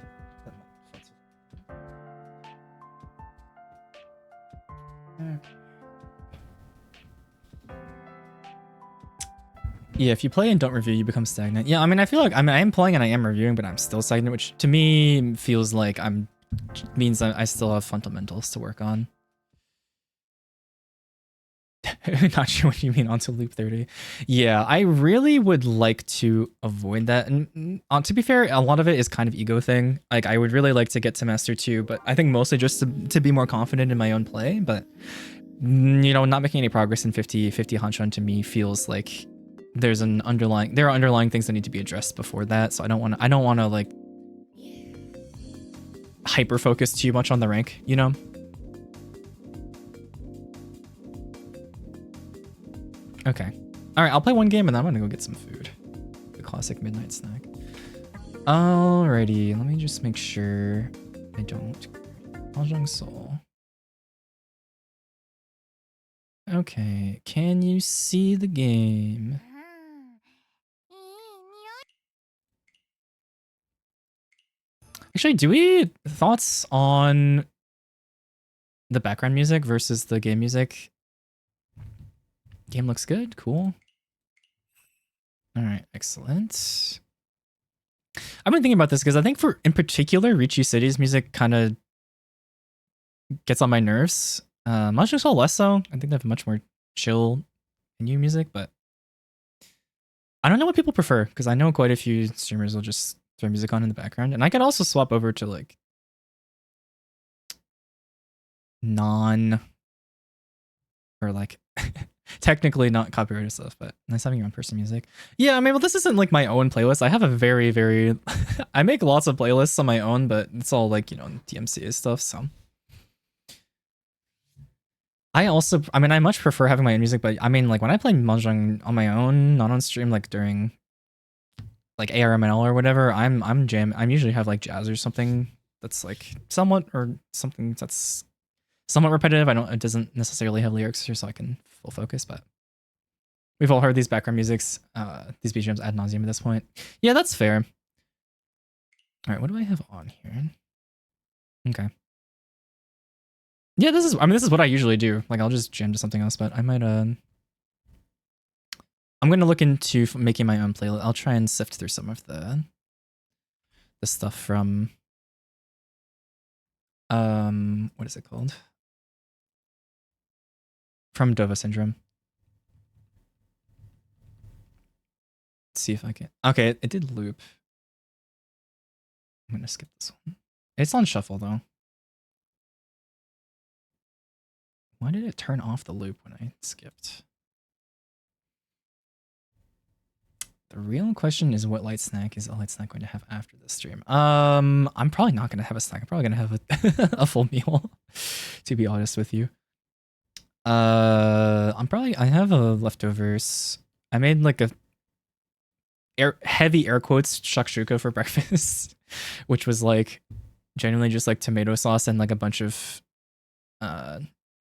Yeah, if you play and don't review, you become stagnant. Yeah, I mean, I feel like I am playing and I am reviewing, but I'm still stagnant, which to me feels like means I still have fundamentals to work on. Not sure what you mean onto loop 30. Yeah, I really would like to avoid that. And to be fair, a lot of it is kind of ego thing. Like, I would really like to get to Master 2, but I think mostly just to be more confident in my own play. But, you know, not making any progress in 50 Hanshan to me feels like there are underlying things that need to be addressed before that. So I don't want to like hyper focus too much on the rank, you know? Okay. All right, I'll play one game and then I'm gonna go get some food. The classic midnight snack. Alrighty, let me just make sure I don't. Mahjong Soul. Okay, can you see the game? Actually, do we thoughts on the background music versus the game music? Game looks good. Cool. All right, excellent. I've been thinking about this because I think in particular, Richu City's music kind of gets on my nerves. Mahjong Soul less so. I think they have much more chill new music, but I don't know what people prefer because I know quite a few streamers will just throw music on in the background, and I could also swap over to like or like Technically not copyrighted stuff, but nice having your own personal music. Yeah, I mean, well, this isn't like my own playlist. I have a very, very, I make lots of playlists on my own, but it's all like, you know, DMCA stuff. So I mean, I much prefer having my own music, but I mean, like when I play mahjong on my own, not on stream, like during like ARMNL or whatever, I'm usually have like jazz or something that's like somewhat or something that's somewhat repetitive. It doesn't necessarily have lyrics here, so I can full focus, but we've all heard these background musics, these BGMs ad nauseum at this point. Yeah, that's fair. All right, what do I have on here? Okay. Yeah, this is what I usually do. Like I'll just jam to something else, but I might I'm going to look into making my own playlist. I'll try and sift through some of the stuff from what is it called? From Dova Syndrome. Let's see if I can. Okay, it did loop. I'm going to skip this one. It's on shuffle though. Why did it turn off the loop when I skipped? The real question is, what light snack is a light snack going to have after this stream? I'm probably not going to have a snack. I'm probably going to have a full meal, to be honest with you. I have leftovers. I made like a heavy air quotes shakshuka for breakfast, which was like genuinely just like tomato sauce and like a bunch of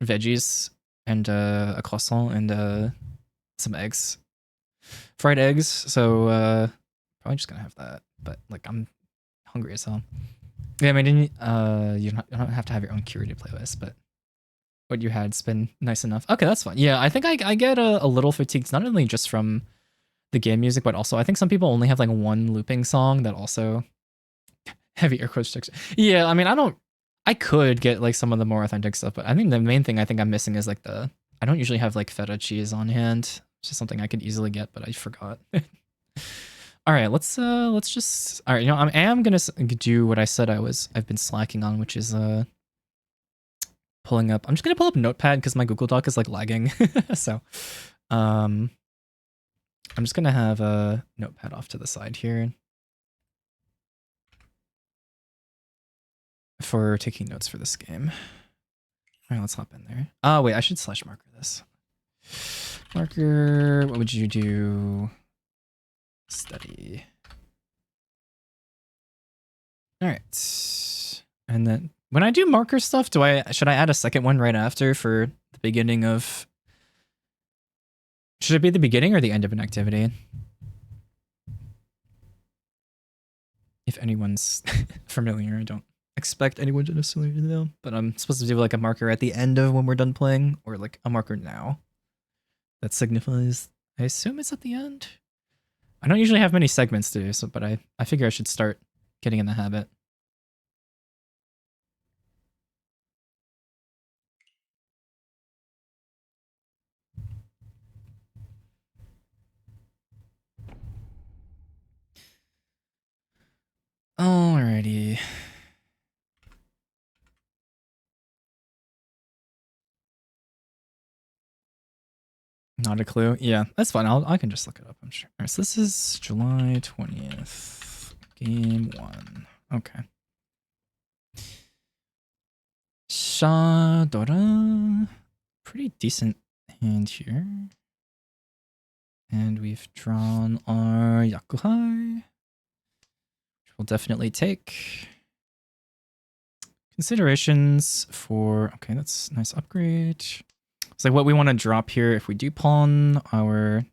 veggies and a croissant and some eggs. Fried eggs, so probably just gonna have that. But like I'm hungry as hell. Yeah, I mean, you don't have to have your own curated playlist, but what you had's been nice enough. Okay, that's fine. Yeah, I think I get a little fatigued, not only just from the game music, but also I think some people only have like one looping song that also heavy air quotes. Yeah, I mean, I could get like some of the more authentic stuff, but I think the main thing I think I'm missing is like I don't usually have like feta cheese on hand. It's just something I could easily get, but I forgot. All right, let's just, all right, you know, I am gonna do what I said I've been slacking on, which is pulling up. I'm just gonna pull up Notepad because my Google Doc is like lagging. So I'm just gonna have a Notepad off to the side here for taking notes for this game. All right, let's hop in there. Oh wait, I should slash marker this. Marker, what would you do? Study. All right. And then when I do marker stuff, should I add a second one right after for the beginning of, should it be the beginning or the end of an activity? If anyone's familiar, I don't expect anyone to necessarily know, but I'm supposed to do like a marker at the end of when we're done playing, or like a marker now. That signifies, I assume it's at the end. I don't usually have many segments to do, so but I figure I should start getting in the habit. Alrighty. Not a clue. Yeah, that's fine. I can just look it up, I'm sure. All right, so this is July 20th, game 1. Okay. Shadora. Pretty decent hand here. And we've drawn our Yakuhai, which we'll definitely take. Considerations for, okay, that's a nice upgrade. It's like what we want to drop here if we do pawn our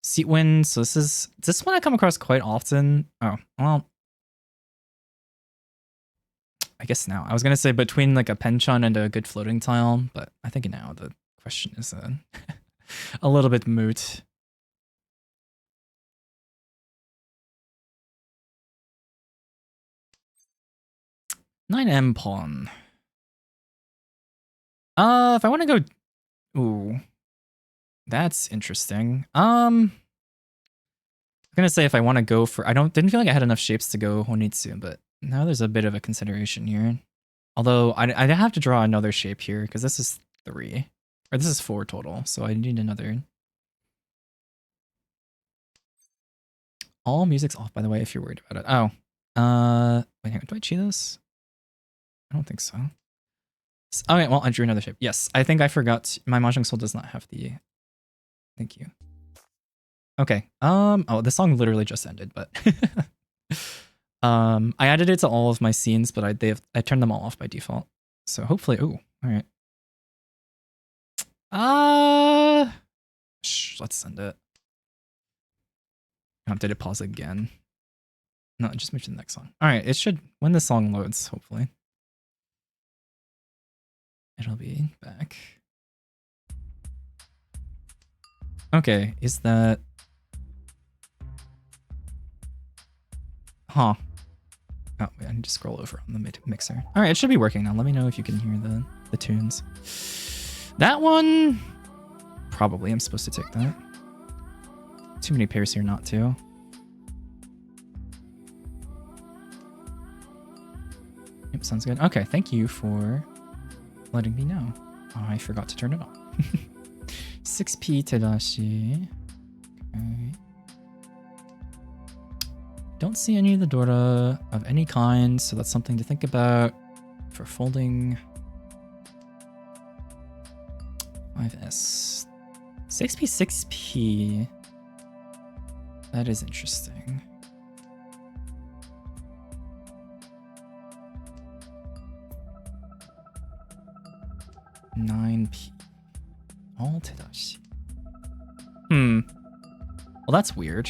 seat win. So this one I come across quite often. Oh, well, I guess now. I was going to say between like a penchant and a good floating tile, but I think now the question is a little bit moot. Nine M pawn. If I want to go, ooh, that's interesting. I'm gonna say if I want to go for, didn't feel like I had enough shapes to go Honitsu, but now there's a bit of a consideration here. Although I have to draw another shape here because this is 3. Or this is 4 total, so I need another. All music's off, by the way, if you're worried about it. Oh. Wait, hang on. Do I cheat this? I don't think so. Okay, well, I drew another shape. Yes, I think I forgot. My Mahjong Soul does not have the... Thank you. Okay. Oh, the song literally just ended, but... I added it to all of my scenes, but I turned them all off by default. So hopefully... Ooh, alright. Let's send it. Oh, did it pause again? No, just move to the next song. Alright, it should... When the song loads, hopefully. It'll be back. Okay, is that... Huh. Oh, wait, I need to scroll over on the mixer. Alright, it should be working now. Let me know if you can hear the tunes. That one... Probably I'm supposed to take that. Too many pairs here not to. Yep, sounds good. Okay, thank you for letting me know. Oh, I forgot to turn it on. 6p Tadashi. Okay. Don't see any of the Dora of any kind, so that's something to think about for folding. 5S. 6p, 6p. That is interesting. $9p. All Tadashi. Well, that's weird.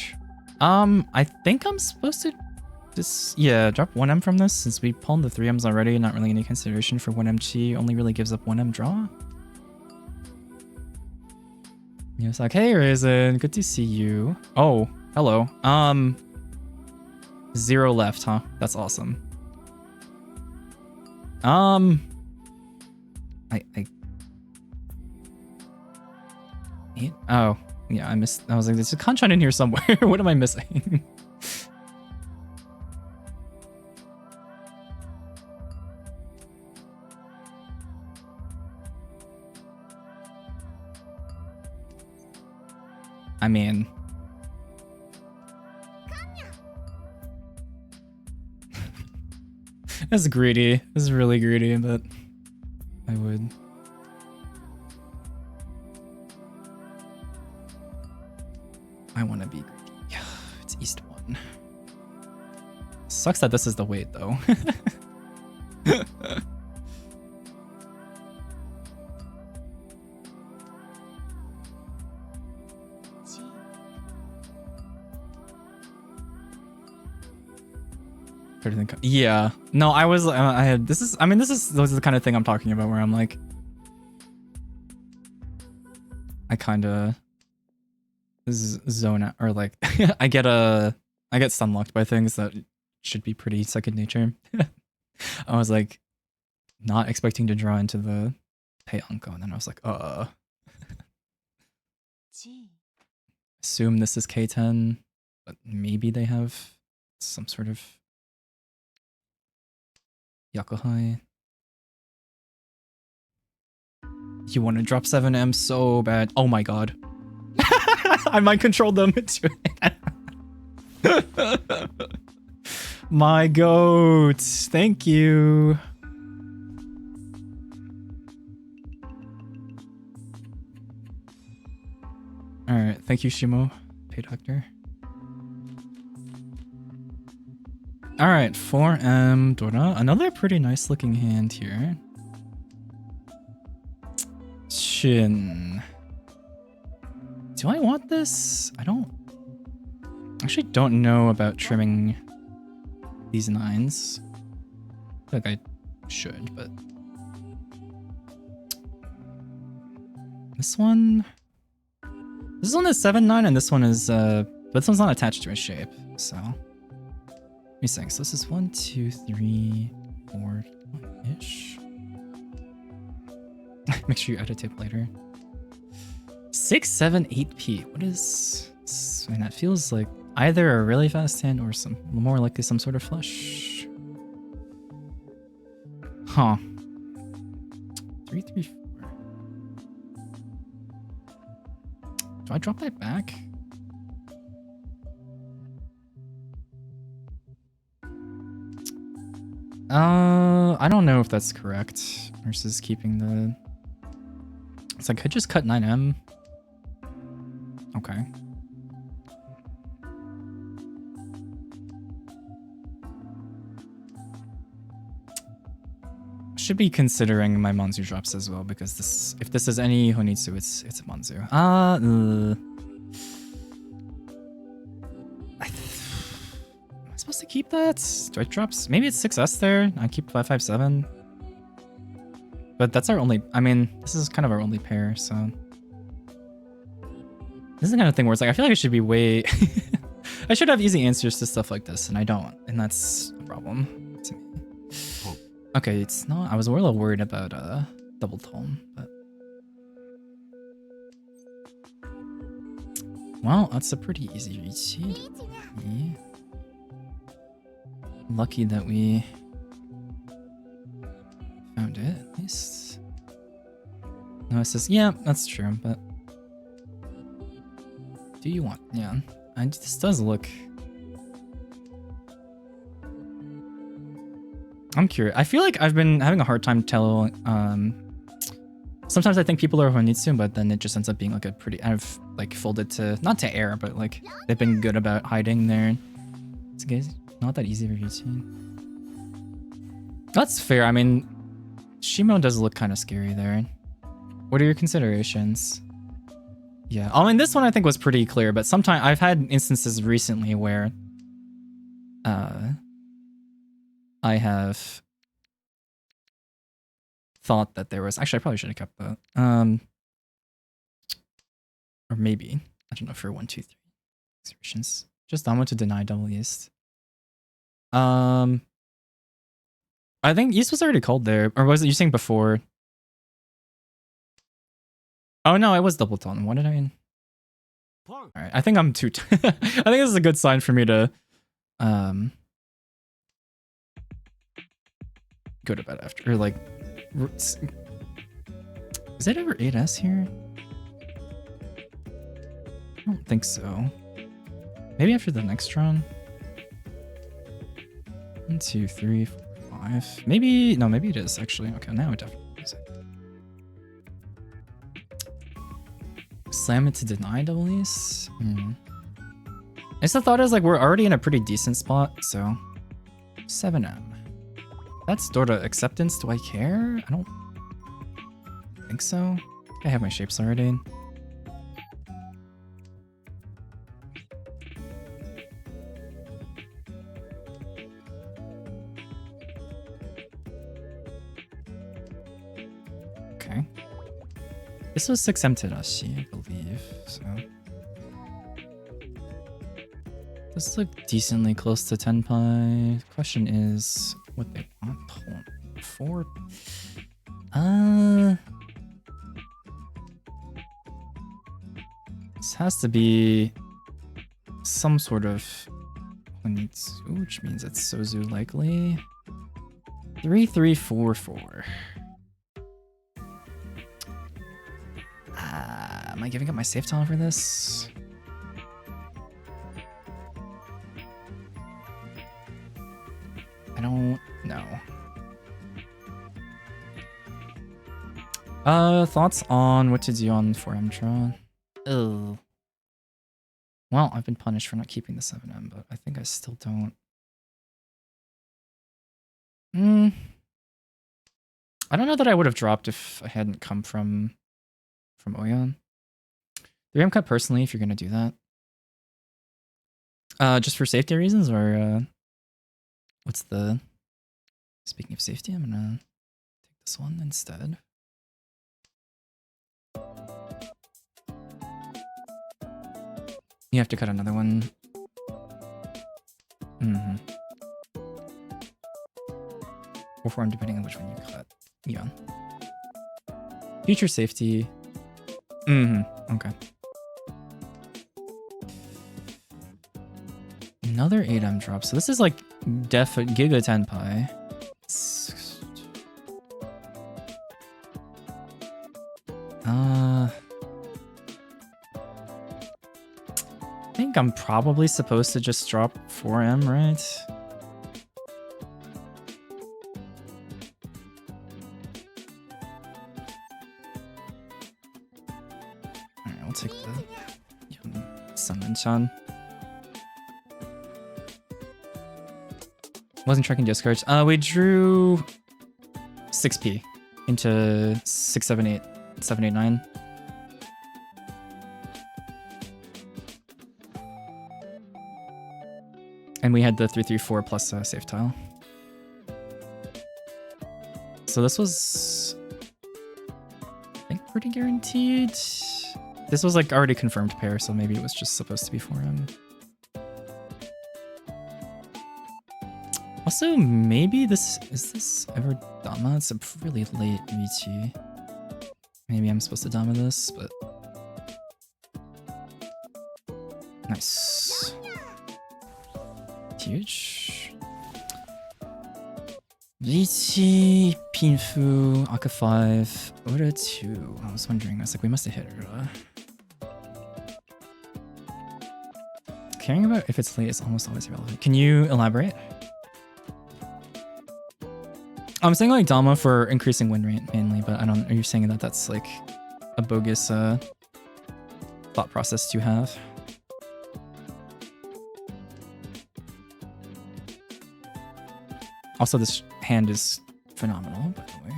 I think I'm supposed to just, drop 1M from this since we pulled the 3Ms already. Not really any consideration for 1M chi. Only really gives up 1M draw. Yes, like, hey, Raisin. Good to see you. Oh, hello. 0 left, huh? That's awesome. Oh, yeah, I missed. I was like, there's a contract in here somewhere. What am I missing? I mean, that's greedy. This is really greedy, but I would. I want to be greedy. Yeah, it's East 1. Sucks that this is the weight, though. Yeah. No, I was. I had. This is the kind of thing I'm talking about where I'm like, I kind of zone out, or like, I get stunlocked by things that should be pretty second nature. I was like, not expecting to draw into the Peianko, and then I was like, assume this is K10, but maybe they have some sort of Yakuhai. You want to drop 7M so bad. Oh my god. I mind controlled them. My goat. Thank you. Alright, thank you, Shimo. Pay doctor. Alright, 4M Dora. Another pretty nice looking hand here. Shin. Do I want this? I actually don't know about trimming these 9s. I feel like I should, but this one is 7-9 and this one is but this one's not attached to a shape, so let me think. So this is 1, 2, 3, 4 ish. Make sure you edit tape later. 6, 7, 8p. What is... I mean, that feels like either a really fast hand or some more likely some sort of flush. Huh. 3, 3, 4. Do I drop that back? I don't know if that's correct. Versus keeping the... It's like, I could just cut 9M. Okay. Should be considering my Manzu drops as well, because this, if this is any Honitsu, it's a Manzu. Am I supposed to keep that? Do I drops? Maybe it's 6S there. I keep 557. But that's our only, I mean, this is kind of our only pair, so. This is the kind of thing where it's like, I feel like I should be way, I should have easy answers to stuff like this, and I don't. And that's a problem to me. Okay, it's not, I was a little worried about double tone, but. Well, that's a pretty easy reach. Yeah. Lucky that we found it, at least. No, it says, yeah, that's true, but. Do you want, yeah. This does look. I'm curious. I feel like I've been having a hard time telling. Sometimes I think people are Honitsu, but then it just ends up being like a pretty. I've like folded to not to air, but like they've been good about hiding their. It's not that easy for routine. That's fair. I mean, Shimo does look kind of scary there. What are your considerations? Yeah, I mean this one I think was pretty clear, but sometimes I've had instances recently where. I have thought that there was actually I probably should have kept that. Or maybe I don't know for 1, 2, 3 exhibitions. Just I want to deny double East. I think East was already called there, or was it you saying before? Oh no, it was double tone. What did I mean? All right, I think I'm too. I think this is a good sign for me to go to bed after, or like, is it ever 8S here? I don't think so. Maybe after the next run. 1, 2, 3, 4, 5. Maybe, no, maybe it is actually. Okay, now it definitely is. Slam it to deny double ace? I just thought it was like we're already in a pretty decent spot, so 7M. That's Dota acceptance. Do I care? I don't think so. I have my shapes already. Okay. This was 6M Tadashi, I believe, so. This looked decently close to Tenpai. Question is what they want. 4. This has to be some sort of Honitsu, which means it's Sozu likely. 3, 3, 4, 4. Am I giving up my safe tile for this? I don't know. Thoughts on what to do on 4M Tron? Ugh. Well, I've been punished for not keeping the 7M, but I think I still don't. I don't know that I would have dropped if I hadn't come from Oyon. 3M cut personally if you're gonna do that. Just for safety reasons, or what's the... Speaking of safety, I'm gonna take this one instead. You have to cut another one. Or 4M depending on which one you cut. Yeah. Future safety. Okay. Another 8M drop. So this is like Giga Tenpai. I'm probably supposed to just drop 4M, right? Alright, I'll take the Summon-chan. Wasn't tracking discards. We drew 6p into 6, 7, 8, 7, 8, 9. And we had the 3, 3, 4 plus safe tile. So this was, I think, pretty guaranteed. This was like already confirmed pair, so maybe it was just supposed to be 4M. Also, maybe this, is this ever Dama? It's a really late VT. Maybe I'm supposed to Dama this, but... Nice. Huge. VT, Pinfu, Aka 5, Oda 2. I was wondering, I was like, we must have hit it. Caring about if it's late is almost always irrelevant. Can you elaborate? I'm saying like Dama for increasing win rate mainly, but I don't. Are you saying that that's like a bogus thought process to have? Also, this hand is phenomenal, by the way.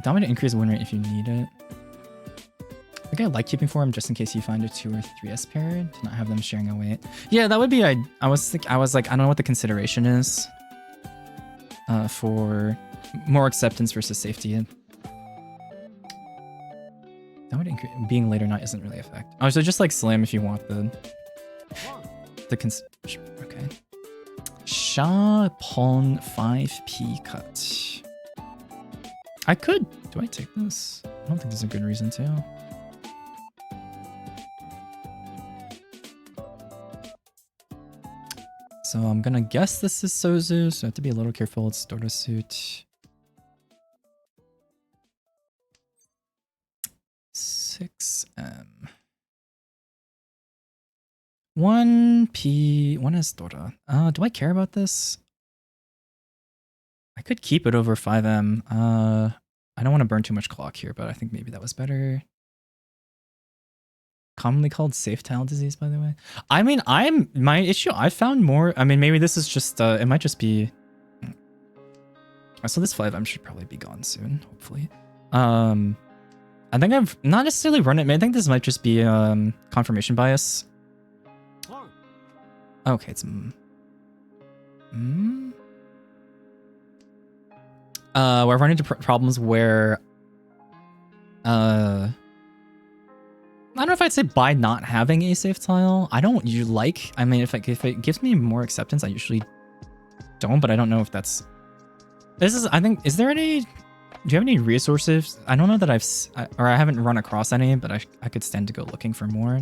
Dama to increase win rate if you need it. I think I like keeping 4M just in case you find a 2 or 3S pair to not have them sharing a weight. Yeah, that would be. I was like, I don't know what the consideration is. For more acceptance versus safety. That would increase, being late or not isn't really affect. Oh, so just like slam if you want the okay. Sha Pon 5p cut. I could. Do I take this? I don't think there's a good reason to. So I'm gonna guess this is Sozu, so I have to be a little careful. It's Dota suit. 6M. 1P. 1S Dota. Do I care about this? I could keep it over 5M. I don't want to burn too much clock here, but I think maybe that was better. Commonly called safe tile disease, by the way. I mean, my issue, I found more, I mean, maybe this is just, it might just be, so this 5M should probably be gone soon, hopefully. I think I've not necessarily run it, I think this might just be, confirmation bias. Okay, it's, we're running into problems where, I don't know if I'd say by not having a safe tile. I don't like, I mean, if it gives me more acceptance, I usually don't, but I don't know if that's, this is, I think, is there any, do you have any resources? I don't know that I haven't run across any, but I could stand to go looking for more.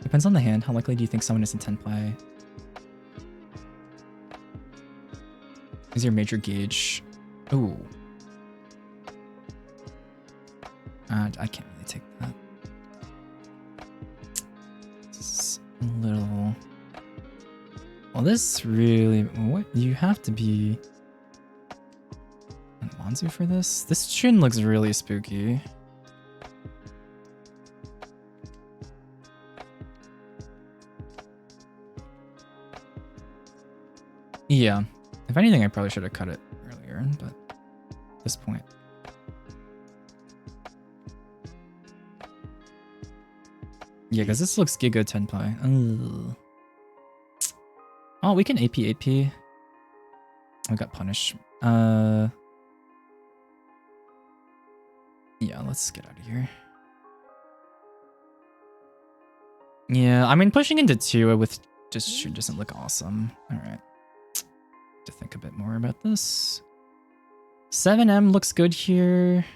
Depends on the hand. How likely do you think someone is in 10 play? Is your major gauge? Ooh. I can't really take that. It's a little... Well, this really... What? You have to be... Manzu for this? This chin looks really spooky. Yeah. If anything, I probably should have cut it earlier, but at this point. Yeah, because this looks Giga Tenpai. Ugh. Oh, we can AP. I got punished. Yeah, let's get out of here. Yeah, I mean, pushing into 2 with just shoot doesn't look awesome. All right. To think a bit more about this. 7M looks good here.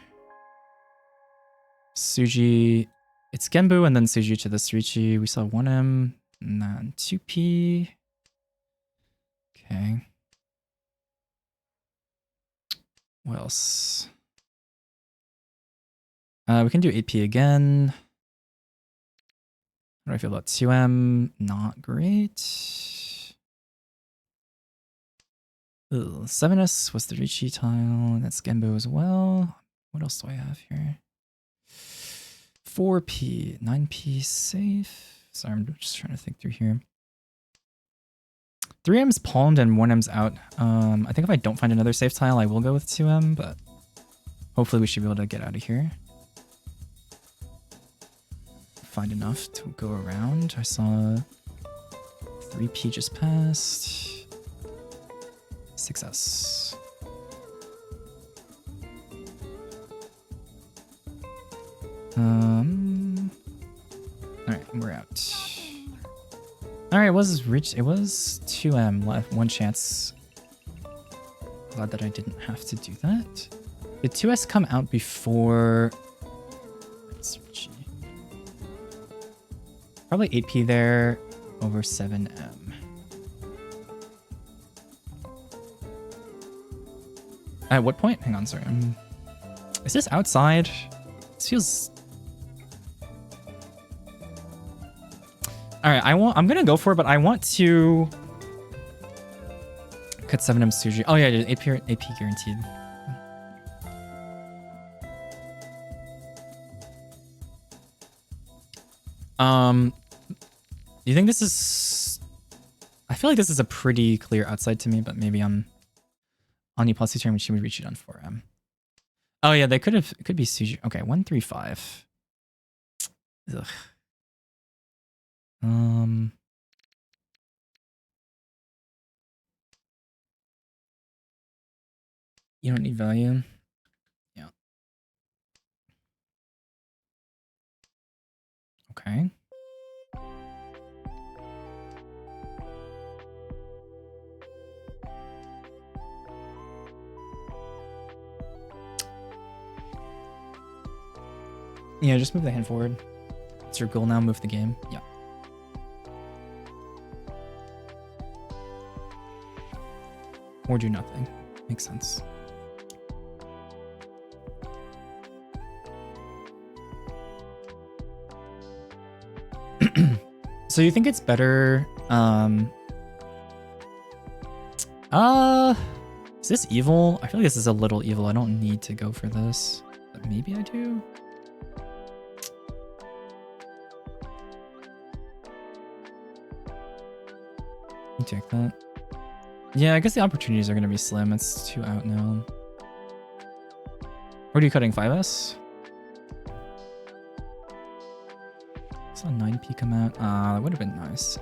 Suji It's Genbu and then Suji to the Srichi. We saw 1M and then 2P. Okay. What else? We can do 8P again. How do I feel about 2M? Not great. Ugh, 7S was the Richi tile. That's Genbo as well. What else do I have here? 4P, 9P safe. Sorry, I'm just trying to think through here. 3M's palmed and 1M's out. I think if I don't find another safe tile, I will go with 2M, but hopefully we should be able to get out of here. Find enough to go around. I saw 3P just passed. 6S. Alright, we're out. Alright, it was 2M left. One chance. Glad that I didn't have to do that. Did 2S come out before? Probably 8P there over 7M. At what point? Hang on, sorry. Is this outside? This feels... Alright, I'm gonna go for it, but I want to cut 7M Suji. Oh yeah, AP guaranteed. Do you think this is... I feel like this is a pretty clear outside to me, but maybe I'm on the policy turn, which she would reach it on 4M. Oh yeah, they it could be Suji. Okay, 135. Ugh. You don't need value. Yeah. Okay. Yeah, just move the hand forward. It's your goal now, move the game. Yeah. Or do nothing. Makes sense. So you think it's better... Is this evil? I feel like this is a little evil. I don't need to go for this. But maybe I do? You take that. Yeah, I guess the opportunities are going to be slim. It's 2 out now. Or are you cutting 5S? Saw 9P come out. That would have been nice.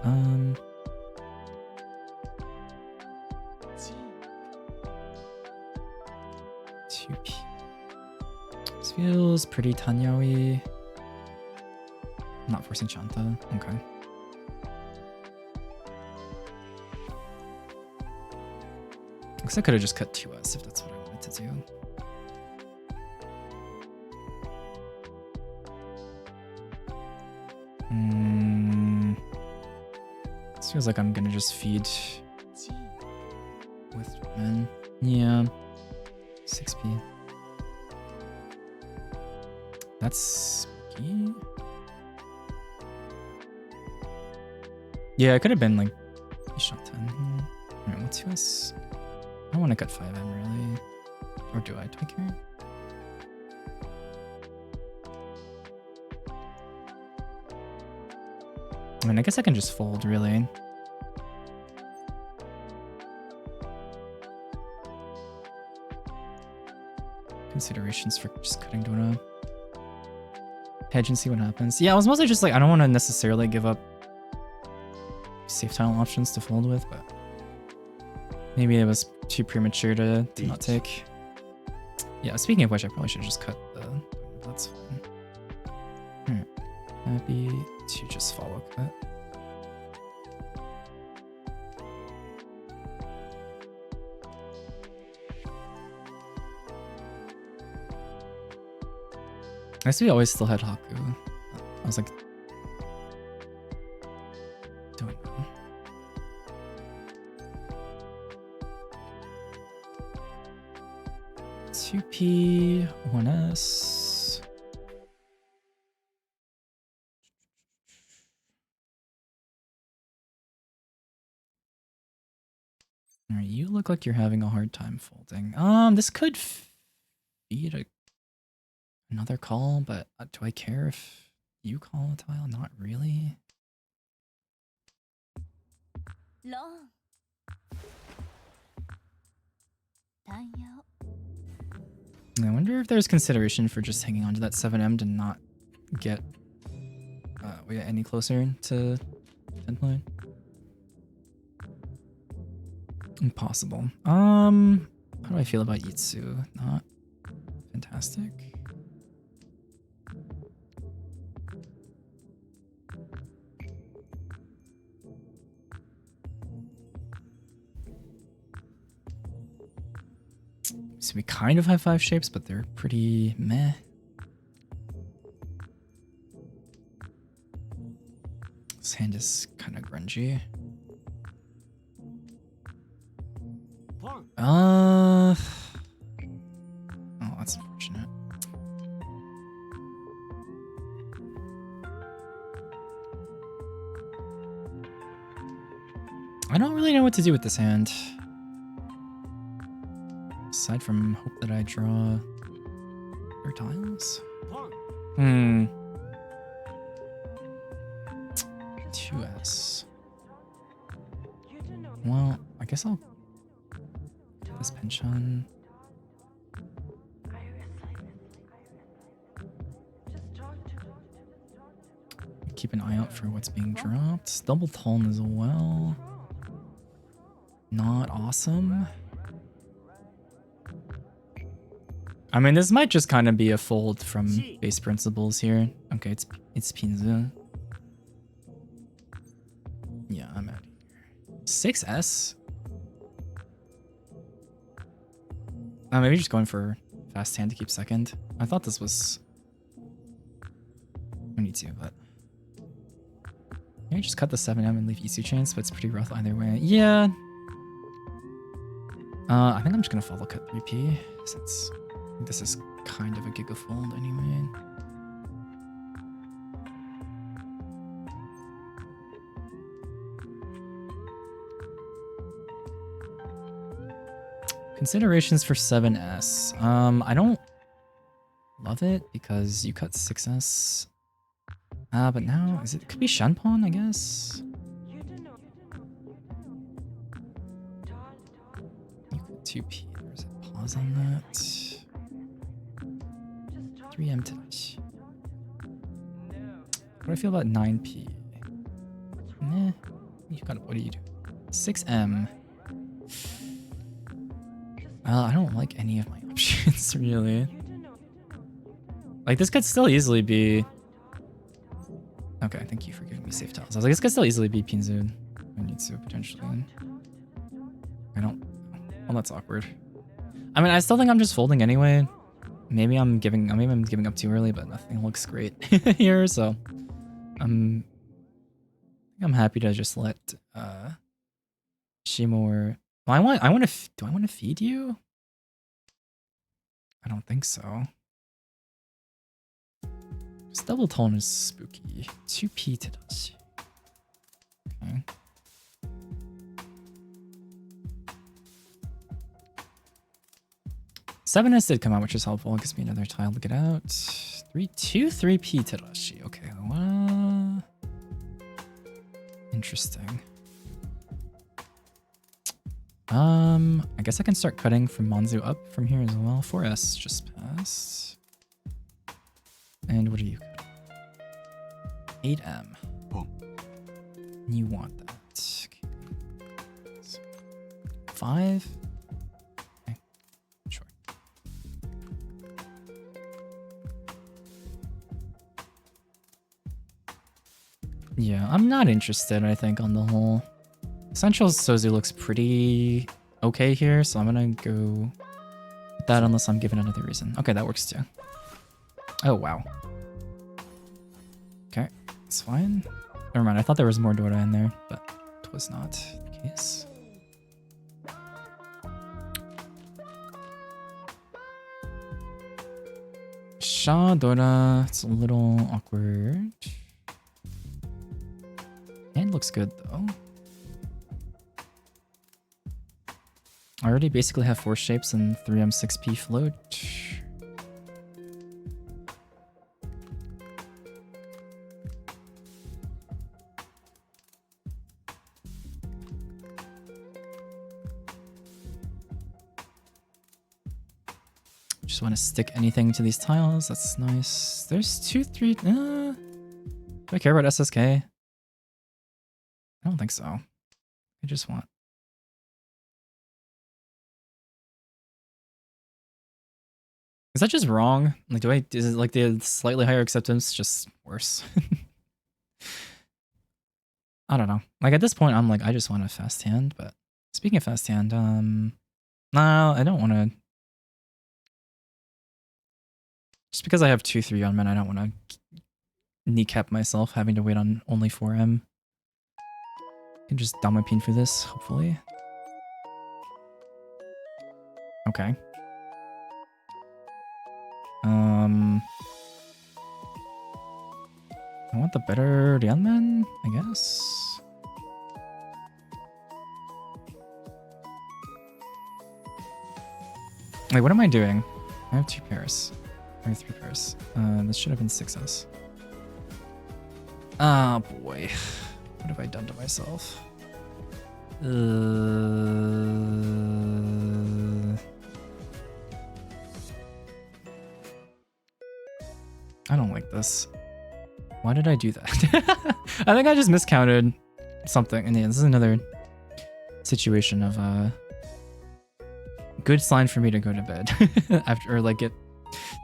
2P. This feels pretty Tanyawi. I'm not forcing Chanta. Okay. I guess I could have just cut 2S if that's what I wanted to do. This feels like I'm gonna just feed with men. Yeah. 6P. That's spooky. Yeah, it could have been like shot 10. Alright, what's 2S? I don't want to cut 5M really. Or do I? Do I care? I mean, I guess I can just fold really. Considerations for just cutting Dora. Hedge and see what happens. Yeah, I was mostly just like, I don't want to necessarily give up safe tile options to fold with, but maybe it was too premature to not take. Yeah, speaking of which, I probably should have just cut the... That's fine. Alright. Happy to just follow cut. I guess we always still had Haku. I was like, don't know. 2p, 1s. Alright, you look like you're having a hard time folding. This could feed another call, but do I care if you call a tile? Not really. Long. I wonder if there's consideration for just hanging on to that 7M to not get any closer to 10 point. Impossible. How do I feel about Yitsu? Not fantastic. So we kind of have 5 shapes, but they're pretty meh. This hand is kind of grungy. Oh, that's unfortunate. I don't really know what to do with this hand. Aside from hope that I draw their tiles. 2s. Well, I guess I'll get this pinch on. Keep an eye out for what's being dropped. Double tone as well. Not awesome. I mean, this might just kind of be a fold from base principles here. Okay, it's Pinzu. Yeah, I'm out of here. 6s? Maybe just going for fast hand to keep second. I thought this was... I need to, but... Maybe just cut the 7M and leave Isu chains, but it's pretty rough either way. Yeah. I think I'm just gonna follow cut 3p, since this is kind of a gigafold anyway. Considerations for 7s. I don't love it because you cut 6s. But now it could be Shanpon, I guess. You cut 2p. There's a pause on that. 3M touch. What do I feel about 9p? Nah. What do you do? 6M. I don't like any of my options, really. Like, this could still easily be... Okay, thank you for giving me safe tiles. I was like, this could still easily be Pinzu. I need to, potentially. I don't... Well, that's awkward. I mean, I still think I'm just folding anyway. Maybe I'm giving up too early, but nothing looks great here, so... I'm happy to just let Shimor... Well, do I want to feed you? I don't think so. This double tone is spooky. 2p Tadashi. Okay. Seven S did come out, which is helpful. It gives me another tile to get out. 3p Tadashi. Okay. Interesting. I guess I can start cutting from Manzu up from here as well. 4S just passed. And what are you? 8M. Oh. You want that. Okay. 5? Okay. Sure. Yeah, I'm not interested, I think, on the whole. Central Sozu looks pretty okay here, so I'm gonna go with that unless I'm given another reason. Okay, that works too. Oh, wow. Okay. It's fine. Never mind, I thought there was more Dora in there, but it was not the case. Sha Dora, it's a little awkward. Hand looks good though. I already basically have 4 shapes and 3M6P float. Just want to stick anything to these tiles. That's nice. There's 2, 3. Do I care about SSK? I don't think so. I just want. Is that just wrong? Like, is it like the slightly higher acceptance just worse? I don't know. Like at this point, I'm like, I just want a fast hand. But speaking of fast hand, no, I don't want to. Just because I have 2-3 on men, I don't want to kneecap myself having to wait on only 4M. I can just down my pin for this, hopefully. Okay. I want the better Ryanman, I guess. Wait, what am I doing? I have 2 pairs. I have 3 pairs. This should have been 6S. Oh boy. What have I done to myself? I don't like this. Why did I do that? I think I just miscounted something. And yeah, this is another situation of good sign for me to go to bed after, or like get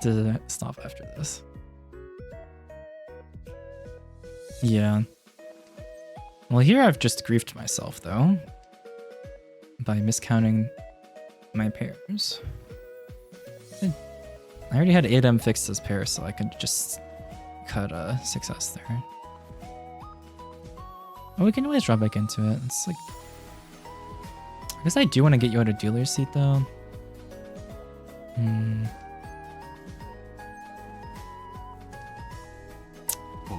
to stop after this. Yeah. Well, here I've just griefed myself though by miscounting my pairs. I already had 8M fixed as pairs, so I could just cut a 6S there. Oh, we can always drop back into it. It's like, I guess I do want to get you out of dealer's seat though.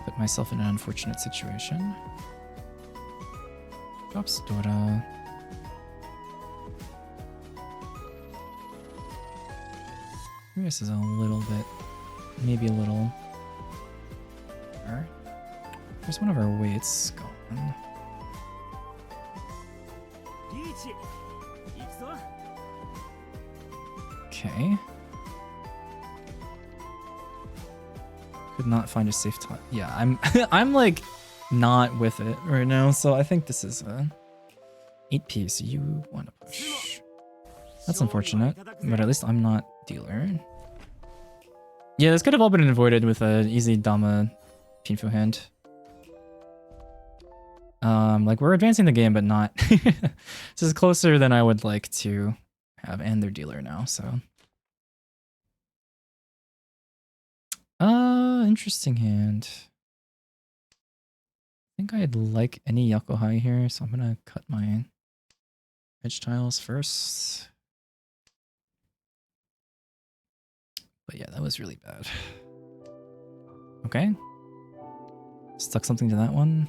Put myself in an unfortunate situation. Drops Dora. This is a little bit, maybe a little. There's one of our weights gone. Okay. Could not find a safe time. Yeah, I'm like not with it right now, so I think this is a 8P, so you want to push. That's unfortunate, but at least I'm not dealer. Yeah, this could have all been avoided with an easy Dama Pinfu hand. Like we're advancing the game, but not. This is closer than I would like to have, and they're dealer now, so. Interesting hand. I think I'd like any Yakuhai here, so I'm gonna cut my edge tiles first. But yeah, that was really bad. Okay. Stuck something to that one.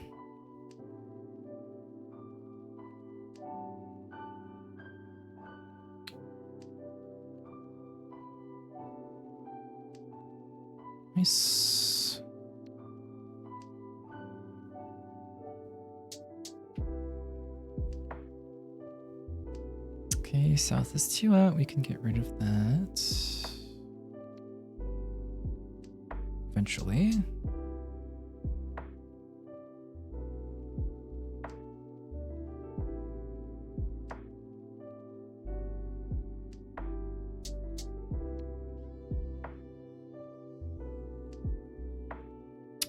Nice. Okay, south is 2 out. We can get rid of that. Eventually.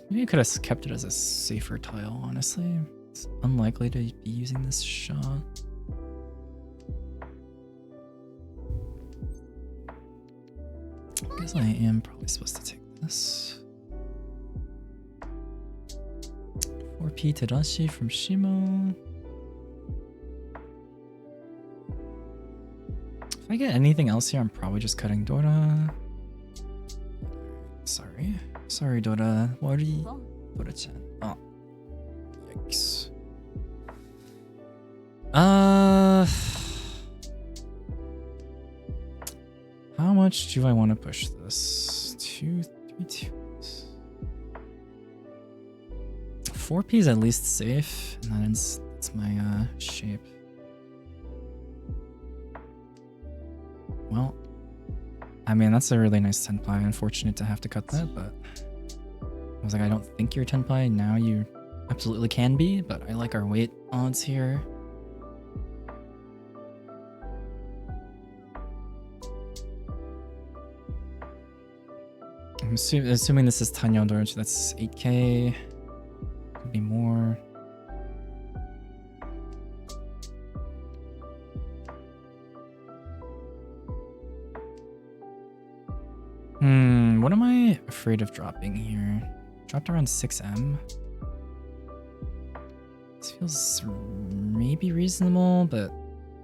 Maybe I could have kept it as a safer tile, honestly. It's unlikely to be using this shot. I guess I am probably supposed to take this. 4P Tadashi from Shimo. If I get anything else here, I'm probably just cutting Dora. Sorry. Sorry, Dora. Worry. Dora-chan. Oh. Yikes. How much do I want to push this? 2, 3, 2. 4P is at least safe, and that's my shape. Well, I mean, that's a really nice tenpai. Unfortunate to have to cut that, but I was like, I don't think you're tenpai. Now you absolutely can be, but I like our weight odds here. I'm assuming this is Tanyo Dorj. That's 8K. Could be more. What am I afraid of dropping here? Dropped around 6M. This feels maybe reasonable, but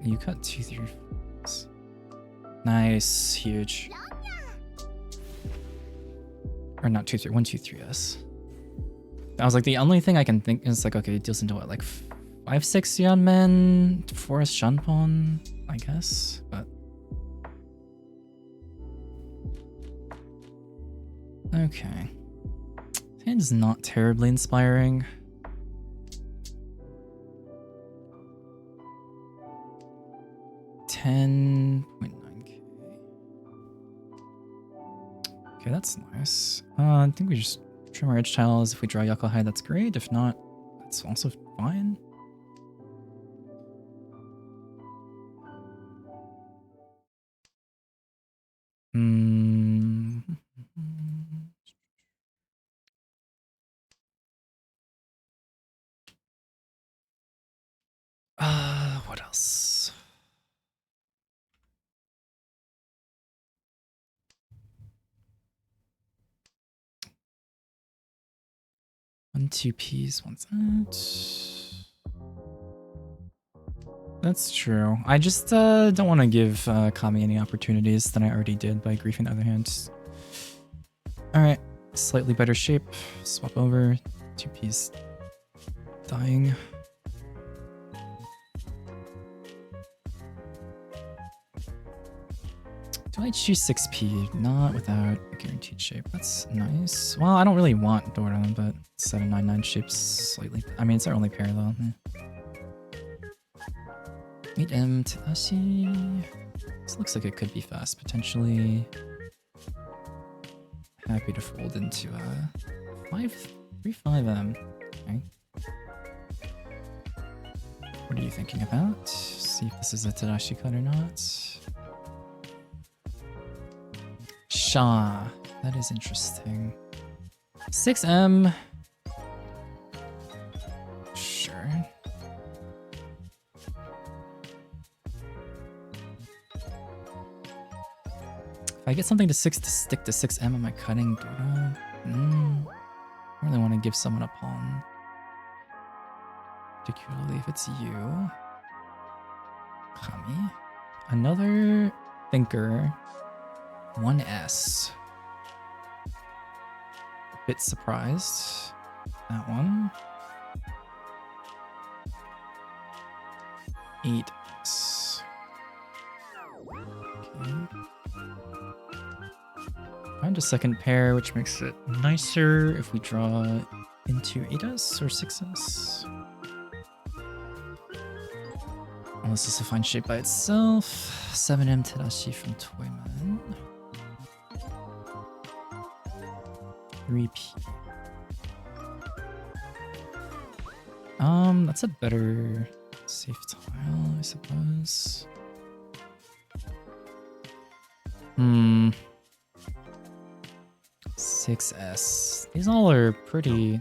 you cut 2, 3, 4. Nice, huge. Or not 2, 3, 1, 2, 3S. I was like, the only thing I can think is like, okay, it deals into what, like 5, 6 Yeonmen, 4S Shanpon, I guess, but. Okay. Hand is not terribly inspiring. $10.9K. Okay, that's nice. I think we just trim our edge tiles. If we draw Yakuhai, that's great. If not, that's also fine. What else? One, 2 Ps, one's that. That's true. I just don't want to give Kami any opportunities that I already did by griefing the other hand. Alright, slightly better shape. Swap over. 2 Ps dying. Do I choose 6P? Not without a guaranteed shape. That's nice. Well, I don't really want Dora, but 799 shape's slightly. I mean, it's our only pair though. 8M Tadashi. This looks like it could be fast potentially. Happy to fold into 535M. Okay. What are you thinking about? See if this is a Tadashi cut or not. Sha. That is interesting. 6M. Sure. If I get something to stick to 6M, am I cutting Dora? I really want to give someone a pawn. Particularly if it's you. Kami. Another thinker. 1S. A bit surprised. That one. 8S. Okay. Find a second pair, which makes it nicer if we draw into 8S or 6S. Unless this is a fine shape by itself. 7M Tadashi from Toyman. 3P. That's a better safe tile, I suppose. 6S. These all are pretty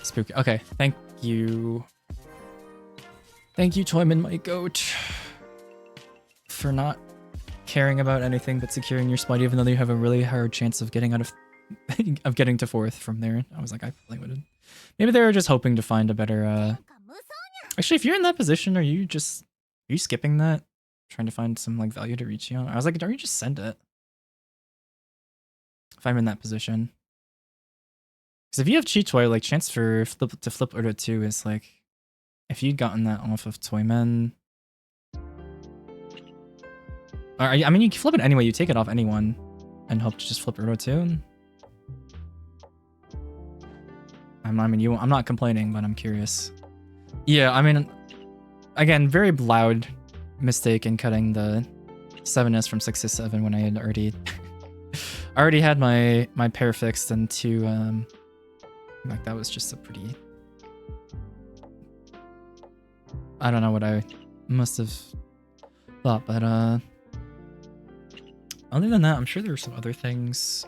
spooky. Okay, thank you. Thank you, Toyman, my goat, for not caring about anything but securing your spot, even though you have a really hard chance of getting out of of getting to 4th from there. I was like, I probably would. Maybe they were just hoping to find a better. Actually, if you're in that position, are you skipping that, trying to find some like value to reach you on? I was like, don't you just send it? If I'm in that position, because if you have cheat toy, like chance for flip order 2 is like, if you'd gotten that off of Toymen. Or, I mean, you can flip it anyway. You take it off anyone, and hope to just flip Ordo 2. I'm not complaining, but I'm curious. Yeah, I mean, again, very loud mistake in cutting the 7S from 6 to 7 when I had already had my pair fixed, and to like that was just a pretty. I don't know what I must have thought, but other than that, I'm sure there were some other things.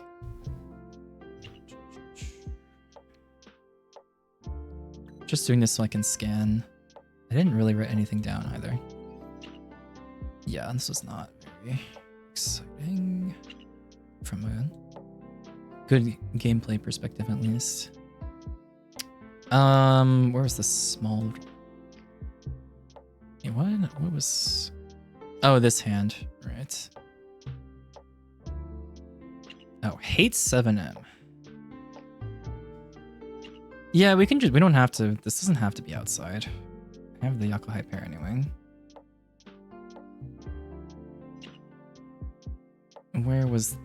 Just doing this so I can scan. I didn't really write anything down either. Yeah, this was not very exciting from a good gameplay perspective, at least. Where was the small? Wait, what was? Oh, this hand, right? Oh, hate 7M. Yeah, we don't have to. This doesn't have to be outside. I have the Yakuhai pair anyway. Where was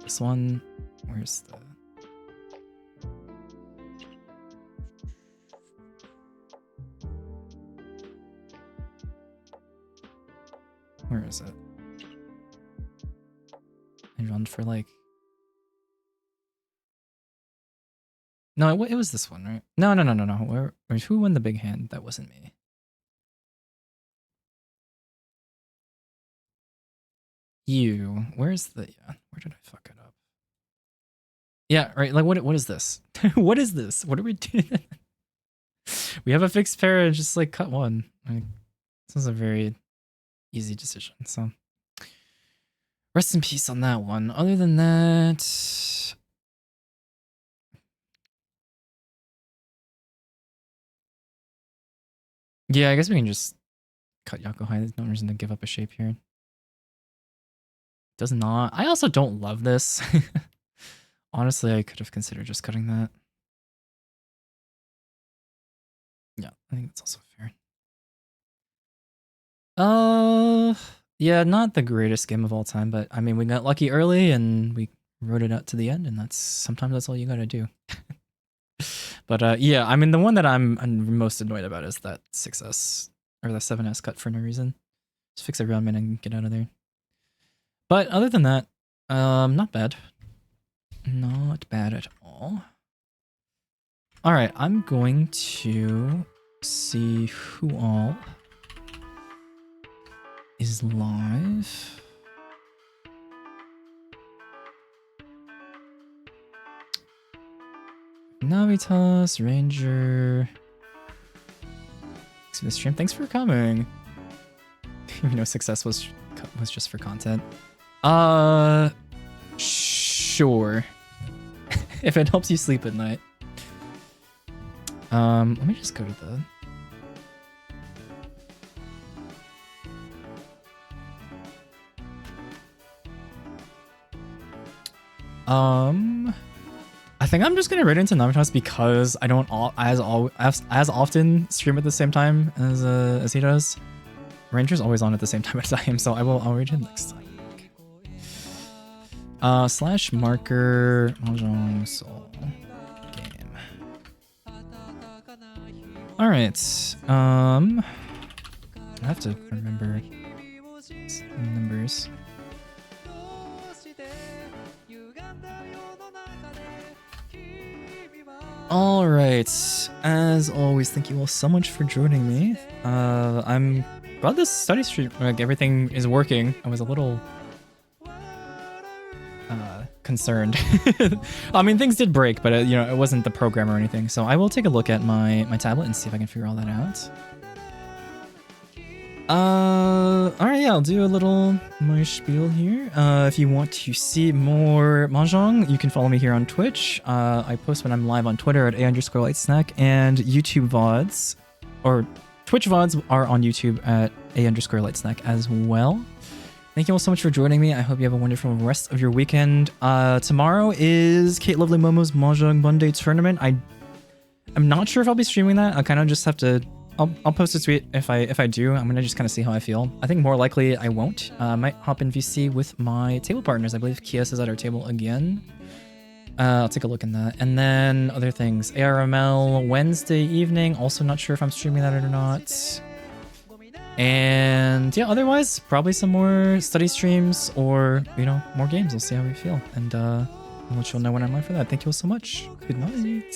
this one? Where's the? Where is it? I run for like. No, it was this one, right? No. Who won the big hand? That wasn't me. You. Where's the? Yeah. Where did I fuck it up? Yeah. Right. Like what is this? What is this? What are we doing? We have a fixed pair and just like cut one. Like, this is a very easy decision. So rest in peace on that one. Other than that. Yeah, I guess we can just cut Yakuhai. There's no reason to give up a shape here. Does not. I also don't love this. Honestly, I could have considered just cutting that. Yeah, I think that's also fair. Yeah, not the greatest game of all time, but I mean, we got lucky early and we rode it out to the end, and sometimes that's all you gotta do. But yeah, I mean, the one that I'm most annoyed about is that 6S or the 7S cut for no reason. Just fix a round min and get out of there. But other than that, not bad. Not bad at all. All right, I'm going to see who all is live. Navitas, Ranger. Thanks for the stream. Thanks for coming. Success was just for content. Sure. If it helps you sleep at night. Let me just go to the. I think I'm just gonna write into Namitas because I don't as often stream at the same time as he does. Ranger's always on at the same time as I am, so I'll read him next time. Slash marker mahjong soul game. All right. I have to remember numbers. All right. As always, thank you all so much for joining me. I'm glad this study stream, like everything is working. I was a little concerned. I mean, things did break, but it wasn't the program or anything. So I will take a look at my tablet and see if I can figure all that out. Alright, yeah, I'll do a little my spiel here. If you want to see more mahjong, you can follow me here on Twitch. I post when I'm live on Twitter at a_lightsnack, and YouTube VODs, or Twitch VODs are on YouTube at a_lightsnack as well. Thank you all so much for joining me. I hope you have a wonderful rest of your weekend. Tomorrow is Kate Lovely Momo's Mahjong Monday tournament. I'm not sure if I'll be streaming that. I kind of just have to. I'll post a tweet if I do. I'm gonna just kind of see how I feel. I think more likely I won't. Might hop in VC with my table partners. I believe Kias is at our table again. I'll take a look in that. And then other things. ARML Wednesday evening. Also not sure if I'm streaming that or not. And yeah, otherwise probably some more study streams or more games. We'll see how we feel. And I'll let you all know when I'm live for that. Thank you all so much. Good night.